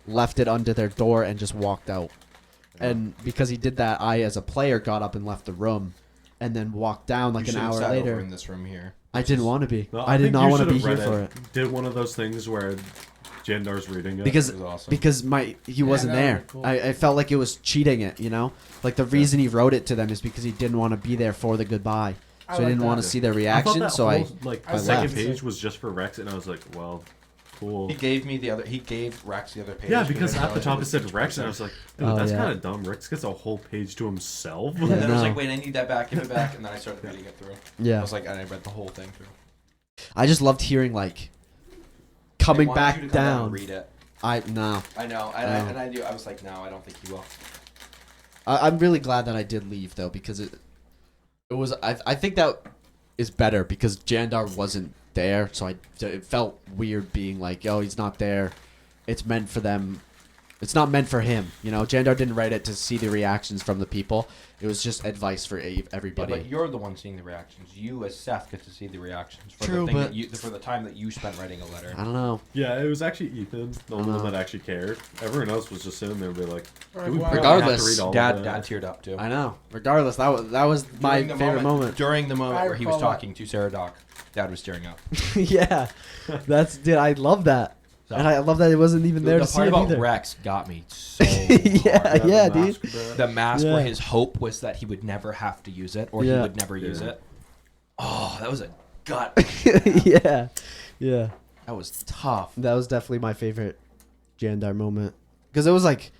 left it under their door, and just walked out. And because he did that, I, as a player, got up and left the room, and then walked down like You an should've hour sat over later. in this room here. I didn't want to be. No, I did think not you want to be should've here read for it. Did one of those things where Jandar's reading it. Because It was awesome. because he wasn't that there. would've been cool. I felt like it was cheating it, Like the reason he wrote it to them is because he didn't want to be there for the goodbye. I So I like didn't that. want to see their I thought reaction, that so whole, like I second left. page was just for Rex, and I was like, well, cool. He gave me the other. He gave Rex the other page. Yeah, because I at the realized top it was said Rex, and I was like, dude, Oh, that's yeah. kind of dumb. Rex gets a whole page to himself. And then I was No. like, wait, I need that back. Give it back. And then I started reading it through. I Yeah. was like, and I read the whole thing through. I just loved hearing like They coming wanted back you to come down. and read it. No. I know, and I knew. I was like, no, I don't think he will. I'm really glad that I did leave though, because it was I think that is better because Jandar wasn't there, so it felt weird being like, oh, he's not there. It's meant for them. It's not meant for him. Jandar didn't write it to see the reactions from the people. It was just advice for Yeah, everybody. but you're the one seeing the reactions. You, as Seth, get to see the reactions for True, the thing but- that you, for the time that you spent writing a letter. I don't know. Yeah, it was actually Ethan, the only one Uh-huh. that actually cared. Everyone else was just sitting there and be like, Right, do we wow. really have to Regardless, read all of Dad that? teared up too. I know. Regardless, that was my During the favorite moment. During the moment I where he was recall that. talking to Sarah Doc, Dad was tearing up. Yeah, dude. I love that, So- and I love that it wasn't even there the to see part it about either. Rex got me so Yeah, hard. yeah, the dude. mask, bro. The mask Yeah. where his hope was that he would never have to use it, or he Yeah. would never use Yeah. it. Oh, that was a gut. Yeah, yeah. That was tough. That was definitely my favorite Jandar moment because it was like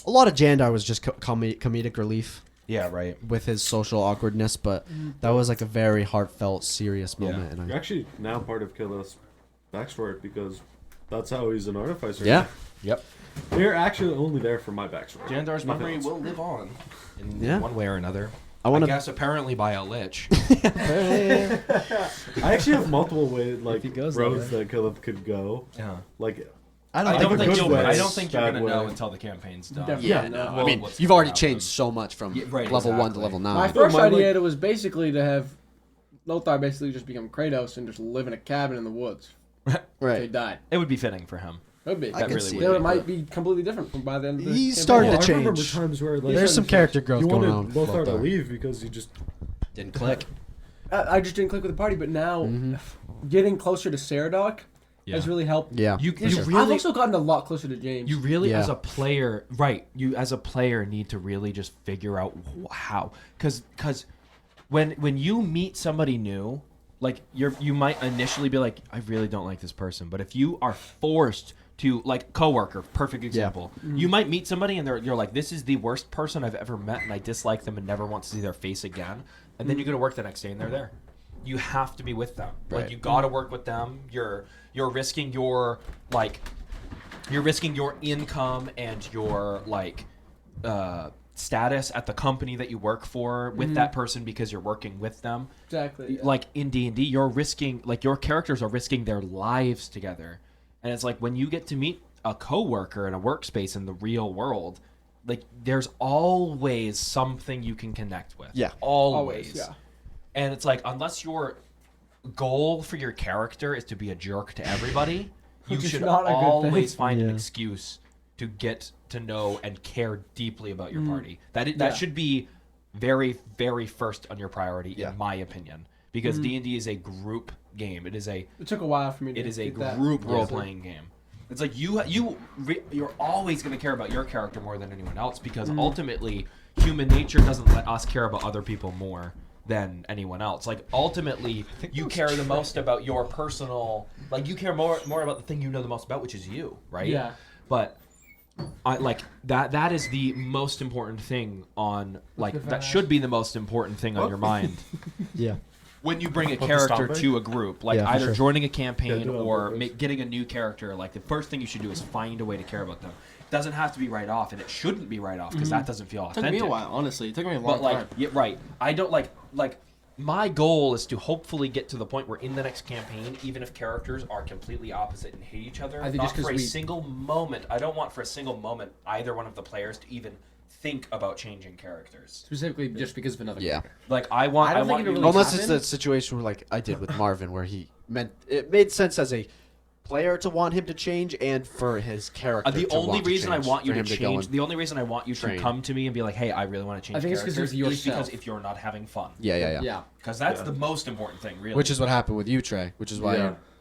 a lot of Jandar was just comedic relief Yeah, right. with his social awkwardness, but that was like a very heartfelt, serious Yeah. moment. And You're I, actually now part of Killis' backstory because that's how he's an artificer. yeah, Yep. You're actually only there for my backstory. Jandar's Nothing memory else. will live on in Yeah. one way or another. I want I to. guess apparently by a lich. I actually have multiple ways, like he goes that roads that Killith could go. Yeah. Like, I I don't don't think. think good you'll. way, I don't think you're bad gonna know way. until the campaign's done. Definitely. Yeah, Yeah, no. no. I mean, What's you've gonna already happen. changed so much from Yeah, right, level 1 to exactly. level My 9. first my, idea like- was basically to have Lothar basically just become Kratos and just live in a cabin in the woods. They Right. died. It would be fitting for him. Could be. I That can really see would it. Then be. it might be completely different from by the end of the He campaign. started well, to I remember change. times where like There's some character growth you going wanted on. Lothar to Lothar. leave because you just Didn't click. I just didn't click with the party, but now getting closer to Saradoc has really helped. Yeah. You I've really also gotten a lot closer to James. You really, Yeah. as a player, right? You as a player need to really just figure out how, because when you meet somebody new, like you might initially be like, I really don't like this person, but if you are forced to, like, coworker, perfect example, you might meet somebody and you're like, this is the worst person I've ever met, and I dislike them and never want to see their face again, and then you go to work the next day and they're there. You have to be with them. Right. Like, you got to work with them. You're risking your income and your status at the company that you work for with that person because you're working with them. Exactly. Yeah. Like in D&D, you're risking, like, your characters are risking their lives together. And it's like when you get to meet a coworker in a workspace in the real world, like, there's always something you can connect with. Yeah. Always. Yeah. And it's like, unless your goal for your character is to be a jerk to everybody, you Which is should not a good always thing. find an Yeah. excuse to get to know and care deeply about your party. That Yeah. should be very, very first on your priority, Yeah. in my opinion. Because D&D is a group game. It took a while for me to is a get that. group role-playing game. It's like you're always going to care about your character more than anyone else, because ultimately human nature doesn't let us care about other people more than anyone else. Like, ultimately you care the most about your personal, like, you care more about the thing you know the most about, which is you, right? Yeah. But I like that is the most important thing on, like, If I that ask- should be the most important thing on your mind Yeah. when you bring a the character stomping? to a group, like, Yeah, for either sure. joining a Yeah, campaign do it on or purpose. getting a new character. Like, the first thing you should do is find a way to care about them. It doesn't have to be right off, and it shouldn't be right off, because that doesn't feel It took authentic. me a while, honestly. It took me a long But, like, time. yeah, right. I don't like my goal is to hopefully get to the point where in the next campaign, even if characters are completely opposite and hate each other, I think not just 'cause for a we- single moment, I don't want for a single moment either one of the players to even think about changing characters. Specifically just because of another Yeah. character. Like, I want I don't think want it you really to- Unless it's happened? the situation where, like I did with Marvin, where it made sense as a player to want him to change, and for his character. the to only want to reason I change, want you for to him go change, and- the only reason I want you train. to come to me and be like, hey, I really want to change I think it's 'cause characters, it's is because yourself. if you're not having fun. Yeah. Yeah. Because that's the most important thing, really. Which is what happened with you, Trey. Which is why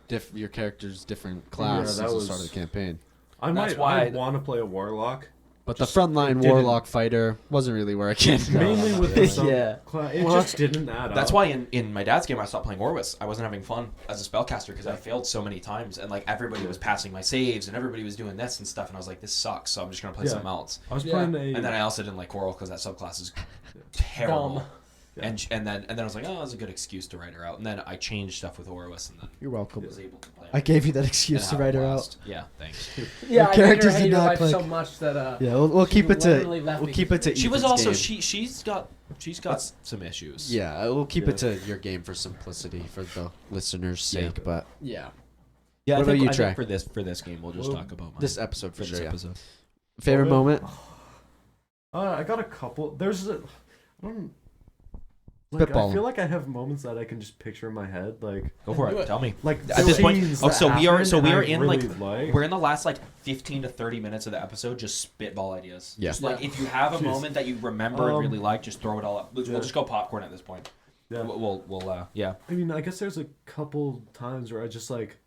Yeah. your character's different class that since the was- start of the campaign. I That's might why- want to play a warlock. But the frontline didn't- warlock fighter wasn't really working. Mainly with the sub Yeah. it just didn't add up. That's why in my dad's game I stopped playing Orwis. I wasn't having fun as a spellcaster because I failed so many times, and, like, everybody was passing my saves and everybody was doing this and stuff, and I was like, this sucks, so I'm just gonna play Yeah. something else. I was Yeah. playing a. And then I also didn't like Coral because that subclass is terrible. Dumb. Yeah. And then I was like, oh, that's a good excuse to write her out. And then I changed stuff with Orwis, and then You're welcome. was able to play. I gave you that and excuse to have a write her out. blast. Yeah, thanks. Yeah, I characters made her did hate her not life click. so much that Yeah, we'll she keep it to literally left me. She was Ethan's also game. she's got some issues. Yeah, we'll keep Yeah. it to your game for simplicity, for the listeners' Yeah. sake. But Yeah. Yeah. What I about you, think Trey? for this game, we'll just Well, talk about this episode for for this sure. Yeah. episode. Favorite Okay. moment? I got a couple. There's a. I don't. Like, I Spitballing. feel like I have moments that I can just picture in my head, like Go for Do it. it. Tell me. at this point- scenes oh, that so we are- happen so we and are I in, really We're in the last 15 to 30 minutes of the episode, just spitball ideas. Yeah. Just, like, Yeah. if you have a Jeez. moment that you remember and really like, just throw it all up. We'll Yeah. just go popcorn at this point. Yeah. We'll yeah. I mean, I guess there's a couple times where I just like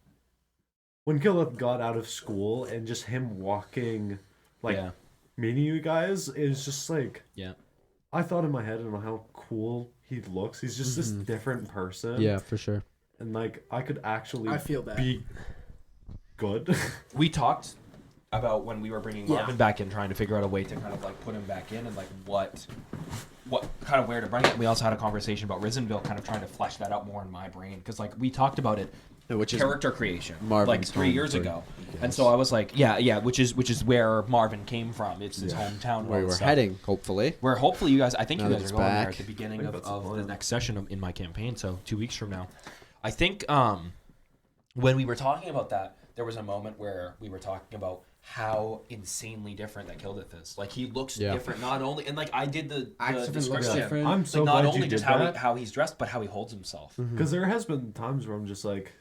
when Gilith got out of school and just him walking, like yeah. meeting you guys is just like Yeah. I thought in my head and how cool he looks. He's just this different person. Yeah, for sure. and like I could actually I feel that. be good. We talked about when we were bringing Yeah. Marvin back in, trying to figure out a way to kind of like put him back in, and like what kind of where to bring it. And we also had a conversation about Risenville, kind of trying to flesh that out more in my brain, because like we talked about it, Which is character creation, Marvin's like 3 home years for- ago, and so I was like, yeah, which is where Marvin came from. It's his hometown. and all where that we're stuff. heading, hopefully. Where hopefully you guys, I think Now you that guys it's are going there back. at the beginning I think of, that's the of the plan. next session in my campaign, so 2 weeks from now. I think when we were talking about that, there was a moment where we were talking about how insanely different that Kildith is. Like, he looks Yeah. different, not only, and like I did the Acts of him looks description. different. I'm so Like, not glad only you just did how that. how he's dressed, but how he holds himself. Because there has been times where I'm just like,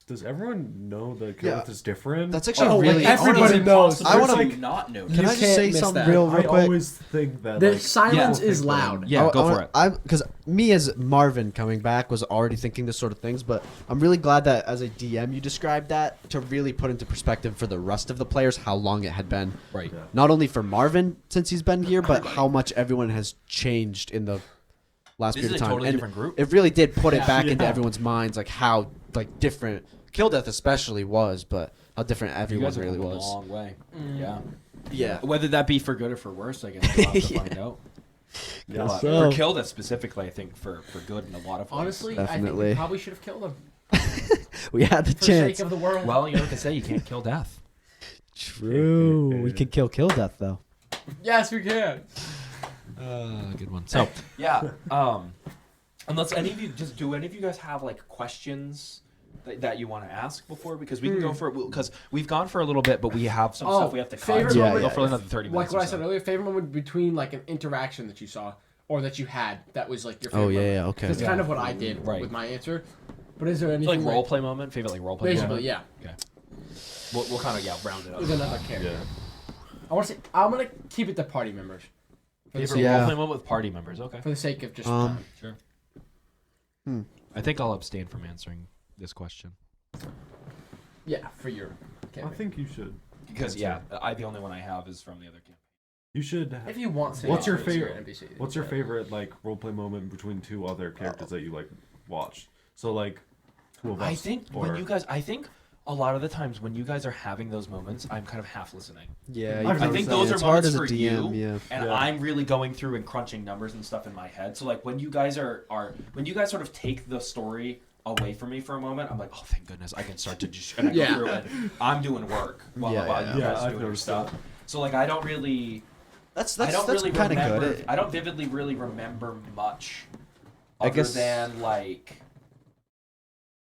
does everyone know that Gilith is different? That's actually Oh, really. like, everybody knows. I wanna- like not know. Can I just can't say miss something that. real I quick? always think that The like, silence people is think that I'm- loud. Yeah, go for it. I'm because me as Marvin coming back was already thinking this sort of things, but I'm really glad that as a DM you described that to really put into perspective for the rest of the players how long it had been. Right. Yeah. Not only for Marvin since he's been here, but how much everyone has changed in the last This is period a of time. totally And different group. it really did put it back into Yeah. everyone's minds, like how like different Kill Death especially was, but how different You everyone guys have really come a was. long way. Mm. Yeah. Yeah. Whether that be for good or for worse, I guess we'll have to find out. Yeah. But So- for Kill Death specifically, I think for good in a lot of ways. Honestly, I think Definitely. we probably should have killed him We had the for the chance. sake of the world. Well, you know what they say, you can't kill death. True. We could kill Death though. Yes, we can. Good one. So, Yeah. Unless any of you do any of you guys have like questions that you want to ask before? Because we can go for because we've gone for a little bit, but we have some stuff we have to cut. favorite So Yeah, we'll moment, go for another 30 minutes. like what or I said so. earlier, favorite moment between like an interaction that you saw or that you had that was like your favorite Oh yeah, moment. yeah, okay. That's kind of what I did Right. with my answer. But is there Like anything role play moment, favorite like role play Basically, moment. yeah. We'll kind of round it up. With another character. Yeah. I want to say I'm gonna keep it to party members. For the, Favorite sake, Yeah. role play moment with party members. Okay. for the sake of just Um, time. Sure. I think I'll abstain from answering this question. Yeah, for your I campaign. think you should. Because the only one I have is from the other campaign. You should. If you want to. What's your obviously, favorite? NPC. What's your favorite like roleplay moment between two other characters that you like watched? So like, two of us. I think or, when you guys, I think a lot of the times when you guys are having those moments, I'm kind of half listening. Yeah, I've I think those are it's hard moments as a for DM. you, Yeah. and Yeah. I'm really going through and crunching numbers and stuff in my head. So like when you guys when you guys sort of take the story away from me for a moment, I'm like, oh thank goodness, I can start to just and I go through it. I'm doing work while you Yeah, guys are I've doing your noticed stuff. So like I don't really. That's I don't really kind of remember. good. I don't vividly really remember much. I Other guess- than like,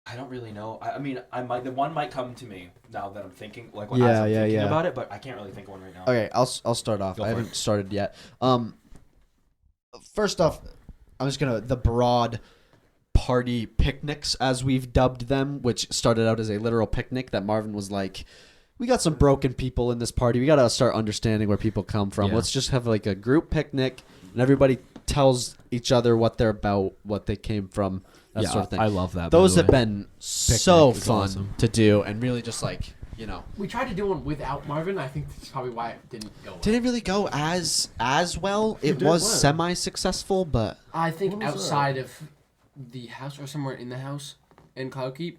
I don't really know. I mean, I might. The one might come to me now that I'm thinking. Like, as Yeah, I'm yeah, thinking yeah. about it, but I can't really think of one right now. Okay, I'll start off. Go I for haven't it. started yet. First off, I'm just gonna the broad party picnics as we've dubbed them, which started out as a literal picnic that Marvin was like, we got some broken people in this party. We gotta start understanding where people come from. Yeah. Let's just have like a group picnic and everybody tells each other what they're about, what they came from, that sort of thing. I love that. Those by have the way. been so is fun awesome. to do and really just like, you know. We tried to do one without Marvin. I think that's probably why it didn't go well. Didn't really go as well. It did was well. semi-successful, but I think What was outside of the house or somewhere in the house in Cloudkeep,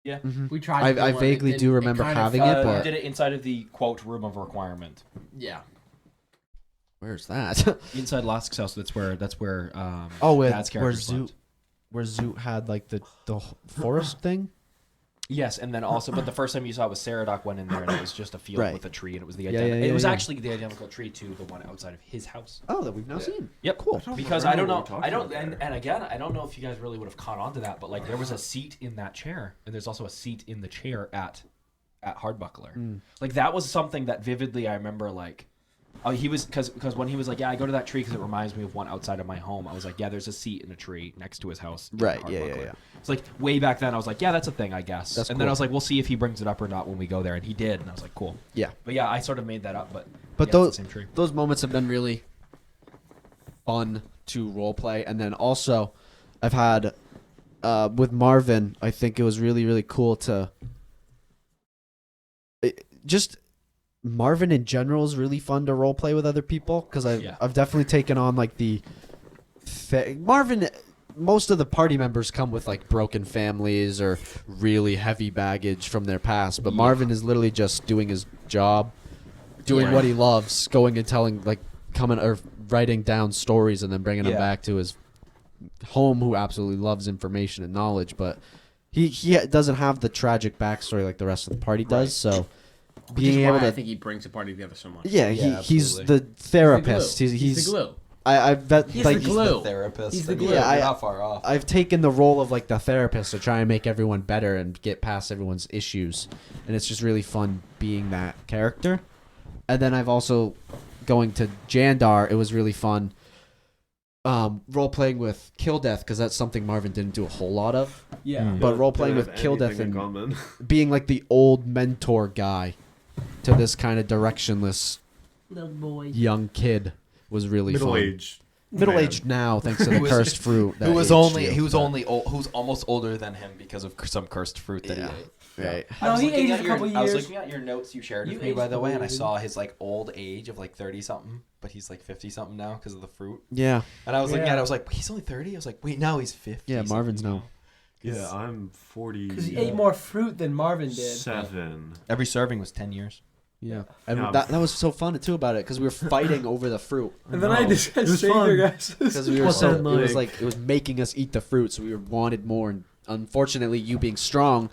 Yeah. we tried. to do I one, vaguely and do it remember kind of having felt- it, We but did it inside of the quote room of requirement. Yeah. where's that? Inside Lask's house. That's where. Oh, Dad's where character Zoot, slept. where Zoot had like the forest thing. Yes, and then also, but the first time you saw it was Saradoc went in there, and it was just a field Right. with a tree, and it was the Yeah, identical. yeah, it was yeah. actually the identical tree to the one outside of his house. Oh, that we've now seen. Yep. Cool. Because I don't remember know, what we're I don't, talking about and again, I don't know if you guys really would have caught on to that, but like there was a seat in that chair, and there's also a seat in the chair at Hardbuckler. Like that was something that vividly I remember. Like, he was because when he was like, yeah, I go to that tree because it reminds me of one outside of my home. I was like, yeah, there's a seat in a tree next to his house. in Right, yeah, Hardbuckler. yeah. It's like way back then. I was like, yeah, that's a thing, I guess. That's and then cool. I was like, we'll see if he brings it up or not when we go there, and he did, and I was like, cool. Yeah. But yeah, I sort of made that up, but But yeah, those it's the same tree. those moments have been really fun to role play, and then also I've had with Marvin. I think it was really cool to just Marvin in general is really fun to role play with other people because Yeah. I've definitely taken on like the Marvin. Most of the party members come with like broken families or really heavy baggage from their past, but Marvin is literally just doing his job, doing Yeah. what he loves, going and telling like coming or writing down stories and then bringing them Yeah. back to his home, who absolutely loves information and knowledge, but he doesn't have the tragic backstory like the rest of the party does. So Which is being why able I to think he brings the party together so much. yeah, Yeah, he's absolutely. the therapist. He's the glue. I've that He's like the glue. Therapist. He's the I mean, glue. Yeah, you're I- not far off. I've taken the role of like the therapist to try and make everyone better and get past everyone's issues, and it's just really fun being that character. And then I've also going to Jandar. It was really fun. Role playing with Kill Death because that's something Marvin didn't do a whole lot of. Yeah. But role playing Don't with have Kill Death anything in and common. being like the old mentor guy to this kind of directionless Little boy. young kid was really Middle fun. age. Middle aged now, thanks to the was- cursed fruit. that Who was aged only you, he was but- only old, who's almost older than him because of some cursed fruit that Yeah. he ate. Right. I No, was he looking aged at a your- couple I was years. looking at your notes you shared You with me, aged by a the couple way, and I years. saw his like old age of like 30 something, but he's like 50 something now because of the fruit. Yeah. And I was looking Yeah. at it, I was like, he's only 30. I was like, wait, no, he's 50. Yeah, Marvin's something now. Yeah, I'm 40. Because he ate more fruit than Marvin did. 7. Every serving was 10 years. Yeah. And Yeah. that was so fun too about it because we were fighting over the fruit. And then I just had It was Savior fun. guys. Because we were Well, so then, it was like- like it was making us eat the fruit, so we wanted more. And unfortunately, you being strong,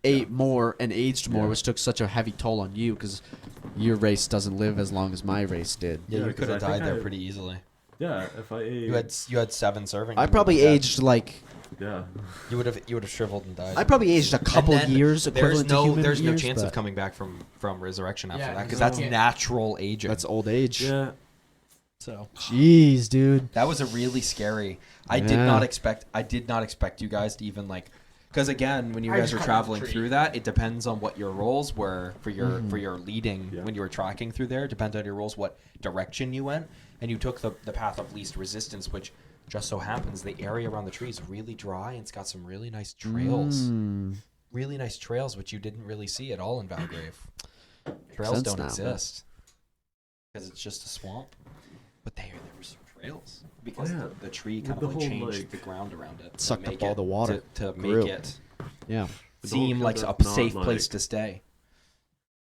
ate more and aged more, Yeah. which took such a heavy toll on you because your race doesn't live as long as my race did. Yeah, Yeah, you 'cause could have I think died there I- pretty easily. Yeah, if I ate. You had 7 servings. I probably aged like Yeah. You would have shriveled and died. I probably aged a couple then years equivalent to human there's no years, chance of but coming back from resurrection after Yeah, that because no. that's natural aging. That's old age. Yeah. so. Jeez, dude. That was a really scary. I did Yeah. not expect you guys to even like, because again, when you I guys just were cut traveling the tree. through that, it depends on what your roles were for your leading Yeah. when you were tracking through there. It depends on your roles, what direction you went, and you took the path of least resistance, which just so happens the area around the tree is really dry and it's got some really nice trails, really nice trails, which you didn't really see at all in Valgrave. Trails sense don't now. exist because it's just a swamp, but there were some trails because Yeah. the tree With kind the of like whole, changed like- the ground around it, to Sucked up make all it- the water. to Grew. make it Yeah. But the whole seem kill like death a not, safe place like- to stay.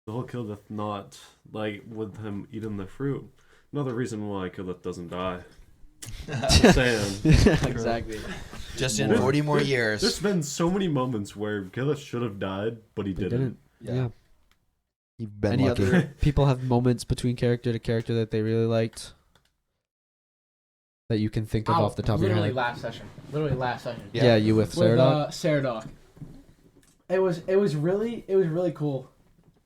The whole kill death not like with him eating the fruit. Another reason why kill death doesn't die. Just saying. Exactly. Just in 40 more years. There's been so many moments where Killeth should have died, but he They didn't. didn't. Yeah. Yeah. You've been Any lucky. other people have moments between character to character that they really liked that you can think of off the top of your literally head? last session. Literally last session. Yeah, you with With Saradoc? Saradoc. It was really cool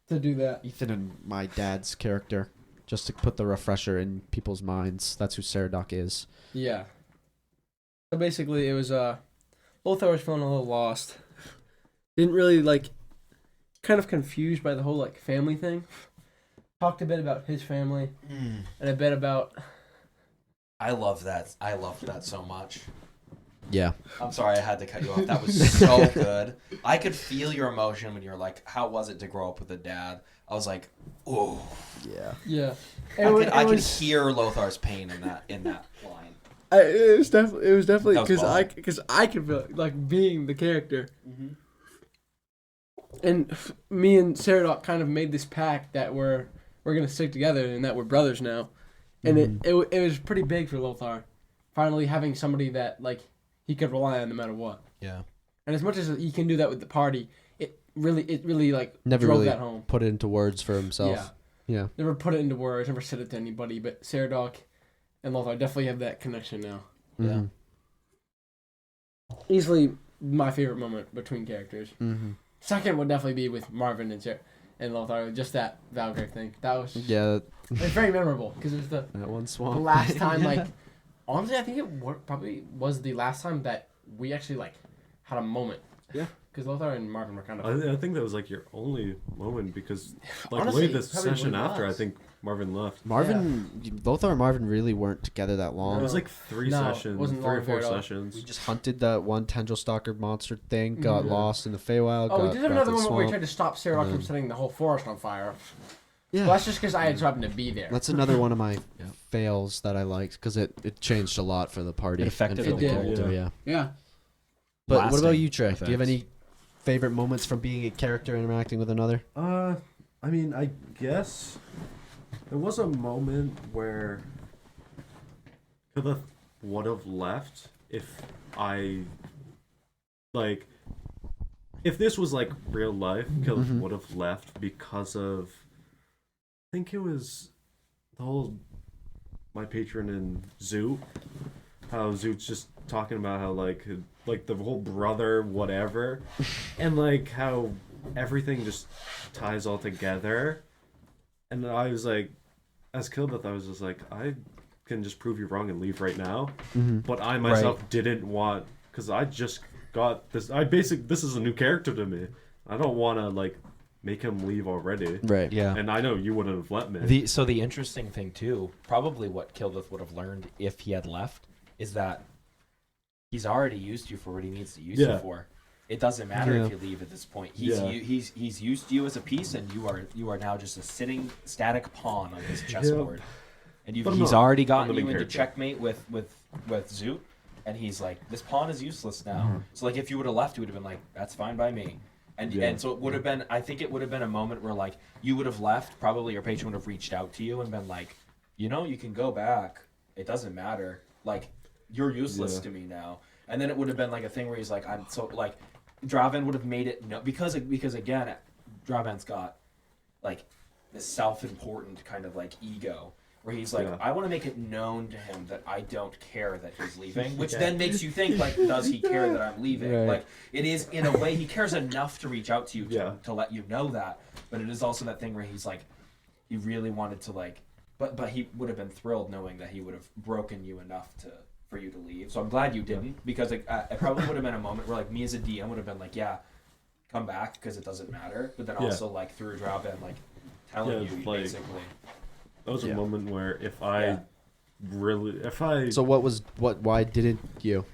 to do that. Ethan and my dad's character, just to put the refresher in people's minds. That's who Saradoc is. Yeah. So basically, it was Lothar was feeling a little lost. Didn't really kind of confused by the whole family thing. Talked a bit about his family and a bit about. I love that. I loved that so much. Yeah. I'm sorry I had to cut you off. That was so good. I could feel your emotion when you were like, "How was it to grow up with a dad?" I was like, "Oh." Yeah. Yeah. I could hear Lothar's pain in that line. It was definitely That was because I could feel it, like being the character. And me and Saradoc kind of made this pact that we're gonna stick together and that we're brothers now. And it was pretty big for Lothar, finally having somebody that he could rely on no matter what. Yeah. And as much as he can do that with the party, it really Never drove really that home. put it into words for himself. Yeah. Never put it into words, never said it to anybody, but Saradoc and Lothar definitely have that connection now. Yeah. Easily my favorite moment between characters. Mm-hmm. Second would definitely be with Marvin and Lothar, just that Valkyrie thing. That was Yeah. it was very memorable because it was the That one swamp. last time, honestly, I think it probably was the last time that we actually had a moment. Yeah. Because Lothar and Marvin were kind of. I think that was your only moment because Honestly, way this probably session what it after I was. think Marvin left. Lothar and Marvin really weren't together that long. It was three No, it sessions, wasn't 3 or long 4 at all. sessions. We just hunted that one tendril stalker monster thing, got Mhm. lost in the Feywild. Oh, we got did have got another to the moment where we swamp. tried to stop Saradoc from then- setting the whole forest on fire. Yeah. Well, that's just because I had happened to be there. That's another one of my fails that I liked because it changed a lot for the party. It affected and for the the world. character, yeah. Yeah. But what about Lasting you, Trey? Do you have effects. any favorite moments from being a character interacting with another? I mean, I guess there was a moment where Killeth would have left if I if this was real life, Killeth Mhm. would have left because of I think it was the whole my patron and Zoot. How Zoot's just talking about how the whole brother whatever and how everything just ties all together. And I was as Kildeth, I was just I can just prove you wrong and leave right now. Mm-hmm. But I myself didn't want, because I just got this. This is a new character to me. I don't want to make him leave already. Right. Yeah. And I know you wouldn't have let me. So the interesting thing too, probably what Kildeth would have learned if he had left, is that he's already used you for what he needs to use you for. It doesn't matter if you leave at this point. He's used you as a piece, and you are now just a sitting static pawn on his chessboard. And he's already gotten you into checkmate with Zoot, and he's like, this pawn is useless now. So like, if you would have left, he would have been like, that's fine by me. And so it would have been, I think it would have been a moment where like you would have left, probably your patron would have reached out to you and been like, you know, you can go back. It doesn't matter. Like, you're useless to me now. And then it would have been like a thing where he's like, I'm so like, Draven would have made it because again, Draven's got like this self-important kind of like ego where he's like, I want to make it known to him that I don't care that he's leaving, which then makes you think like, does he care that I'm leaving? Right. Like, it is in a way he cares enough to reach out to you to let you know that, but it is also that thing where he's like, he really wanted to like, but he would have been thrilled knowing that he would have broken you enough for you to leave. So I'm glad you didn't, because it probably would have been a moment where like me as a DM would have been like, yeah, come back because it doesn't matter. But then also like through Draven like telling you like, basically. That was a moment where if I So why didn't you?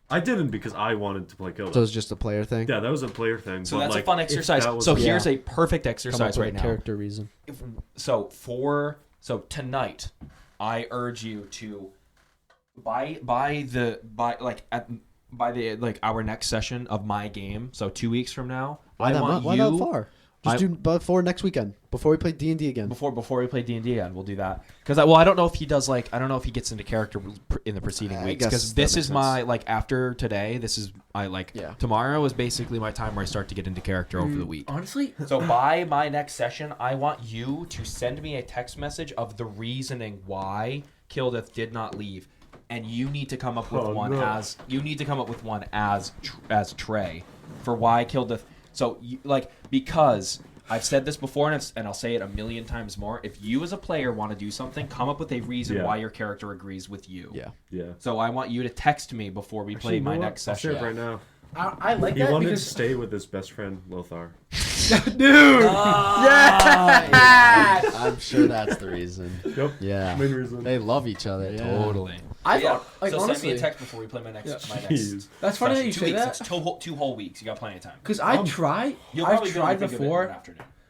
I didn't because I wanted to play Kildeth. So it was just a player thing? Yeah, that was a player thing. So but that's like, a fun exercise. So here's a perfect exercise right now. Character reason. So tonight, I urge you to by our next session of my game. So 2 weeks from now, Why that far? Just do before next weekend, before we play D&D again. Before we play D&D again, we'll do that. Because I don't know if he does I don't know if he gets into character in the preceding weeks. Because this is my after today. This is tomorrow is basically my time where I start to get into character over the week. Honestly, so by my next session, I want you to send me a text message of the reasoning why Kildeth did not leave, and you need to come up with as Trey for why Kildeth. So, because I've said this before, and I'll say it a million times more. If you as a player want to do something, come up with a reason why your character agrees with you. Yeah. So I want you to text me before we play my next session. I'll share it right now. I like He that wanted because to stay with his best friend, Lothar. dude. I'm sure that's the reason. Yep. Yeah. Main reason. They love each other. Yeah. Totally. I thought, so honestly, send me a text before we play my next. Jeez. That's funny that you 2 say weeks. that. It's two whole weeks. You got plenty of time. Because I've tried before.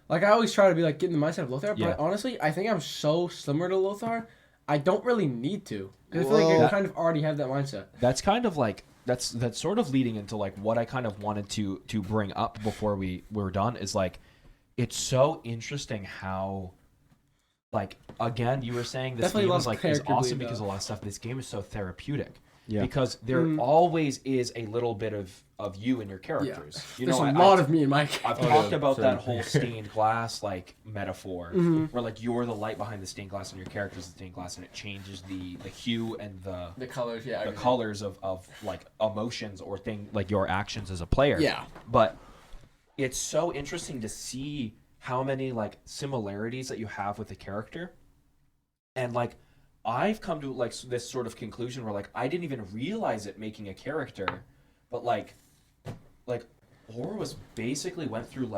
Like, I always try to be like, get in the mindset of Lothar, but honestly, I think I'm so similar to Lothar, I don't really need to. Because I feel like I kind of already have that mindset. That's kind of that's sort of leading into what I kind of wanted to bring up before we were done is it's so interesting how again you were saying this game is awesome because a lot of stuff. This game is so therapeutic. Yeah. Because there always is a little bit of you in your characters. Yeah. There's a lot of me in my character. I've talked about that whole stained glass metaphor where you're the light behind the stained glass and your character's the stained glass, and it changes the hue and the colors, the colors of emotions or your actions as a player. Yeah. But it's so interesting to see how many similarities that you have with the character. And I've come to this sort of conclusion where I didn't even realize it making a character, but Horus basically went through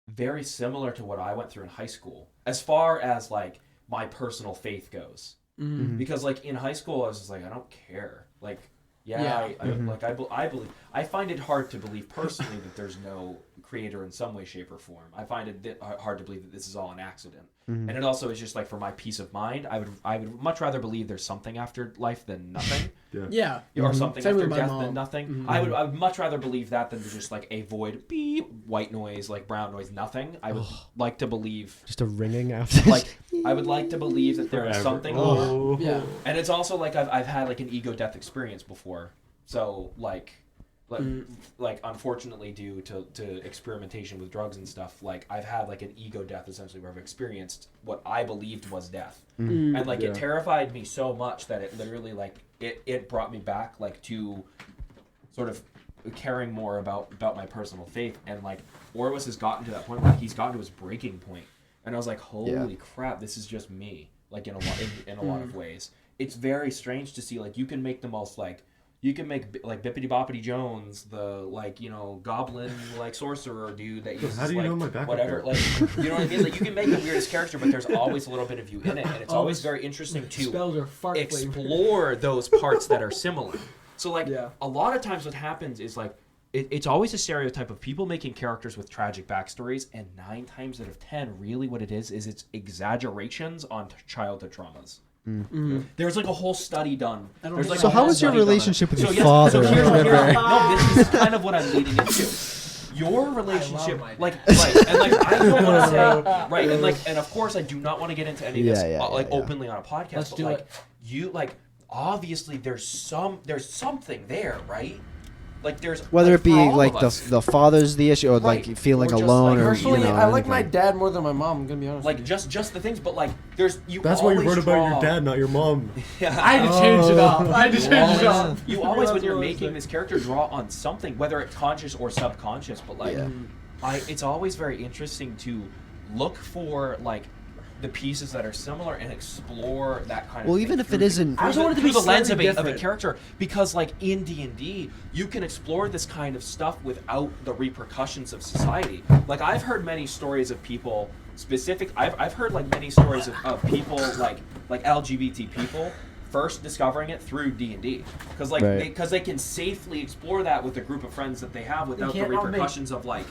very similar to what I went through in high school as far as my personal faith goes. Mm-hmm. Because in high school I was just I don't care. I believe. I find it hard to believe personally that there's no creator in some way, shape, or form. I find it hard to believe that this is all an accident. Mm-hmm. And it also is just for my peace of mind. I would much rather believe there's something after life than nothing. Yeah. Or something Same after with death my mom. than nothing. Mm-hmm. I would much rather believe that than to just a void beep, white noise, brown noise, nothing. I would like to believe just a ringing after. I would like to believe that there is something. Oh. Yeah. And it's also I've had an ego death experience before. So unfortunately due to experimentation with drugs and stuff, I've had an ego death essentially where I've experienced what I believed was death. And it terrified me so much that it literally it brought me back to sort of caring more about my personal faith. And Orwis has gotten to that point where he's gotten to his breaking point. And I was holy crap, this is just me. In a lot of ways. It's very strange to see you can make the most you can make like Bippity Boppity Jones, the like goblin like sorcerer dude that uses How do you like know my backup whatever, character? like you know what I mean? Like you can make the weirdest character, but there's always a little bit of you in it, and it's always very interesting to Spells are fart flavored. explore those parts that are similar. So like Yeah. a lot of times what happens is like it's always a stereotype of people making characters with tragic backstories, and 9 times out of 10, really what it is it's exaggerations on childhood traumas. There's like a whole study done. There's like So a how whole was your study done on it. relationship with So your yes, father? So here's, River? no, this is kind of what I'm leading into. Your relationship, my dad. like, right, and like I don't want to say, right, and like, and of course I do not want to get into any of this, like, openly on a podcast. Let's but do like, it. you like, obviously there's something there, right? Like there's Whether like, it be for all like of the us, the father's the issue, or Right. like feeling Or just, alone, like, or Personally, you know, I like my anything. dad more than my mom. I'm gonna be honest. like just the things, but like there's you. That's why you always wrote about your draw- dad, not your mom. I had to change it up. I had to change it up. You always, when That's you're what I was making saying. this character, draw on something, whether it's conscious or subconscious. But like, it's always very interesting to look for like the pieces that are similar and explore that kind of. Well, thing even if through it isn't- I just through wanted to through be the lens of slightly a different. character, because like in D&D, you can explore this kind of stuff without the repercussions of society. Like I've heard many stories of people. I've heard like many stories of people like LGBT people first discovering it through D&D, because like Right. they can safely explore that with a group of friends that they have without the can't not make- repercussions of like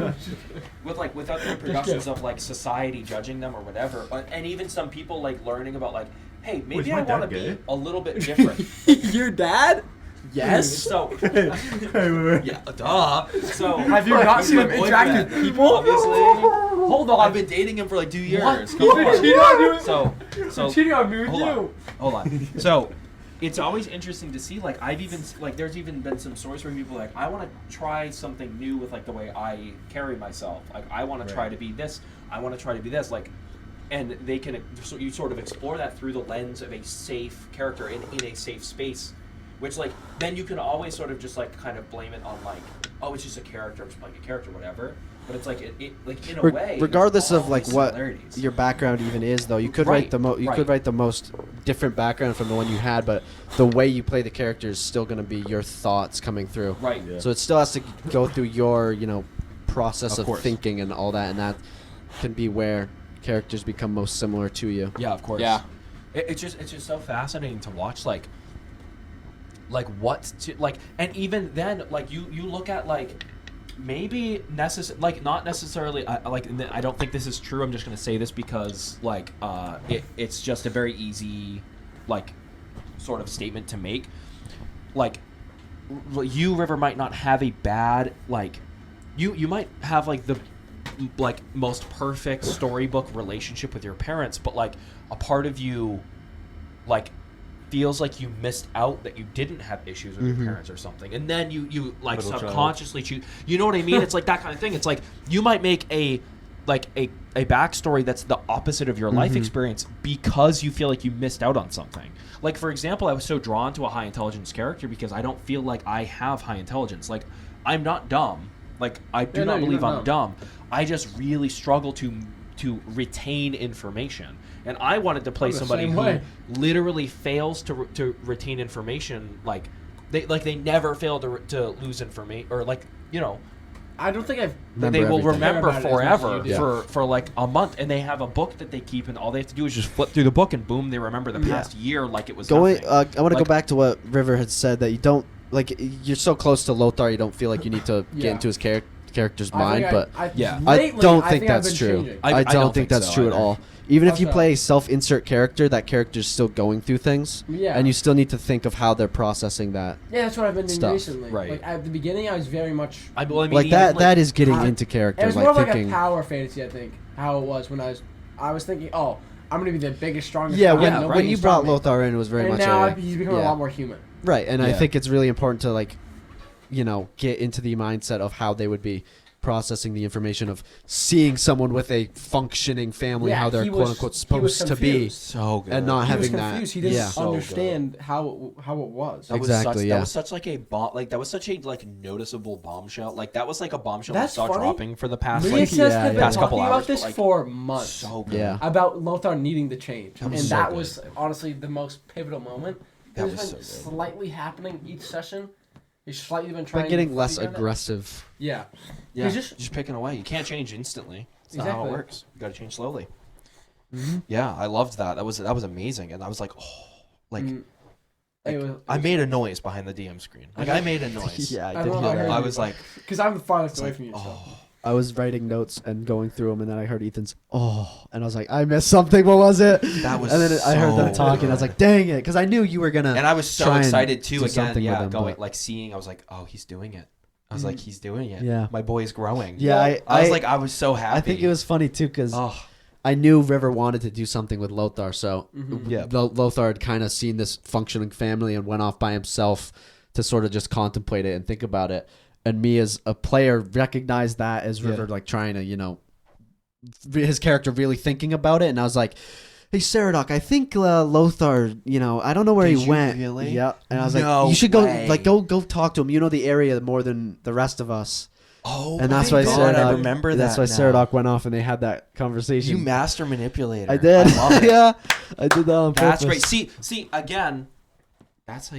without the repercussions of like society judging them or whatever. And even some people like learning about like, hey, Wait, maybe is my I want to dad gay? be a little bit different. Your dad? Yes. So Wait. yeah, duh. So Have you not he's seen my him interact boyfriend, with people? Obviously. Hold on. I've been dating him for like 2 years. What? Come He's been on. cheating on you? So cheating on me with hold you. on. Hold on. So it's always interesting to see, like, I've even, like, there's even been some stories where people are like, I want to try something new with, like, the way I carry myself. Like, I want to try to be this. I want to try to be this. Like, and they can, so you sort of explore that through the lens of a safe character in a safe space, which, like, then you can always sort of just, like, kind of blame it on, like, oh, it's just a character, I'm just playing a character, whatever. But it's like, it like, in a way, regardless there's of like always what similarities. your background even is, though, you could Right, write you could write the most different background from the one you had, but the way you play the character is still going to be your thoughts coming through. Right. Yeah. So it still has to go through your process Of of course. thinking and all that, and that can be where characters become most similar to you. Yeah, of course. Yeah. It's just so fascinating to watch, like what to, like, and even then, like you look at like maybe not necessarily. I don't think this is true. I'm just gonna say this because like it's just a very easy like sort of statement to make. Like you, River, might not have a bad like you might have like the like most perfect storybook relationship with your parents, but like a part of you like feels like you missed out that you didn't have issues with your parents or something, and then you like Middle child. subconsciously choose, you know what I mean? It's like that kind of thing. It's like you might make a backstory that's the opposite of your life experience because you feel like you missed out on something. Like, for example, I was so drawn to a high intelligence character because I don't feel like I have high intelligence. Like, I'm not dumb. Like, I do not believe I'm dumb. I just really struggle to retain information. And I wanted to play I'm the somebody same who way. literally fails to retain information. Like they never fail to lose information, or like, you know, I don't think I've. Remember they will everything. remember Care about it as much as forever you do. for like a month, and they have a book that they keep, and all they have to do is just flip through the book, and boom, they remember the past year like it was Going, nothing. I want to Like- go back to what River had said, that you don't like. You're so close to Lothar, you don't feel like you need to Yeah. get into his character's I mind, think but Yeah. I lately, don't I think I've that's been true. changing. I don't think that's so true at either. all. Even if you Also- play a self-insert character, that character's still going through things, Yeah. and you still need to think of how they're processing that. Yeah, that's what I've been doing Stuff. recently. Right. Like at the beginning, I was very much. I mean, Like even, that. That is getting how- into character. It was like more of like thinking. a power fantasy, I think. How it was when I was thinking, oh, I'm gonna be the biggest, strongest. Yeah, guy. when, Nobody when can you stop brought me. Lothar in, it was very And much now a, he's becoming a yeah. lot more human. Right, and I Yeah. think it's really important to like, get into the mindset of how they would be processing the information of seeing someone with a functioning family, Yeah, how they're he quote was- unquote he was supposed to be, confused. so good. and not He was having that. confused. He didn't Yeah. So good. understand how it was. That was Exactly, such, yeah. That was such like a that was such a like noticeable bombshell. Like that was like a bombshell That's that saw funny. dropping for the past Me like and Seth yeah, have been past couple talking hours, about this but, like, for months. so good. Yeah. About Lothar needing to change, and was so that good. was honestly the most pivotal moment That It's was been so good. slightly happening each session. He's slightly been trying. But getting to less figure it out. aggressive. Yeah. Yeah, He's just picking away. You can't change instantly. That's not how it Exactly. works. You got to change slowly. Mm-hmm. Yeah, I loved that. That was amazing, and I was like, oh, like, Mm. like, It was- I made a noise behind the DM screen. Like I made a noise. Yeah, I I did love- hear I that. heard I you. was like, Because I'm the farthest it's away like, from you. So. oh, I was writing notes and going through them, and then I heard Ethan's and I was like, I missed something. What was it? that was. And then I heard them so talking. I was good. like, dang it, because I knew you were gonna. And I was so try and excited too. do Again, something with yeah, him, going but- like seeing. I was like, oh, he's doing it. I was like, he's doing it. Yeah. My boy's growing. Yeah, I was like, I was so happy. I think it was funny too, because Oh, I knew River wanted to do something with Lothar, so Yeah. Lothar had kind of seen this functioning family and went off by himself to sort of just contemplate it and think about it. And me as a player recognized that as River like trying to, his character really thinking about it, and I was like, "Hey, Saradoc, I think Lothar, I don't know where Did he you went." really? Yeah, and I was No like, "You should way. go talk to him. You know the area more than the rest of us." oh, And that's my why God, I Saradoc. remember that. That's why now. Saradoc went off, and they had that conversation. You master manipulator. I did. I love it. Yeah, I did that on That's purpose. great. See again. That's how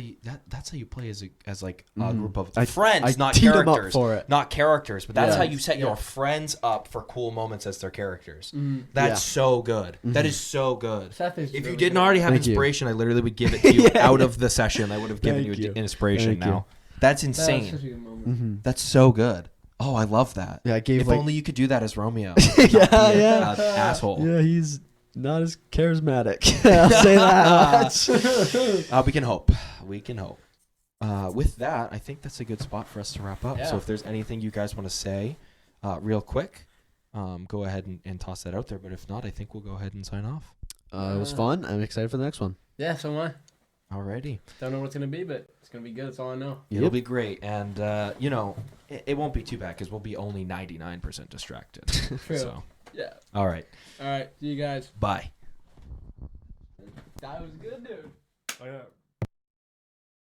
you play as a group of I- friends, I not teed 'em up characters. for it. Not characters, but that's Yeah. how you set your Yeah. friends up for cool moments as their characters. Mm. That's Yeah. so good. That is so good. Seth is If you really didn't good. already have Thank you. inspiration, I literally would give it to you Yeah. out of the session. I would have given Thank you you. inspiration Thank you. now. That's That was insane. such a good moment. Mm-hmm. That's so good. Oh, I love that. Yeah, I gave If like only you could do that as Romeo. yeah. Asshole. Yeah, he's not as charismatic. I'll say that much. We can hope. We can hope. With that, I think that's a good spot for us to wrap up. Yeah. So if there's anything you guys want to say real quick, go ahead and toss that out there. But if not, I think we'll go ahead and sign off. It was fun. I'm excited for the next one. Yeah, so am I. Alrighty. Don't know what it's gonna be, but it's gonna be good. That's all I know. It'll Yep. be great. And, it won't be too bad because we'll be only 99% distracted. True. So, Yeah. all right. All right. See you guys. Bye. That was good, dude. Oh, yeah.